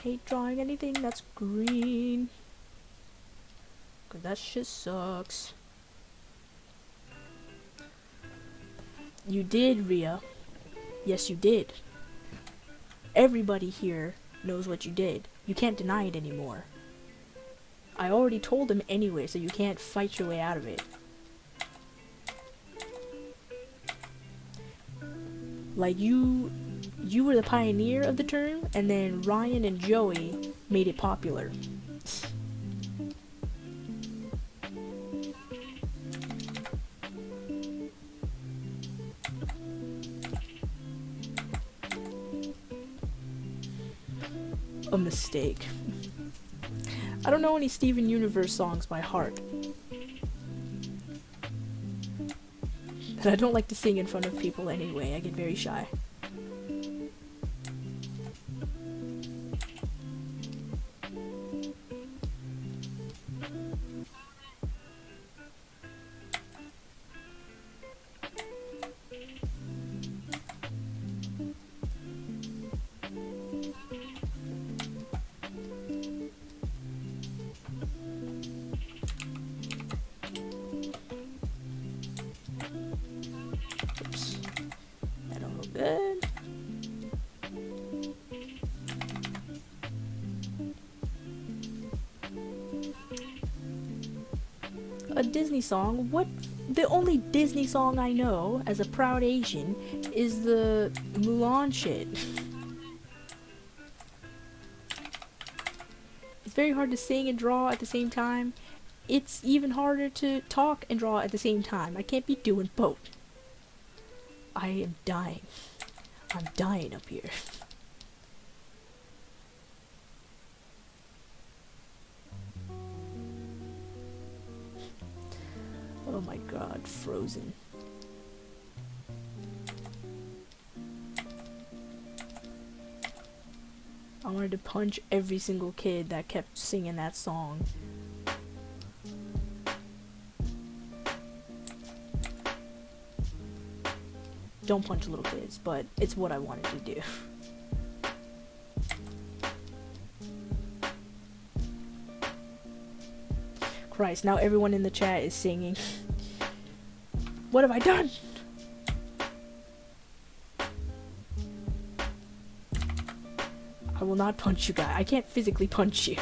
Hate drawing anything that's green. Cause that shit sucks. You did, Ria. Yes, you did. Everybody here knows what you did. You can't deny it anymore. I already told them anyway, so you can't fight your way out of it. Like, you were the pioneer of the term, and then Ryan and Joey made it popular. A mistake. I don't know any Steven Universe songs by heart. And I don't like to sing in front of people anyway, I get very shy. Oops. That don't look good. A Disney song? What? The only Disney song I know as a proud Asian is the Mulan shit. It's very hard to sing and draw at the same time. It's even harder to talk and draw at the same time. I can't be doing both. I am dying. I'm dying up here. Oh my god, Frozen. I wanted to punch every single kid that kept singing that song. Don't punch little kids, but it's what I wanted to do. Christ, now everyone in the chat is singing. What have I done? I will not punch you guys. I can't physically punch you.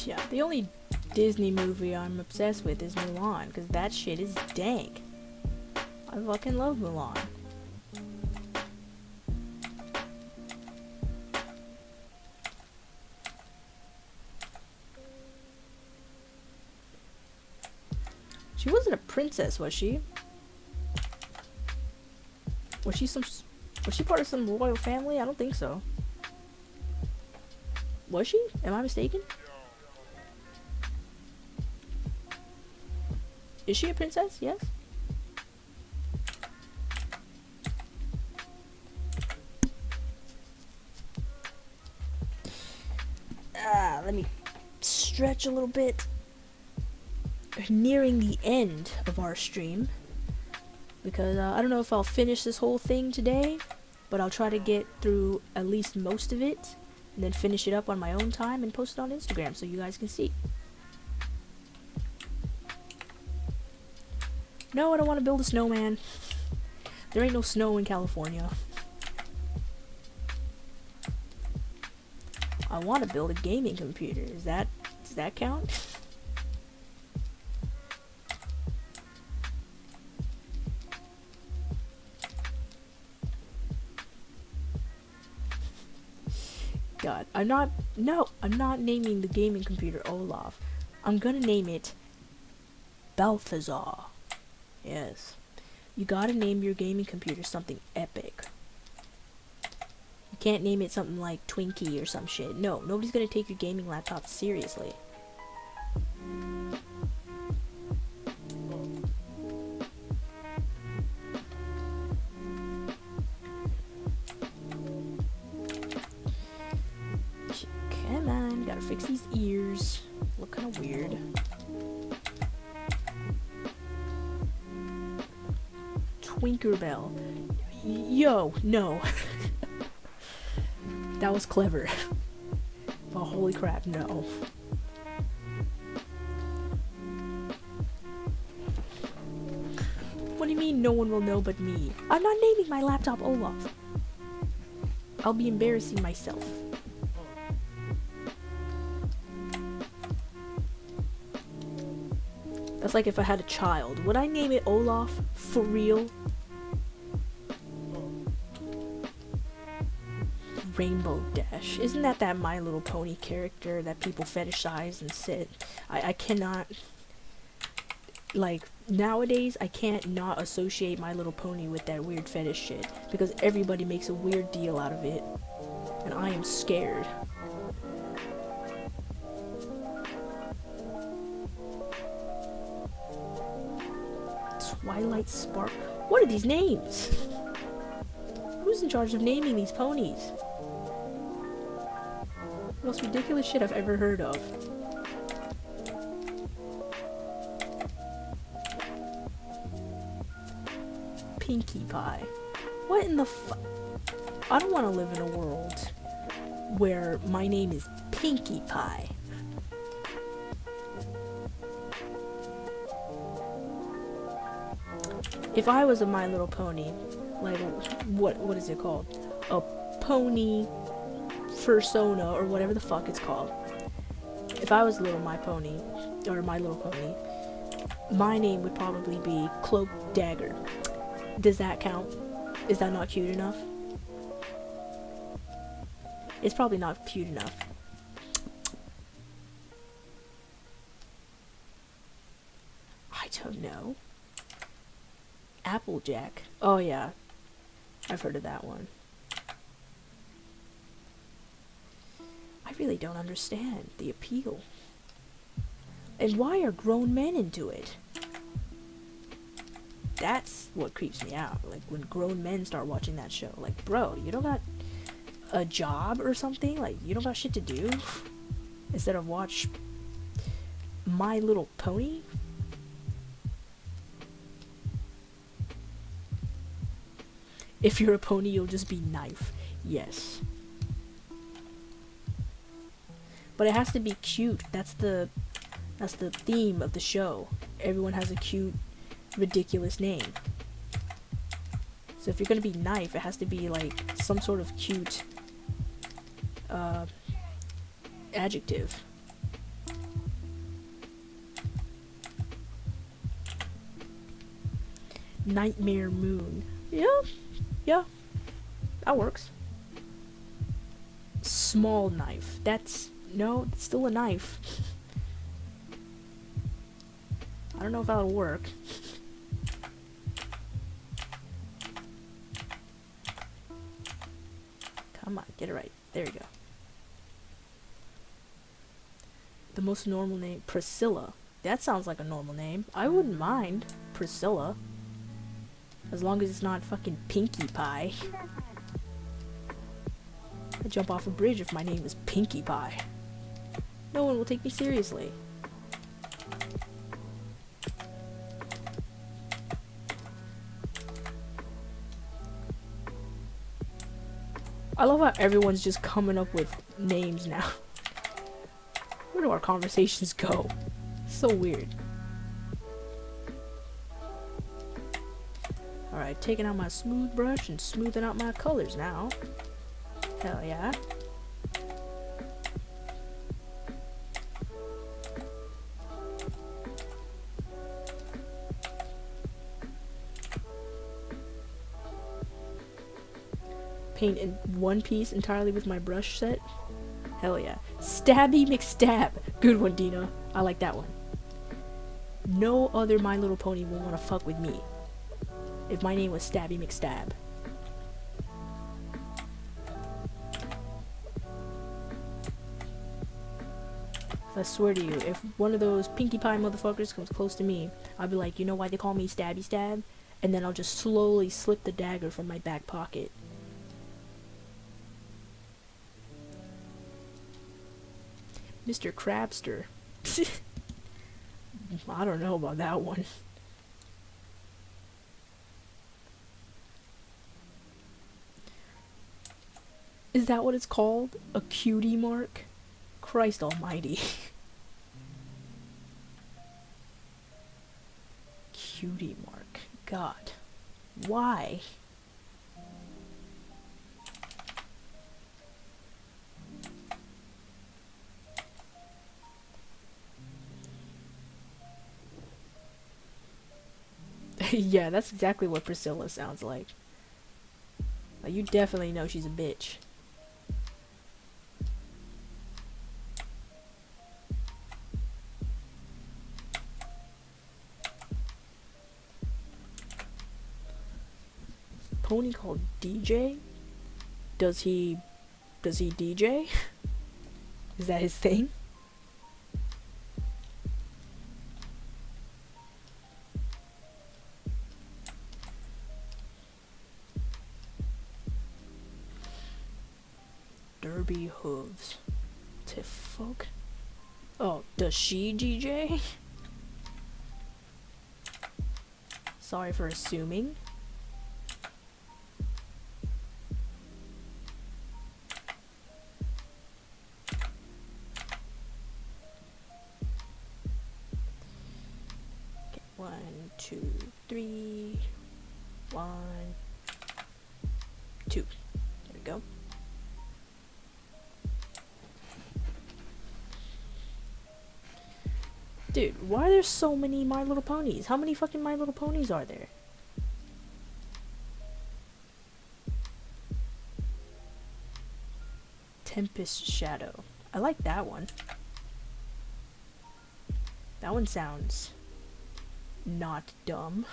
Yeah, the only Disney movie I'm obsessed with is Mulan, because that shit is dank. I fucking love Mulan. She wasn't a princess, was she? Was she part of some royal family? I don't think so. Was she? Am I mistaken? Is she a princess? Yes. Let me stretch a little bit. Nearing the end of our stream, because I don't know if I'll finish this whole thing today, but I'll try to get through at least most of it and then finish it up on my own time and post it on Instagram so you guys can see. No, I don't want to build a snowman. There ain't no snow in California. I want to build a gaming computer. Does that count? God, I'm not naming the gaming computer Olaf. I'm gonna name it Balthazar. Yes. You gotta name your gaming computer something epic. You can't name it something like Twinkie or some shit. No, nobody's gonna take your gaming laptop seriously. Come on, gotta fix these ears. Look kinda weird. Twinkerbell. Yo, no. That was clever. But holy crap, no. What do you mean no one will know but me? I'm not naming my laptop Olaf. I'll be embarrassing myself. That's like if I had a child. Would I name it Olaf? For real? Rainbow Dash. Isn't that My Little Pony character that people fetishize and sit? I cannot... Like, nowadays, I can't not associate My Little Pony with that weird fetish shit. Because everybody makes a weird deal out of it. And I am scared. Twilight Spark. What are these names? Who's in charge of naming these ponies? Most ridiculous shit I've ever heard of. Pinkie Pie. What in the fu- I don't want to live in a world where my name is Pinkie Pie. If I was a My Little Pony, like, what is it called? A pony fursona, or whatever the fuck it's called. If I was Little My Pony, or My Little Pony, my name would probably be Cloak Dagger. Does that count? Is that not cute enough? It's probably not cute enough. I don't know. Applejack. Oh yeah. I've heard of that one. I really don't understand the appeal. And why are grown men into it? That's what creeps me out. Like, when grown men start watching that show. Like, bro, you don't got a job or something? Like, you don't got shit to do? Instead of watch My Little Pony? If you're a pony, you'll just be knife. Yes. But it has to be cute. That's the theme of the show. Everyone has a cute, ridiculous name. So if you're gonna be knife, it has to be like some sort of cute adjective. Nightmare Moon. Yeah, that works. Small knife. That's still a knife. I don't know if that'll work. Come on, get it right. There you go. The most normal name, Priscilla. That sounds like a normal name. I wouldn't mind Priscilla. As long as it's not fucking Pinkie Pie. I'd jump off a bridge if my name was Pinkie Pie. No one will take me seriously. I love how everyone's just coming up with names now. Where do our conversations go? So weird. Alright, taking out my smooth brush and smoothing out my colors now. Hell yeah. Paint in one piece entirely with my brush set. Hell yeah. Stabby McStab. Good one, Dina. I like that one. No other My Little Pony will want to fuck with me if my name was Stabby McStab. I swear to you, if one of those Pinkie Pie motherfuckers comes close to me, I'll be like, you know why they call me Stabby Stab? And then I'll just slowly slip the dagger from my back pocket. Mr. Crabster. I don't know about that one. Is that what it's called? A cutie mark? Christ almighty. Cutie mark. God. Why? Yeah, that's exactly what Priscilla sounds like. You definitely know she's a bitch. Pony called DJ? Does he DJ? Is that his thing? Derby hooves. To fuck? Oh, does she DJ? Sorry for assuming. Okay, 1, 2, 3. 1, 2. There we go. Dude, why are there so many My Little Ponies? How many fucking My Little Ponies are there? Tempest Shadow. I like that one. That one sounds not dumb.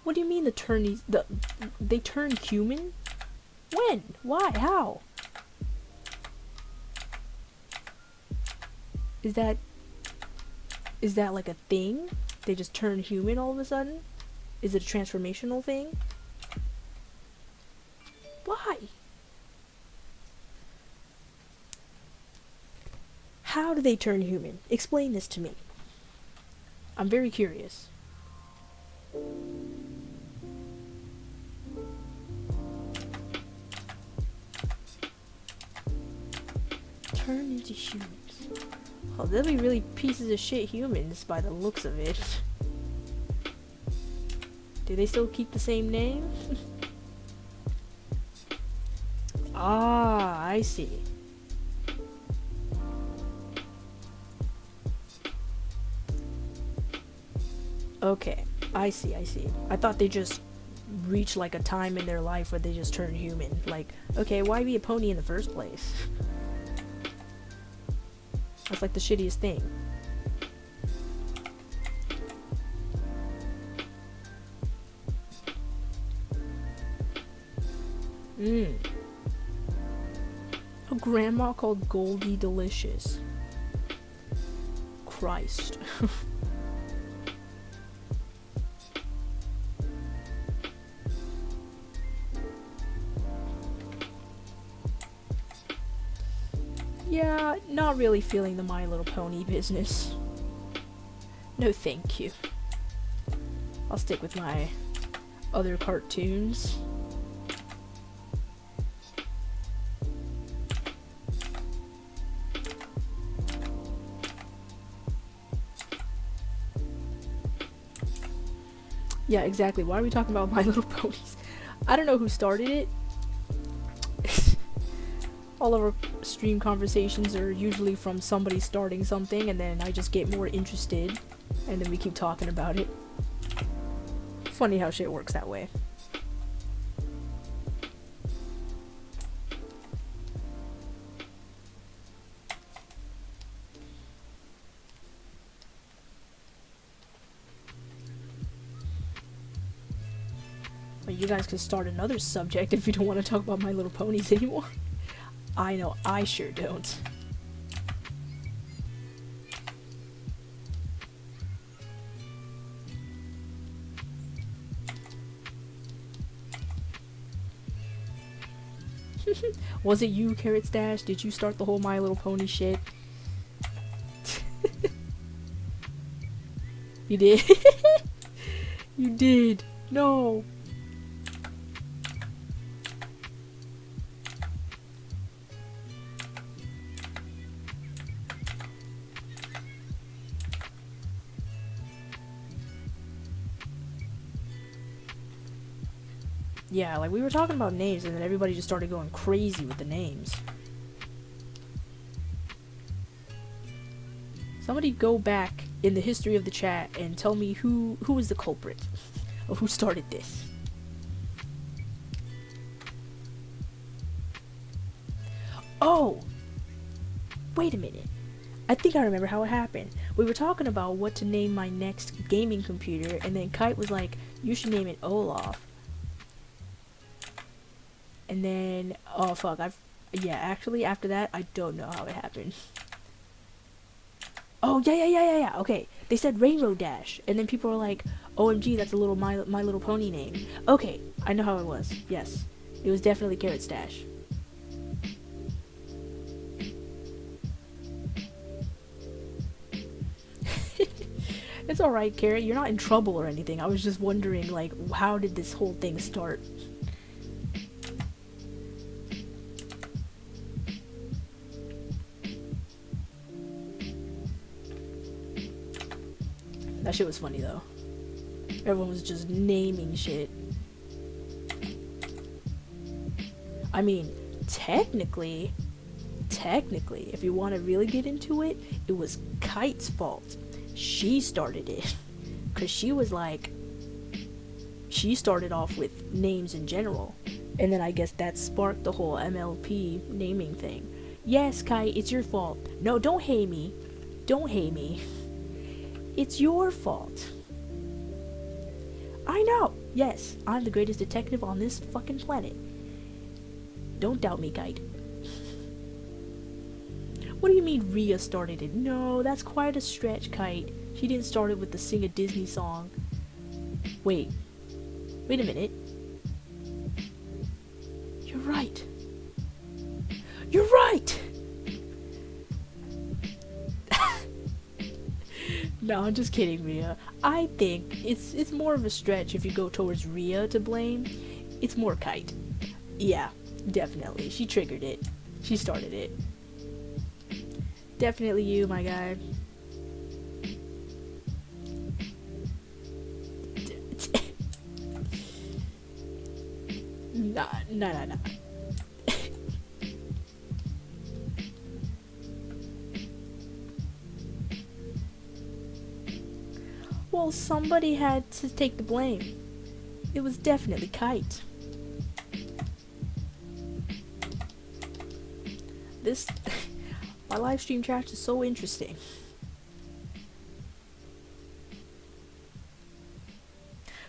What do you mean they turn human? When? Why? How? Is that like a thing? They just turn human all of a sudden? Is it a transformational thing? Why? How do they turn human? Explain this to me. I'm very curious. Turn into humans. Oh, they'll be really pieces of shit humans by the looks of it. Do they still keep the same name? Ah, I see. Okay, I see. I thought they just reach like a time in their life where they just turn human. Like, okay, why be a pony in the first place? That's like the shittiest thing. A grandma called Goldie Delicious. Christ. Yeah, not really feeling the My Little Pony business. No thank you. I'll stick with my other cartoons. Yeah, exactly. Why are we talking about My Little Ponies? I don't know who started it. All of our stream conversations are usually from somebody starting something, and then I just get more interested, and then we keep talking about it. Funny how shit works that way. Well, you guys could start another subject if you don't want to talk about My Little Ponies anymore. I know, I sure don't. Was it you, Carrot Stash? Did you start the whole My Little Pony shit? You did? You did. No. Yeah, like we were talking about names and then everybody just started going crazy with the names. Somebody go back in the history of the chat and tell me who is the culprit or who started this. Oh! Wait a minute. I think I remember how it happened. We were talking about what to name my next gaming computer and then Kite was like, you should name it Olaf. And then, oh fuck, yeah, actually after that, I don't know how it happened. Oh, yeah, okay. They said Rainbow Dash, and then people were like, OMG, that's a little My Little Pony name. Okay, I know how it was. Yes, it was definitely Carrot Stash. It's alright, Carrot, you're not in trouble or anything. I was just wondering, like, how did this whole thing start? That shit was funny though. Everyone was just naming shit. I mean, technically, if you want to really get into it, it was Kite's fault. She started it. Cause she was like, she started off with names in general. And then I guess that sparked the whole MLP naming thing. Yes, Kite, it's your fault. No, don't hate me. Don't hate me. It's your fault. I know. Yes, I'm the greatest detective on this fucking planet. Don't doubt me, Kite. What do you mean Rhea started it? No, that's quite a stretch, Kite. She didn't start it with the Sing a Disney song. Wait a minute. You're right. You're right! No, I'm just kidding, Rhea. I think it's more of a stretch if you go towards Rhea to blame. It's more Kite. Yeah, definitely. She triggered it. She started it. Definitely you, my guy. Nah. Well, somebody had to take the blame. It was definitely Kite. My live stream chat is so interesting.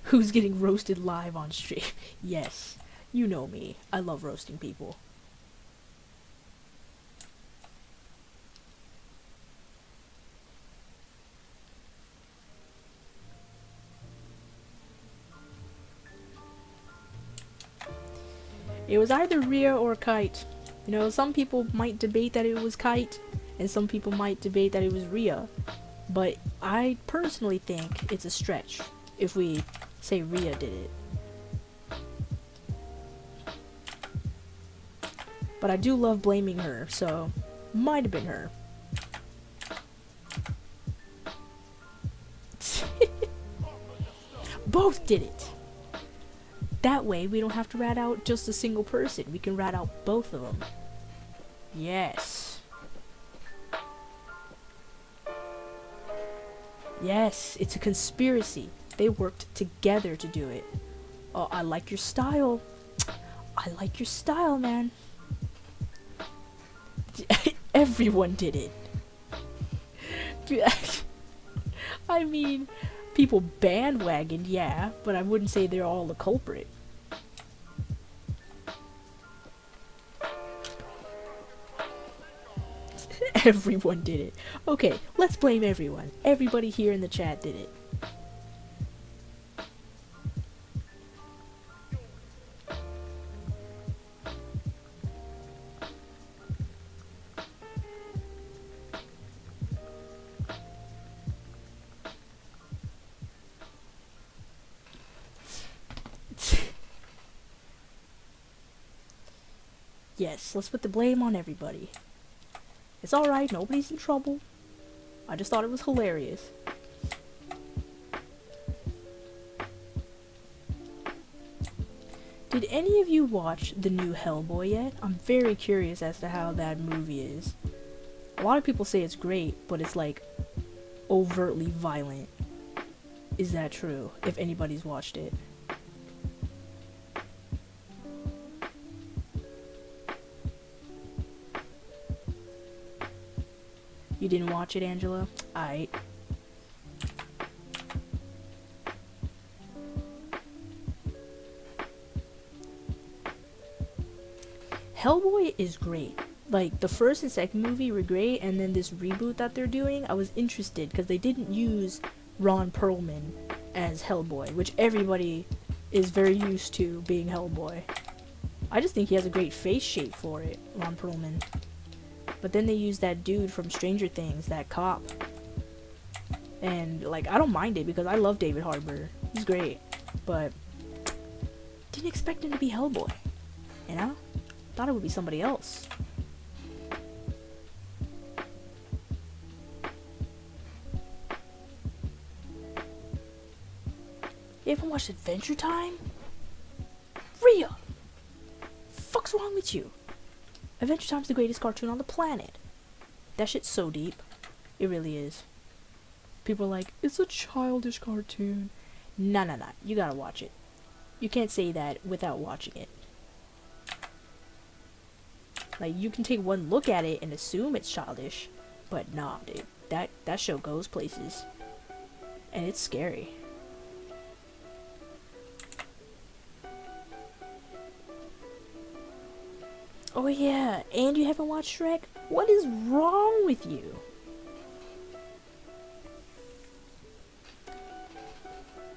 Who's getting roasted live on stream? Yes, you know me. I love roasting people. It was either Rhea or Kite. You know, some people might debate that it was Kite, and some people might debate that it was Rhea. But I personally think it's a stretch if we say Rhea did it. But I do love blaming her, so might have been her. Both did it! That way, we don't have to rat out just a single person. We can rat out both of them. Yes. Yes, it's a conspiracy. They worked together to do it. Oh, I like your style. I like your style, man. Everyone did it. I mean, people bandwagoned, yeah, but I wouldn't say they're all the culprit. Everyone did it. Okay, let's blame everyone. Everybody here in the chat did it. Yes, let's put the blame on everybody. It's alright, nobody's in trouble. I just thought it was hilarious. Did any of you watch the new Hellboy yet? I'm very curious as to how that movie is. A lot of people say it's great, but it's like overtly violent. Is that true? If anybody's watched it. You didn't watch it, Angela? Aight. Hellboy is great. Like, the first and second movie were great, and then this reboot that they're doing, I was interested, because they didn't use Ron Perlman as Hellboy, which everybody is very used to being Hellboy. I just think he has a great face shape for it, Ron Perlman. But then they used that dude from Stranger Things, that cop. And, like, I don't mind it because I love David Harbour. He's great. But, didn't expect him to be Hellboy. You know? Thought it would be somebody else. You haven't watched Adventure Time? Rhea! Fuck's wrong with you? Adventure Time's the greatest cartoon on the planet. That shit's so deep. It really is. People are like, it's a childish cartoon. Nah. You gotta watch it. You can't say that without watching it. Like, you can take one look at it and assume it's childish. But nah, dude. That show goes places. And it's scary. Oh yeah, and you haven't watched Shrek? What is wrong with you?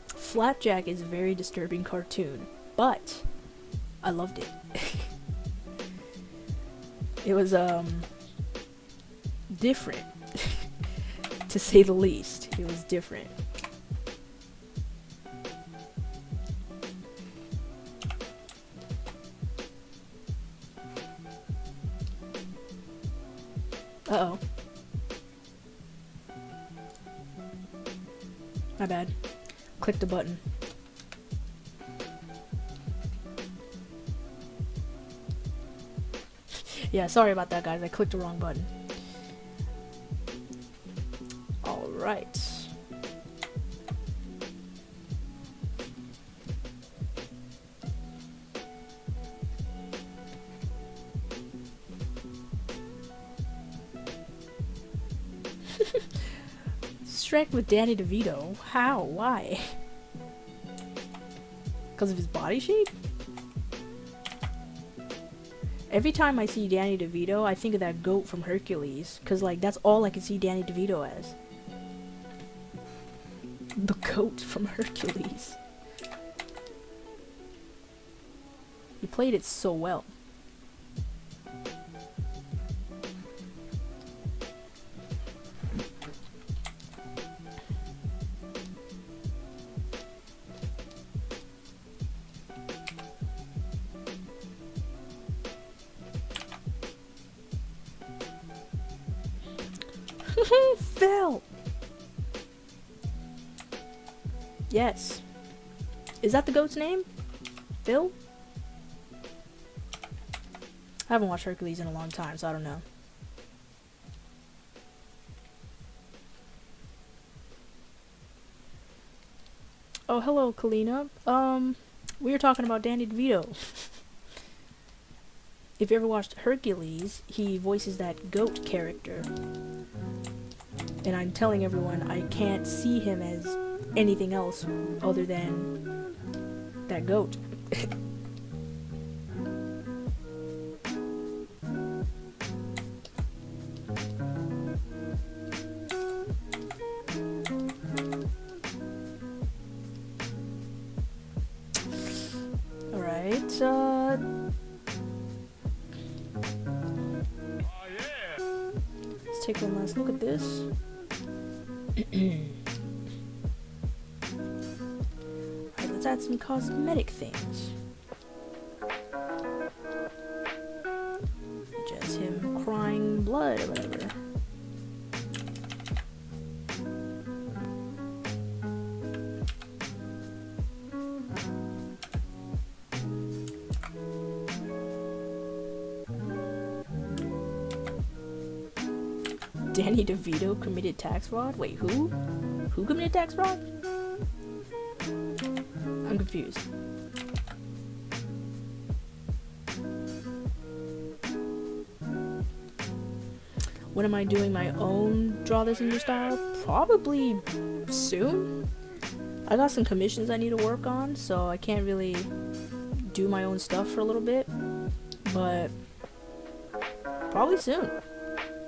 Flapjack is a very disturbing cartoon, but I loved it. It was, different. To say the least. It was different. Uh-oh. My bad. Click the button. Yeah, sorry about that, guys. I clicked the wrong button. Alright. distract with Danny DeVito? How? Why? Because of his body shape? Every time I see Danny DeVito, I think of that goat from Hercules. Because, like, that's all I can see Danny DeVito as. The goat from Hercules. He played it so well. Phil! Yes. Is that the goat's name? Phil? I haven't watched Hercules in a long time, so I don't know. Oh, hello, Kalina. We were talking about Danny DeVito. If you ever watched Hercules, he voices that goat character. And I'm telling everyone I can't see him as anything else other than that goat. Alright, let's take one last look at this. Alright, let's add some cosmetic things. Just him crying blood or whatever. Danny DeVito committed tax fraud? Wait, who? Who committed tax fraud? I'm confused. When am I doing my own Draw This in Your Style? Probably soon. I got some commissions I need to work on, so I can't really do my own stuff for a little bit. But probably soon.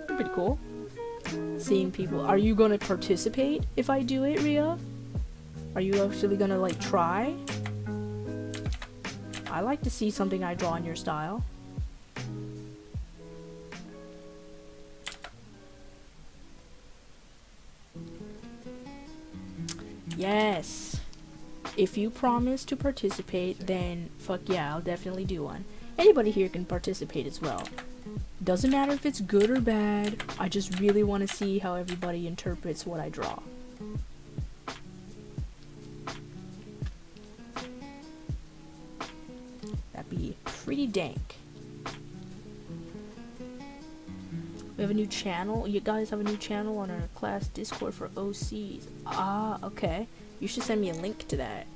Be pretty cool. Seeing people. Are you gonna participate if I do it, Ria? Are you actually gonna, like, try? I like to see something I draw in your style. Yes. If you promise to participate, then fuck yeah, I'll definitely do one. Anybody here can participate as well. Doesn't matter if it's good or bad, I just really want to see how everybody interprets what I draw. That'd be pretty dank. We have a new channel. You guys have a new channel on our class Discord for OCs. Ah, okay. You should send me a link to that.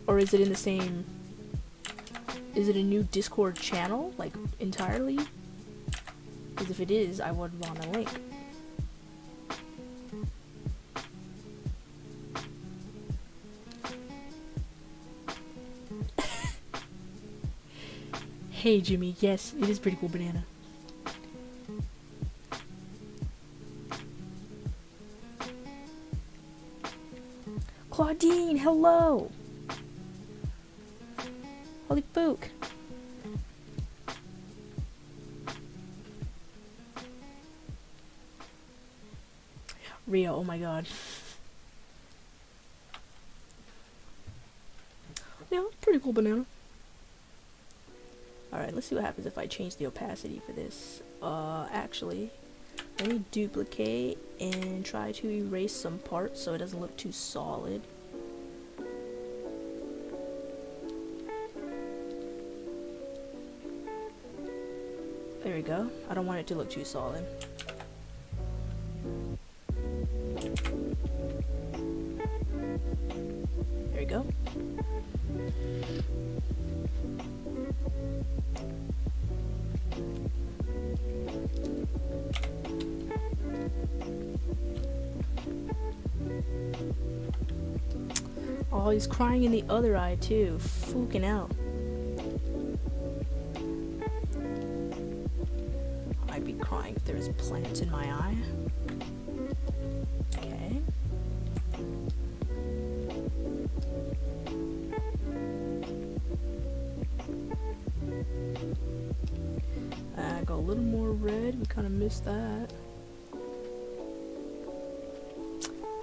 Or is it in the same... Is it a new Discord channel, like, entirely? Because if it is, I would want a link. Hey, Jimmy, yes, it is pretty cool, banana. Claudine, hello! Holy spook. Ria, oh my god. Yeah, pretty cool, banana. Alright, let's see what happens if I change the opacity for this. Actually, let me duplicate and try to erase some parts so it doesn't look too solid. There we go. I don't want it to look too solid. There we go. Oh, he's crying in the other eye too. Fucking out. I'd be crying if there's plants in my eye. Okay. Go a little more red. We kind of missed that.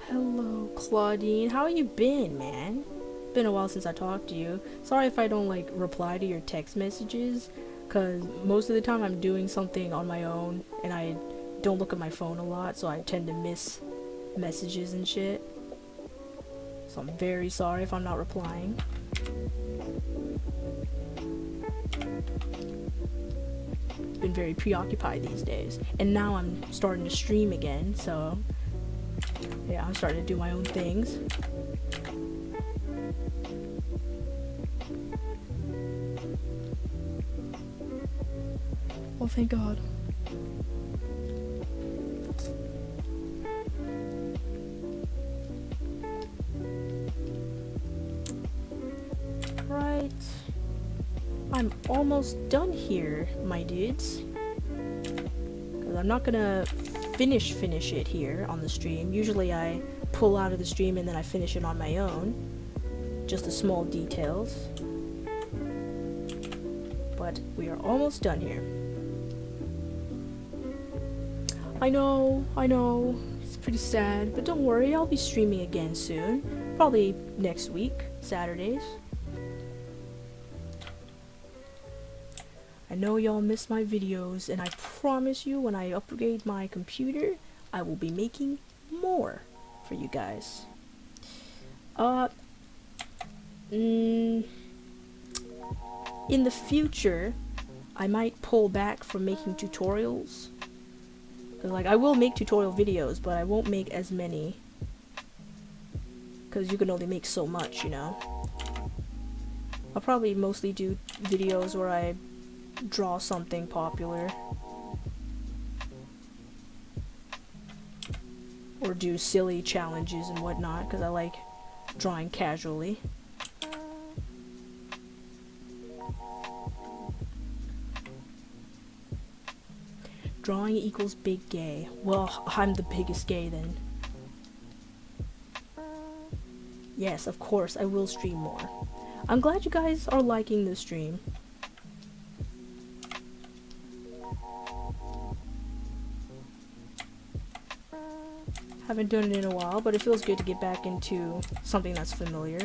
Hello, Claudine. How you been, man? Been a while since I talked to you. Sorry if I don't like reply to your text messages, cause most of the time I'm doing something on my own and I don't look at my phone a lot, so I tend to miss messages and shit. So I'm very sorry if I'm not replying. Been very preoccupied these days, and now I'm starting to stream again, so yeah, I'm starting to do my own things. Oh, thank God. Right. I'm almost done here, my dudes. Because I'm not gonna finish it here on the stream. Usually I pull out of the stream and then I finish it on my own. Just the small details. But we are almost done here. I know, it's pretty sad, but don't worry, I'll be streaming again soon. Probably next week, Saturdays. I know y'all miss my videos, and I promise you when I upgrade my computer, I will be making more for you guys. In the future, I might pull back from making tutorials. Like, I will make tutorial videos, but I won't make as many. Because you can only make so much, you know? I'll probably mostly do videos where I draw something popular. Or do silly challenges and whatnot, because I like drawing casually. Drawing equals big gay. Well, I'm the biggest gay then. Yes, of course, I will stream more. I'm glad you guys are liking the stream. Haven't done it in a while, but it feels good to get back into something that's familiar.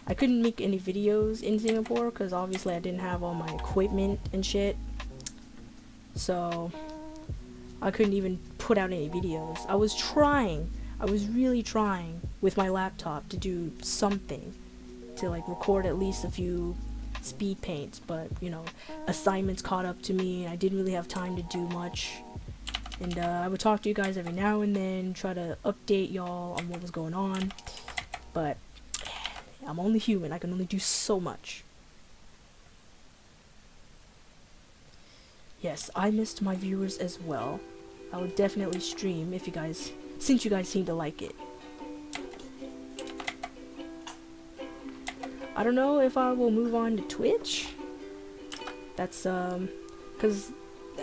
I couldn't make any videos in Singapore because obviously I didn't have all my equipment and shit. So I couldn't even put out any videos. I was really trying with my laptop to do something, to like record at least a few speed paints, but you know, assignments caught up to me and I didn't really have time to do much. And I would talk to you guys every now and then, try to update y'all on what was going on, but I'm only human, I can only do so much. Yes, I missed my viewers as well. I would definitely stream if you guys, since you guys seem to like it. I don't know if I will move on to Twitch. That's, cause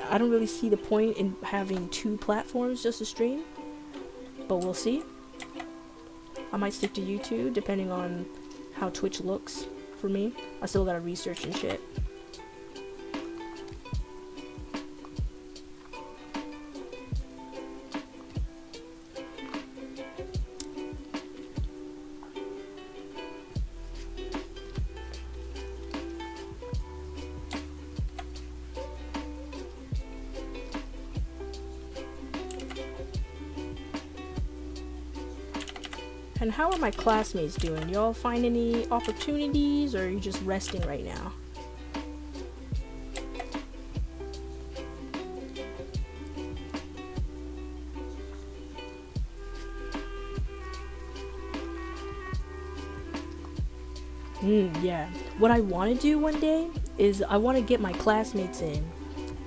I don't really see the point in having two platforms just to stream. But we'll see. I might stick to YouTube depending on how Twitch looks for me. I still gotta research and shit. And how are my classmates doing? Y'all find any opportunities, or are you just resting right now? Yeah. What I want to do one day is I want to get my classmates in,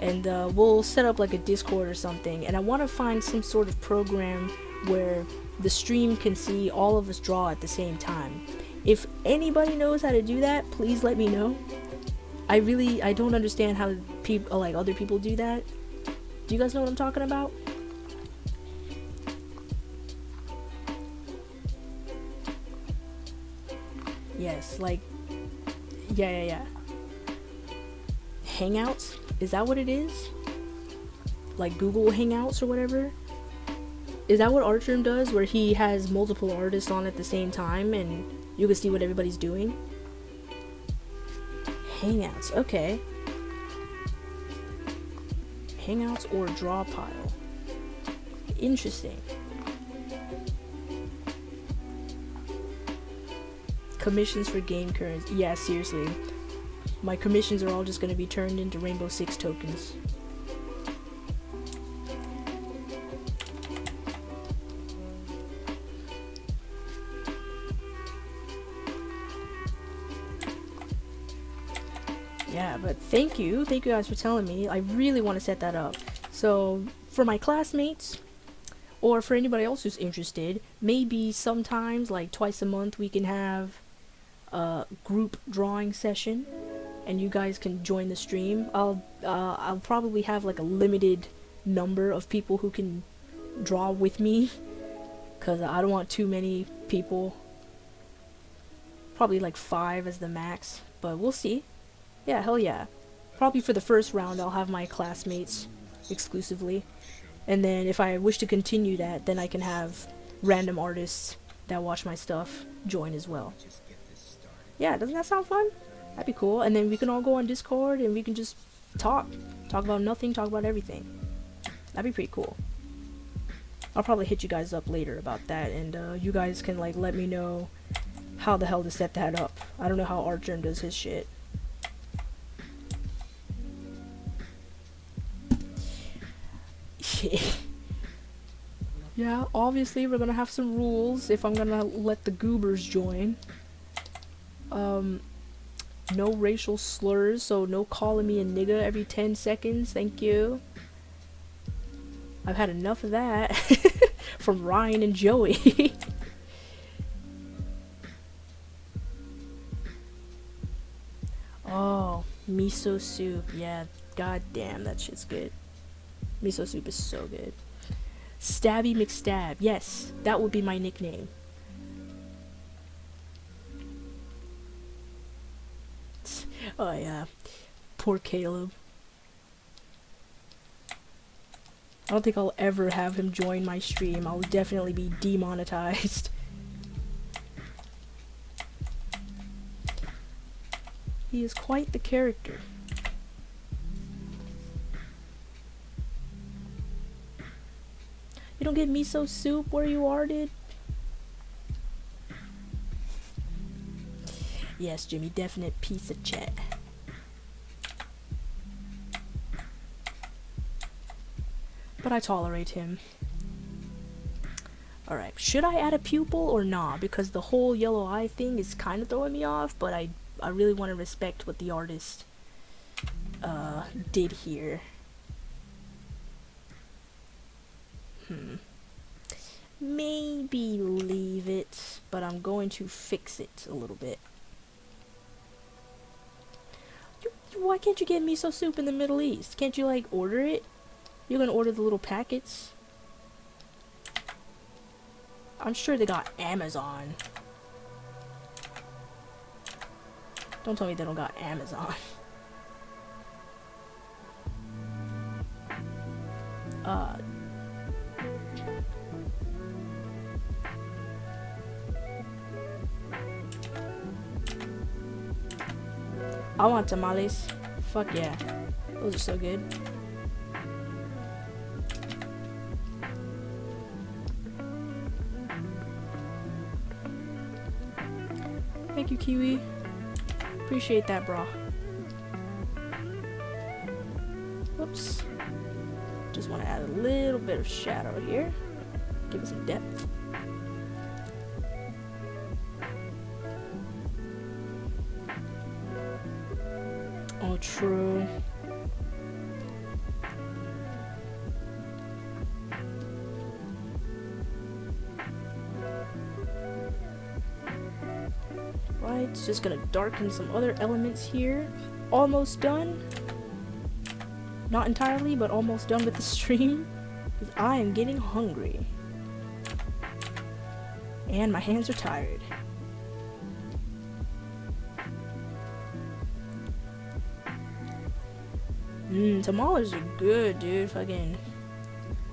and we'll set up like a Discord or something, and I want to find some sort of program where the stream can see all of us draw at the same time. If anybody knows how to do that, please let me know. I don't understand how people, like, other people do that. Do you guys know what I'm talking about? Yes, like, yeah. Hangouts? Is that what it is? Like Google Hangouts or whatever? Is that what Artroom does, where he has multiple artists on at the same time and you can see what everybody's doing? Hangouts, okay. Hangouts or draw pile. Interesting. Commissions for game currency. Yeah, seriously. My commissions are all just going to be turned into Rainbow Six tokens. Yeah, but thank you guys for telling me. I really want to set that up. So for my classmates, or for anybody else who's interested, maybe sometimes, like twice a month, we can have a group drawing session, and you guys can join the stream. I'll probably have like a limited number of people who can draw with me, cause I don't want too many people. Probably like 5 as the max, but we'll see. Yeah, hell yeah. Probably for the first round I'll have my classmates exclusively. And then if I wish to continue that, then I can have random artists that watch my stuff join as well. Yeah, doesn't that sound fun? That'd be cool. And then we can all go on Discord and we can just talk about nothing, talk about everything. That'd be pretty cool. I'll probably hit you guys up later about that, and you guys can like let me know how the hell to set that up. I don't know how Artgerm does his shit. Yeah, obviously we're gonna have some rules if I'm gonna let the goobers join. No racial slurs, so no calling me a nigga every 10 seconds, thank you. I've had enough of that from Ryan and Joey. Oh, miso soup, yeah, god damn, that shit's good. Miso soup is so good. Stabby McStab. Yes, that would be my nickname. Oh yeah. Poor Caleb. I don't think I'll ever have him join my stream. I'll definitely be demonetized. He is quite the character. You don't get miso soup where you are, dude? Yes, Jimmy, definite piece of chat. But I tolerate him. Alright, should I add a pupil or not? Because the whole yellow eye thing is kind of throwing me off, but I really want to respect what the artist did here. Maybe leave it, but I'm going to fix it a little bit. Why can't you get miso soup in the Middle East? Can't you like order it? You're gonna order the little packets? I'm sure they got Amazon. Don't tell me they don't got Amazon. I want tamales. Fuck yeah. Those are so good. Thank you, Kiwi. Appreciate that, bro. Whoops. Just want to add a little bit of shadow here. Give it some depth. Oh, true. lights. Just gonna darken some other elements here. Almost done. Not entirely, but almost done with the stream. Because I am getting hungry. And my hands are tired. Tamales are good, dude. Fucking,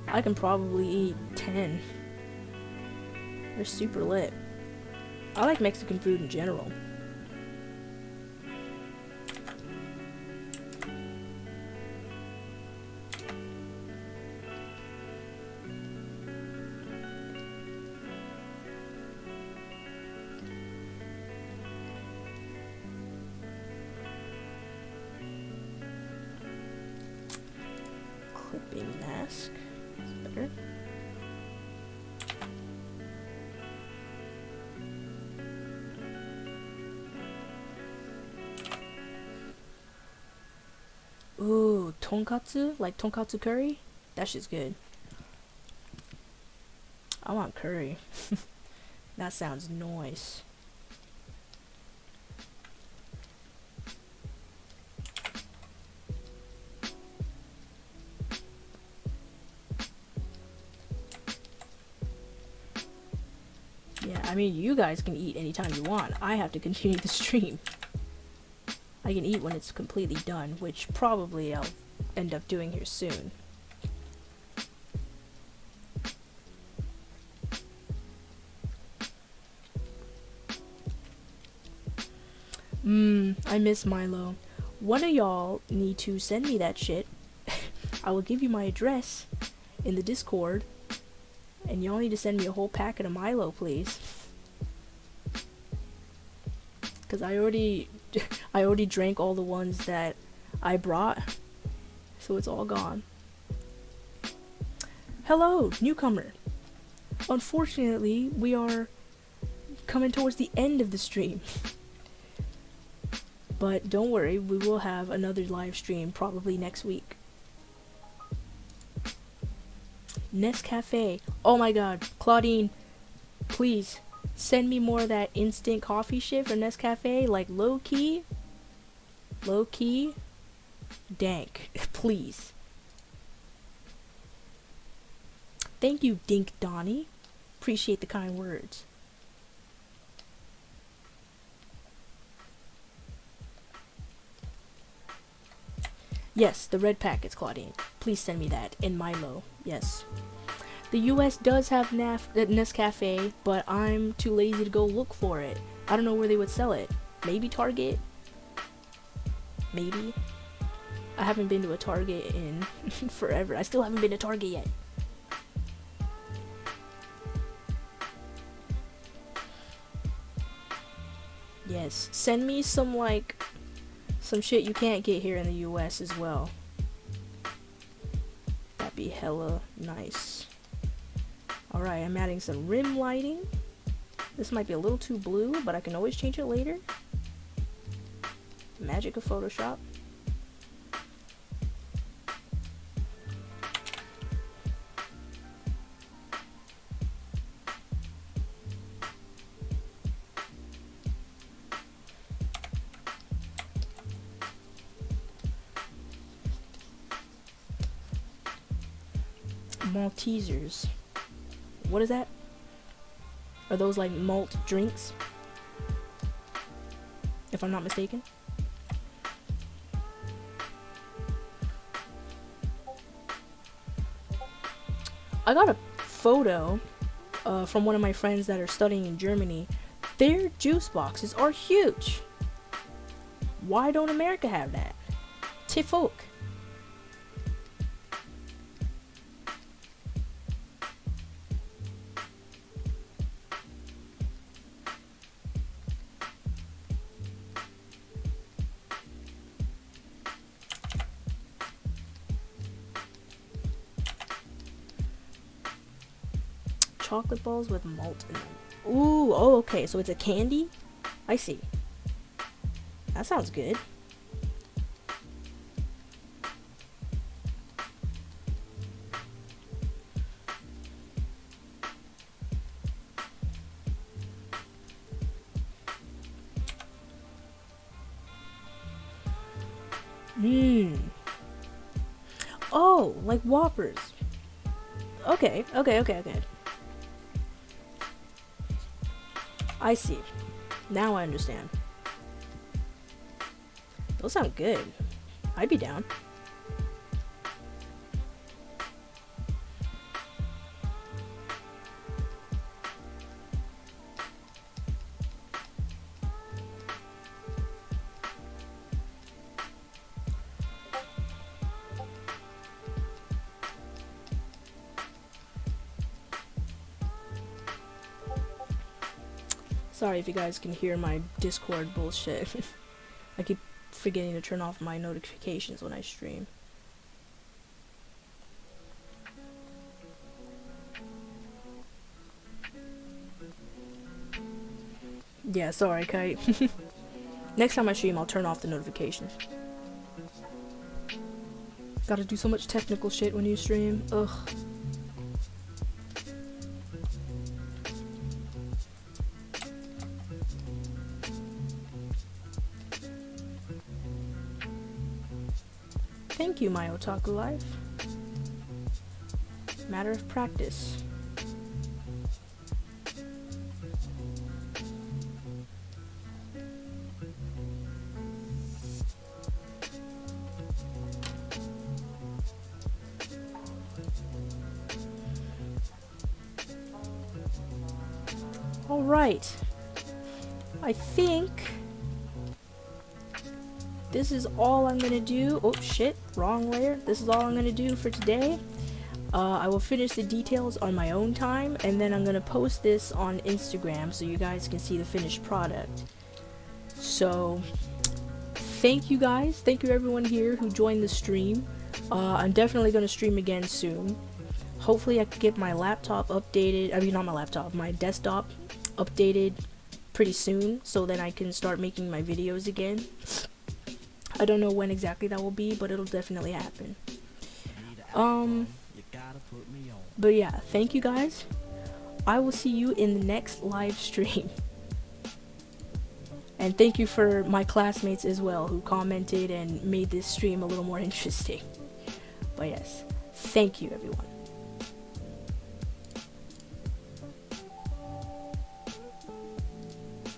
I can probably eat 10. They're super lit. I like Mexican food in general. Clipping mask. That's better. Ooh, tonkatsu? Like tonkatsu curry? That shit's good. I want curry. That sounds nice. Yeah, I mean, you guys can eat anytime you want. I have to continue the stream. I can eat when it's completely done, which probably I'll end up doing here soon. I miss Milo. One of y'all need to send me that shit. I will give you my address in the Discord. And y'all need to send me a whole packet of Milo, please. Cause I already drank all the ones that I brought. So it's all gone. Hello, newcomer. Unfortunately, we are coming towards the end of the stream. But don't worry, we will have another live stream probably next week. Nescafe. Oh my god, Claudine, please send me more of that instant coffee shit from Nescafe. Like low key, dank. Please. Thank you, Dink Donnie. Appreciate the kind words. Yes, the red packets, Claudine. Please send me that in Milo. Yes. The US does have Nescafe, but I'm too lazy to go look for it. I don't know where they would sell it. Maybe Target? Maybe? I haven't been to a Target in forever. I still haven't been to Target yet. Yes, send me some shit you can't get here in the US as well. That'd be hella nice. Alright, I'm adding some rim lighting. This might be a little too blue, but I can always change it later. Magic of Photoshop. Maltesers. What is that? Are those like malt drinks? If I'm not mistaken. I got a photo from one of my friends that are studying in Germany. Their juice boxes are huge. Why don't America have that? Tifok. Chocolate balls with malt in them. Ooh, oh, okay, so it's a candy? I see. That sounds good. Mmm. Oh, like Whoppers. Okay. I see. Now I understand. Those sound good. I'd be down. Sorry if you guys can hear my Discord bullshit. I keep forgetting to turn off my notifications when I stream. Yeah, sorry, Kite. Next time I stream, I'll turn off the notifications. Gotta do so much technical shit when you stream. Ugh. Thank you, my otaku life. Matter of practice. Alright. I think this is all I'm gonna do. Oh shit, wrong layer. This is all I'm gonna do for today. I will finish the details on my own time, and then I'm gonna post this on Instagram so you guys can see the finished product. So, thank you guys. Thank you everyone here who joined the stream. I'm definitely gonna stream again soon. Hopefully I can get my laptop updated. I mean, not my laptop, my desktop updated pretty soon, so then I can start making my videos again. I don't know when exactly that will be, but it'll definitely happen. But yeah, thank you guys. I will see you in the next live stream. And thank you for my classmates as well who commented and made this stream a little more interesting. But yes, thank you everyone.